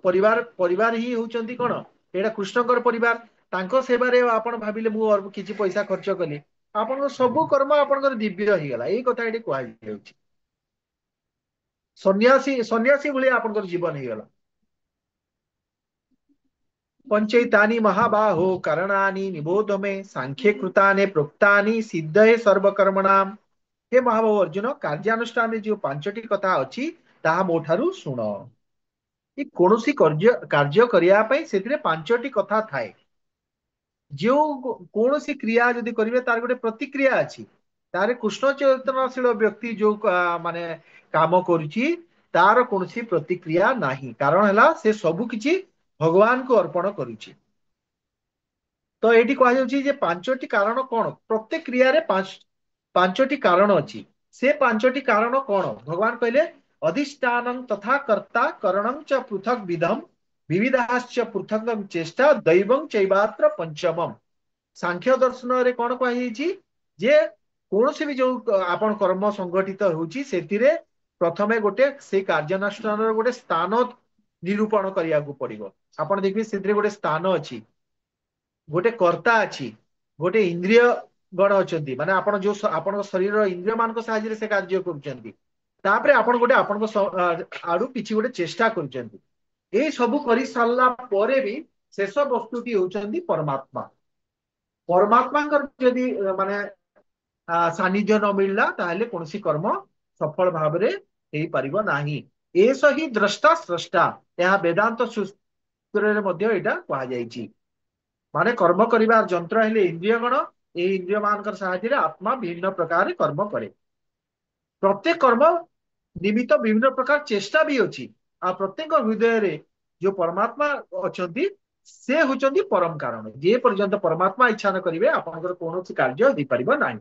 ପରିବାର ହିଁ ହଉଛନ୍ତି କଣ, ଏଇଟା କୃଷ୍ଣଙ୍କର ପରିବାର, ତାଙ୍କ ସେବାରେ ଆପଣ ଭାବିଲେ ମୁଁ କିଛି ପଇସା ଖର୍ଚ୍ଚ କଲି, ଆପଣଙ୍କ ସବୁ କର୍ମ ଆପଣଙ୍କର ଦିବ୍ୟ ହେଇଗଲା। ଏଇ କଥା ଏଠି କୁହାଯାଉଛି। ସନ୍ନ୍ୟାସୀ ଭଳିଆ ଆପଣଙ୍କର ଜୀବନ ହେଇଗଲା। ପଞ୍ଚୈତାନି ମହାବାହୋ କରଣାନି ନିବୋଧ ମେ ସାଂଖ୍ये କୃତାନେ ପ୍ରୋକ୍ତାନି ସିଦ୍ଧये ସର୍ବକର୍ମଣାମ୍। ହେ ମହାବାହୁ ଅର୍ଜୁନ, କାର୍ଯ୍ୟାନୁଷ୍ଠାନରେ ଯୋଉ 5ଟି କଥା ଅଛି ତାହା ମୋ ଠାରୁ ଶୁଣ। କୌଣସି କାର୍ଯ୍ୟ କରିବା ପାଇଁ ସେଥିରେ 5ଟି କଥା ଥାଏ। ଯେଉଁ କୌଣସି କ୍ରିୟା ଯଦି କରିବେ ତାର ଗୋଟେ ପ୍ରତିକ୍ରିୟା ଅଛି। ତାର କୃଷ୍ଣ ଚେତନଶୀଳ ବ୍ୟକ୍ତି ଯୋଉ ମାନେ କାମ କରୁଛି ତାର କୌଣସି ପ୍ରତିକ୍ରିୟା ନାହିଁ, କାରଣ ହେଲା ସେ ସବୁ କିଛି ଭଗବାନଙ୍କୁ ଅର୍ପଣ କରୁଛି। ତ ଏଇଠି କୁହାଯାଉଛି ଯେ 5ଟି କାରଣ କଣ, ପ୍ରତ୍ୟେକ କ୍ରିୟାରେ 5ଟି କାରଣ ଅଛି। ସେ 5ଟି କାରଣ କଣ, ଭଗବାନ କହିଲେ ଅଧିଷ୍ଠାନ ତଥା କର୍ତ୍ତା କରଣ ଚ ପୃଥକ ବିଧମ ବିବିଧାଶ୍ଚ ପୃଥକ ଚେଷ୍ଟା ଦୈବଂ ଚୈବାତ୍ର ପଞ୍ଚମମ୍। ସାଂଖ୍ୟ ଦର୍ଶନରେ କଣ କୁହାଯାଇଛି ଯେ କୌଣସି ବି ଯୋଉ ଆପଣ କର୍ମ ସଂଗଠିତ ହେଉଛି ସେଥିରେ ପ୍ରଥମେ ଗୋଟେ ସେଇ କାର୍ଯ୍ୟାନୁଷ୍ଠାନର ଗୋଟେ ସ୍ଥାନ ନିରୂପଣ କରିବାକୁ ପଡିବ। ଆପଣ ଦେଖିବେ ସେଥିରେ ଗୋଟେ ସ୍ଥାନ ଅଛି, ଗୋଟେ କର୍ତ୍ତା ଅଛି, ଗୋଟେ ଇନ୍ଦ୍ରିୟ ଗଣ ଅଛନ୍ତି, ମାନେ ଆପଣ ଯୋଉ ଆପଣଙ୍କ ଶରୀରର ଇନ୍ଦ୍ରିୟ ମାନଙ୍କ ସାହାଯ୍ୟରେ ସେ କାର୍ଯ୍ୟ କରୁଛନ୍ତି। ତାପରେ ଆପଣ ଗୋଟେ ଆପଣଙ୍କ ଆଡୁ କିଛି ଗୋଟେ ଚେଷ୍ଟା କରୁଛନ୍ତି। ଏଇ ସବୁ କରି ସାରିଲା ପରେ ବି ଶେଷ ବସ୍ତୁଟି ହେଉଛନ୍ତି ପରମାତ୍ମା। ପରମାତ୍ମାଙ୍କର ଯଦି ମାନେ ସାନ୍ନିଧ୍ୟ ନ ମିଳିଲା ତାହେଲେ କୌଣସି କର୍ମ ସଫଳ ଭାବରେ ହେଇପାରିବ ନାହିଁ। ଏସ ହିଁ ଦ୍ରଷ୍ଟା ସ୍ରଷ୍ଟା, ଏହା ବେଦାନ୍ତ ସୂତ୍ରରେ ମଧ୍ୟ ଏଇଟା କୁହାଯାଇଛି। ମାନେ କର୍ମ କରିବାର ଯନ୍ତ୍ର ହେଲେ ଇନ୍ଦ୍ରିୟ ଗଣ, ଏଇ ଇନ୍ଦ୍ରିୟ ମାନଙ୍କର ସାହାଯ୍ୟରେ ଆତ୍ମା ବିଭିନ୍ନ ପ୍ରକାର କର୍ମ କରେ। ପ୍ରତ୍ୟେକ କର୍ମ ନିମିତ୍ତ ବିଭିନ୍ନ ପ୍ରକାର ଚେଷ୍ଟା ବି ଅଛି, ଆଉ ପ୍ରତ୍ୟେକ ହୃଦୟରେ ଯୋଉ ପରମାତ୍ମା ଅଛନ୍ତି ସେ ହଉଛନ୍ତି ପରମ କାରଣ। ଯେ ପର୍ଯ୍ୟନ୍ତ ପରମାତ୍ମା ଇଚ୍ଛା ନ କରିବେ ଆପଣଙ୍କର କୌଣସି କାର୍ଯ୍ୟ ହେଇପାରିବ ନାହିଁ।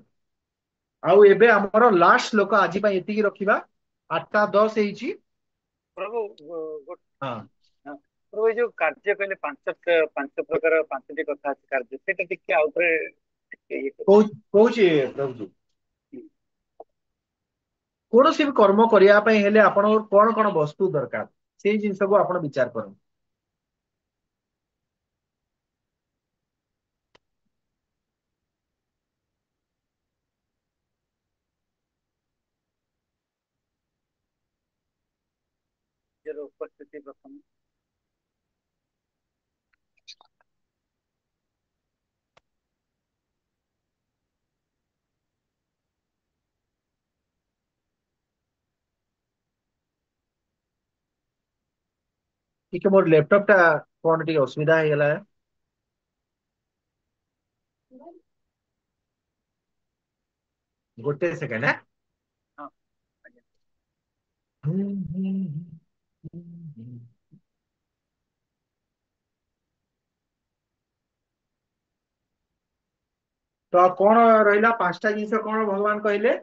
ଆଉ ଏବେ ଆମର ଲାଷ୍ଟ ଶ୍ଲୋକ ଆଜି ପାଇଁ ଏତିକି ରଖିବା, 8:10 ହେଇଛି। ପ୍ରଭୁ ହଁ, ପ୍ରଭୁ ଏଇ ଯୋଉ କାର୍ଯ୍ୟ କହିଲେ ପାଞ୍ଚ ପ୍ରକାର 5ଟି କଥା ଅଛି କାର୍ଯ୍ୟ, ସେଇଟା ଟିକେ ଆଉଥରେ ଟିକେ ଇଏ କରିବେ। କହୁଛି ପ୍ରଭୁଜୀ, କୌଣସି ବି କର୍ମ କରିବା ପାଇଁ ହେଲେ ଆପଣଙ୍କର କଣ କଣ ବସ୍ତୁ ଦରକାର ସେଇ ଜିନିଷକୁ ଆପଣ ବିଚାର କରନ୍ତୁ। ନିଜର ଉପସ୍ଥିତି ପ୍ରଥମେ, ଟିକେ ମୋର ଲ୍ୟାପଟପ୍ ଟା କଣ ଟିକେ ଅସୁବିଧା ହେଇଗଲା। ଗୋଟେ ସେକେଣ୍ଡ। ହଁ ଆଜ୍ଞା। ତ କଣ ରହିଲା 5ଟା ଜିନିଷ କଣ ଭଗବାନ କହିଲେ?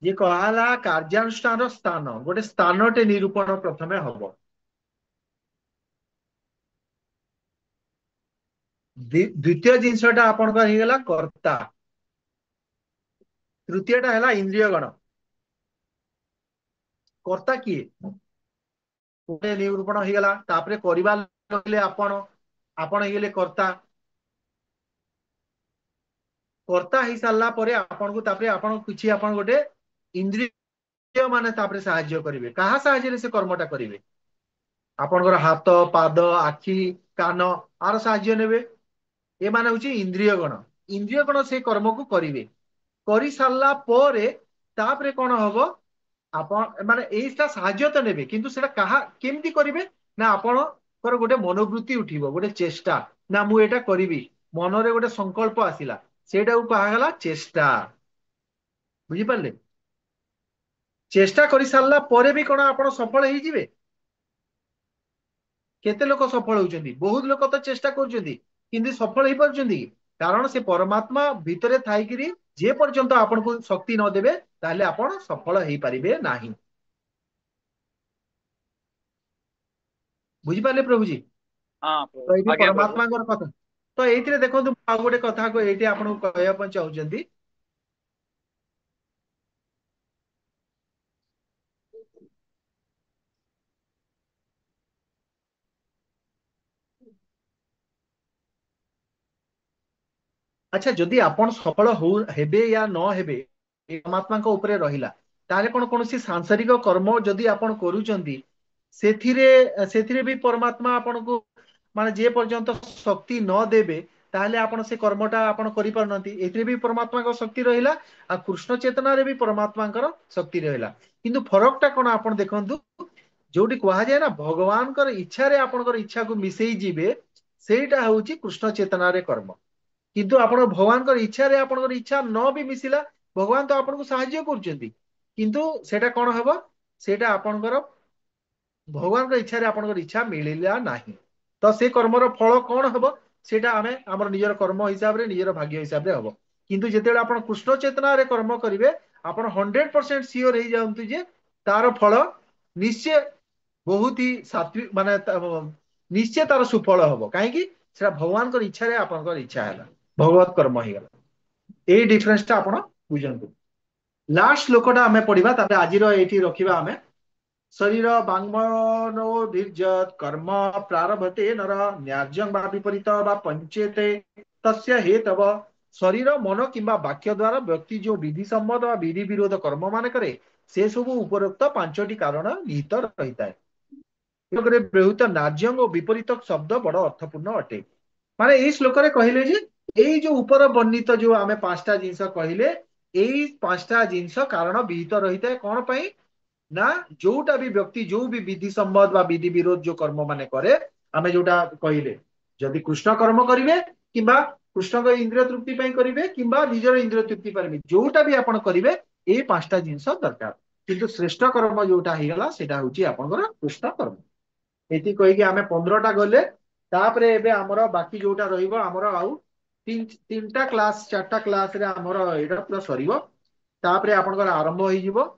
ଯେ କहाला କାର୍ଯ୍ୟାନୁଷ୍ଠାନର ସ୍ଥାନ, ଗୋଟେ ସ୍ଥାନଟେ ନିରୂପଣ ପ୍ରଥମେ ହବ। ଦ୍ୱିତୀୟ ଜିନିଷଟା ଆପଣଙ୍କର ହେଇଗଲା କର୍ତ୍ତା। ତୃତୀୟଟା ହେଲା ଇନ୍ଦ୍ରିୟ ଗଣ। କର୍ତ୍ତା କିଏ? ଗୋଟେ ନିରୂପଣ ହେଇଗଲା। ତାପରେ କରିବା କହିଲେ ଆପଣ, ଆପଣ ହେଇଗଲେ କର୍ତ୍ତା। କର୍ତ୍ତା ହେଇସାରିଲା ପରେ ଆପଣଙ୍କୁ ତାପରେ ଆପଣ କିଛି ଆପଣ ଗୋଟେ ଇନ୍ଦ୍ରିୟ ମାନେ ତାପରେ ସାହାଯ୍ୟ କରିବେ। କାହା ସାହାଯ୍ୟରେ ସେ କର୍ମଟା କରିବେ? ଆପଣଙ୍କର ହାତ, ପାଦ, ଆଖି, କାନ ଆର ସାହାଯ୍ୟ ନେବେ। ଏମାନେ ହଉଛି ଇନ୍ଦ୍ରିୟ ଗଣ। ଇନ୍ଦ୍ରିୟ ଗଣ ସେ କର୍ମକୁ କରିବେ। କରି ସାରିଲା ପରେ ତାପରେ କଣ ହବ? ଆପଣ ମାନେ ଏଇଟା ସାହାଯ୍ୟ ତ ନେବେ, କିନ୍ତୁ ସେଟା କାହା କେମିତି କରିବେ? ନା ଆପଣଙ୍କର ଗୋଟେ ମନୋବୃତ୍ତି ଉଠିବ, ଗୋଟେ ଚେଷ୍ଟା, ନା ମୁଁ ଏଇଟା କରିବି। ମନରେ ଗୋଟେ ସଂକଳ୍ପ ଆସିଲା, ସେଇଟାକୁ କୁହାଗଲା ଚେଷ୍ଟା। ବୁଝିପାରିଲେ? ଚେଷ୍ଟା କରି ସାରିଲା ପରେ ବି କଣ ଆପଣ ସଫଳ ହେଇଯିବେ? କେତେ ଲୋକ ସଫଳ ହଉଛନ୍ତି? ବହୁତ ଲୋକ ତ ଚେଷ୍ଟା କରୁଛନ୍ତି କିନ୍ତୁ ସଫଳ ହେଇପାରୁଛନ୍ତି କି? କାରଣ ସେ ପରମାତ୍ମା ଭିତରେ ଥାଇକିରି ଯେ ପର୍ଯ୍ୟନ୍ତ ଆପଣଙ୍କୁ ଶକ୍ତି ନ ଦେବେ, ତାହେଲେ ଆପଣ ସଫଳ ହେଇପାରିବେ ନାହିଁ। ବୁଝିପାରିଲେ ପ୍ରଭୁଜୀ? ହଁ ପ୍ରଭୁ। ତ ଏଇଠି ଆଜ୍ଞା ପ୍ରଭୁ। ପରମାତ୍ମାଙ୍କର କଥା। ତ ଏଇଥିରେ ଦେଖନ୍ତୁ, ମୁଁ ଆଉ ଗୋଟେ କଥାକୁ ଏଇଠି ଆପଣଙ୍କୁ କହିବା ପାଇଁ ଚାହୁଁଛନ୍ତି। ଆଚ୍ଛା, ଯଦି ଆପଣ ସଫଳ ହେବେ ୟା ନ ହେବେ ଏ ପରମାତ୍ମାଙ୍କ ଉପରେ ରହିଲା, ତାହେଲେ କଣ କୌଣସି ସାଂସାରିକ କର୍ମ ଯଦି ଆପଣ କରୁଛନ୍ତି, ସେଥିରେ ସେଥିରେ ବି ପରମାତ୍ମା ଆପଣଙ୍କୁ ମାନେ ଯେ ପର୍ଯ୍ୟନ୍ତ ଶକ୍ତି ନ ଦେବେ, ତାହେଲେ ଆପଣ ସେ କର୍ମଟା ଆପଣ କରିପାରୁନାହାନ୍ତି। ଏଥିରେ ବି ପରମାତ୍ମାଙ୍କ ଶକ୍ତି ରହିଲା, ଆଉ କୃଷ୍ଣ ଚେତନାରେ ବି ପରମାତ୍ମାଙ୍କର ଶକ୍ତି ରହିଲା। କିନ୍ତୁ ଫରକ ଟା କଣ ଆପଣ ଦେଖନ୍ତୁ, ଯୋଉଠି କୁହାଯାଏ ନା ଭଗବାନଙ୍କର ଇଚ୍ଛାରେ ଆପଣଙ୍କର ଇଚ୍ଛାକୁ ମିଶେଇ ଯିବେ, ସେଇଟା ହଉଛି କୃଷ୍ଣ ଚେତନାରେ କର୍ମ। କିନ୍ତୁ ଆପଣ ଭଗବାନଙ୍କର ଇଚ୍ଛାରେ ଆପଣଙ୍କର ଇଚ୍ଛା ନ ବି ମିଶିଲା, ଭଗବାନ ତ ଆପଣଙ୍କୁ ସାହାଯ୍ୟ କରୁଛନ୍ତି, କିନ୍ତୁ ସେଇଟା କଣ ହବ? ସେଇଟା ଆପଣଙ୍କର ଭଗବାନଙ୍କ ଇଚ୍ଛାରେ ଆପଣଙ୍କର ଇଚ୍ଛା ମିଳିଲା ନାହିଁ। ତ ସେ କର୍ମର ଫଳ କଣ ହବ? ସେଇଟା ଆମେ ଆମର ନିଜର କର୍ମ ହିସାବରେ, ନିଜର ଭାଗ୍ୟ ହିସାବରେ ହବ। କିନ୍ତୁ ଯେତେବେଳେ ଆପଣ କୃଷ୍ଣ ଚେତନାରେ କର୍ମ କରିବେ, ଆପଣ 100% ସିଓର ହେଇଯାଆନ୍ତୁ ଯେ ତାର ଫଳ ନିଶ୍ଚୟ ବହୁତ ହି ସାତ୍विକ, ମାନେ ନିଶ୍ଚୟ ତାର ସୁଫଳ ହବ। କାହିଁକି? ସେଟା ଭଗବାନଙ୍କର ଇଚ୍ଛାରେ ଆପଣଙ୍କର ଇଚ୍ଛା ହେଲା, ଭଗବତ କର୍ମ ହେଇଗଲା। ଏଇ ଡିଫରେନ୍ସ ଟା ଆପଣ ବୁଝନ୍ତୁ। ଲାଷ୍ଟ ଶ୍ଲୋକଟା ଆମେ ପଢିବା, ତାପରେ ଆଜିର ଏଇଠି ରଖିବା ଆମେ। ଶରୀର ବାଙ୍ଗ୍ମନୋ ଧୀର୍ଯ୍ୟତ୍ କର୍ମ ପ୍ରାରଭତେ ନର ନ୍ୟାର୍ଯ୍ୟଂ ବା ବିପରୀତ ବା ପଞ୍ଚେତେ ତସ୍ୟ ହେତବ। ଶରୀର, ମନ କିମ୍ବା ବାକ୍ୟ ଦ୍ୱାରା ବ୍ୟକ୍ତି ଯୋଉ ବିଧି ସମ୍ମତ ବା ବିଧି ବିରୋଧ କର୍ମ ମାନେ କରେ, ସେ ସବୁ ଉପରୋକ୍ତ 5ଟି କାରଣ ନିହିତ ରହିଥାଏ। ବ୍ୟବହୃତ ନ୍ୟାର୍ଯ୍ୟଂ ଓ ବିପରୀତ ଶବ୍ଦ ବଡ ଅର୍ଥପୂର୍ଣ୍ଣ ଅଟେ। ମାନେ ଏଇ ଶ୍ଲୋକରେ କହିଲେ ଯେ ଏଇ ଯୋଉ ଉପର ବର୍ଣ୍ଣିତ ଯୋଉ ଆମେ 5ଟା ଜିନିଷ କହିଲେ, ଏଇ 5ଟା ଜିନିଷ କାରଣ ବିହିତ ରହିଥାଏ। କଣ ପାଇଁ? ନା ଯୋଉଟା ବି ବ୍ୟକ୍ତି ଯୋଉ ବି ବିଧି ସମ୍ମତ ବା ବିଧି ବିରୋଧ ଯୋଉ କର୍ମ ମାନେ କରେ, ଆମେ ଯୋଉଟା କହିଲେ, ଯଦି କୃଷ୍ଣ କର୍ମ କରିବେ, କିମ୍ବା କୃଷ୍ଣଙ୍କ ଇନ୍ଦ୍ରିୟ ତୃପ୍ତି ପାଇଁ କରିବେ, କିମ୍ବା ନିଜର ଇନ୍ଦ୍ରିୟ ତୃପ୍ତି ପାଇଁ, ଯୋଉଟା ବି ଆପଣ କରିବେ, ଏଇ 5ଟା ଜିନିଷ ଦରକାର। କିନ୍ତୁ ଶ୍ରେଷ୍ଠ କର୍ମ ଯୋଉଟା ହେଇଗଲା, ସେଇଟା ହଉଛି ଆପଣଙ୍କର କୃଷ୍ଣ କର୍ମ। ଏଠି କହିକି ଆମେ 15ଟା ଗଲେ, ତାପରେ ଏବେ ଆମର ବାକି ଯୋଉଟା ରହିବ, ଆମର ଆଉ 3ଟା କ୍ଲାସ 4ଟା କ୍ଲାସରେ ଆମର ଏଇଟା ପୁରା ସରିବ। ତାପରେ ଆପଣଙ୍କର ଆରମ୍ଭ ହେଇଯିବ।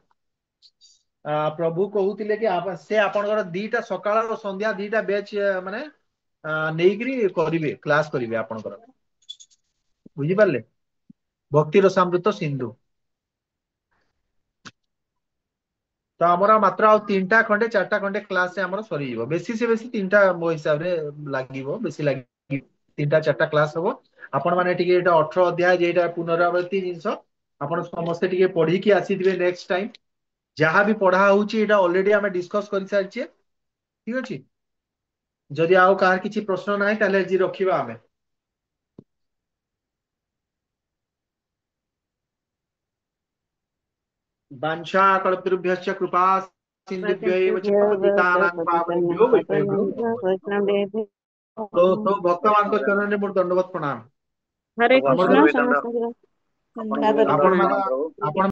ପ୍ରଭୁ କହୁଥିଲେ କି ସେ ଆପଣଙ୍କର 2ଟା ସକାଳ ଓ ସନ୍ଧ୍ୟା 2ଟା ବ୍ୟାଚ୍ ମାନେ ନେଇକିରି କରିବେ, କ୍ଲାସ କରିବେ ଆପଣଙ୍କର। ବୁଝିପାରିଲେ? ଭକ୍ତିର ରସାମୃତ ସିନ୍ଧୁ। ତ ଆମର ମାତ୍ର ଆଉ 3ଟା ଖଣ୍ଡେ 4ଟା ଖଣ୍ଡେ କ୍ଲାସରେ ଆମର ସରିଯିବ। ବେଶୀ ସେ ବେଶୀ 3ଟା ମୋ ହିସାବରେ ଲାଗିବ, ବେଶୀ ଲାଗିବ 3ଟା 4ଟା କ୍ଲାସ ହବ। ଆପଣ ମାନେ ଟିକେ ଏଇଟା 18 ଅଧ୍ୟାୟ ଯେଇଟା ପୁନରାବୃତ୍ତି ଜିନିଷ, ଆପଣ ସମସ୍ତେ ଟିକେ ପଢିକି ଆସିଥିବେ ନେକ୍ସଟ ଟାଇମ। ଯାହା ବି ପଢା ହଉଛି ଏଇଟା ଅଲରେଡି ଆମେ ଡିସ୍କସ କରିସାରିଛେ। ଠିକ ଅଛି? ଯଦି ଆଉ କାହାର କିଛି ପ୍ରଶ୍ନ ନାହିଁ, ତାହେଲେ ଆଜି ରଖିବା ଆମେ। ବାଞ୍ଛା କଳ୍ପତରୁभ୍ୟଶ୍ଚ କୃପା सिन्धुभ्यो एव च पतितानां पावनेभ्यो वैष्णवेभ्यो नमो नमः। तो भक्तमान को चरण रे मोर दंडवत प्रणाम। हरे ଆମର कृष्ण ଆପଣଙ୍କୁ ବି ସମସ୍ତଙ୍କୁ ଆପଣଙ୍କୁ ବି ରାଧା ଆପଣ ଦଣ୍ଡ ମାନେ ପ୍ରଭୁ। ଆପଣ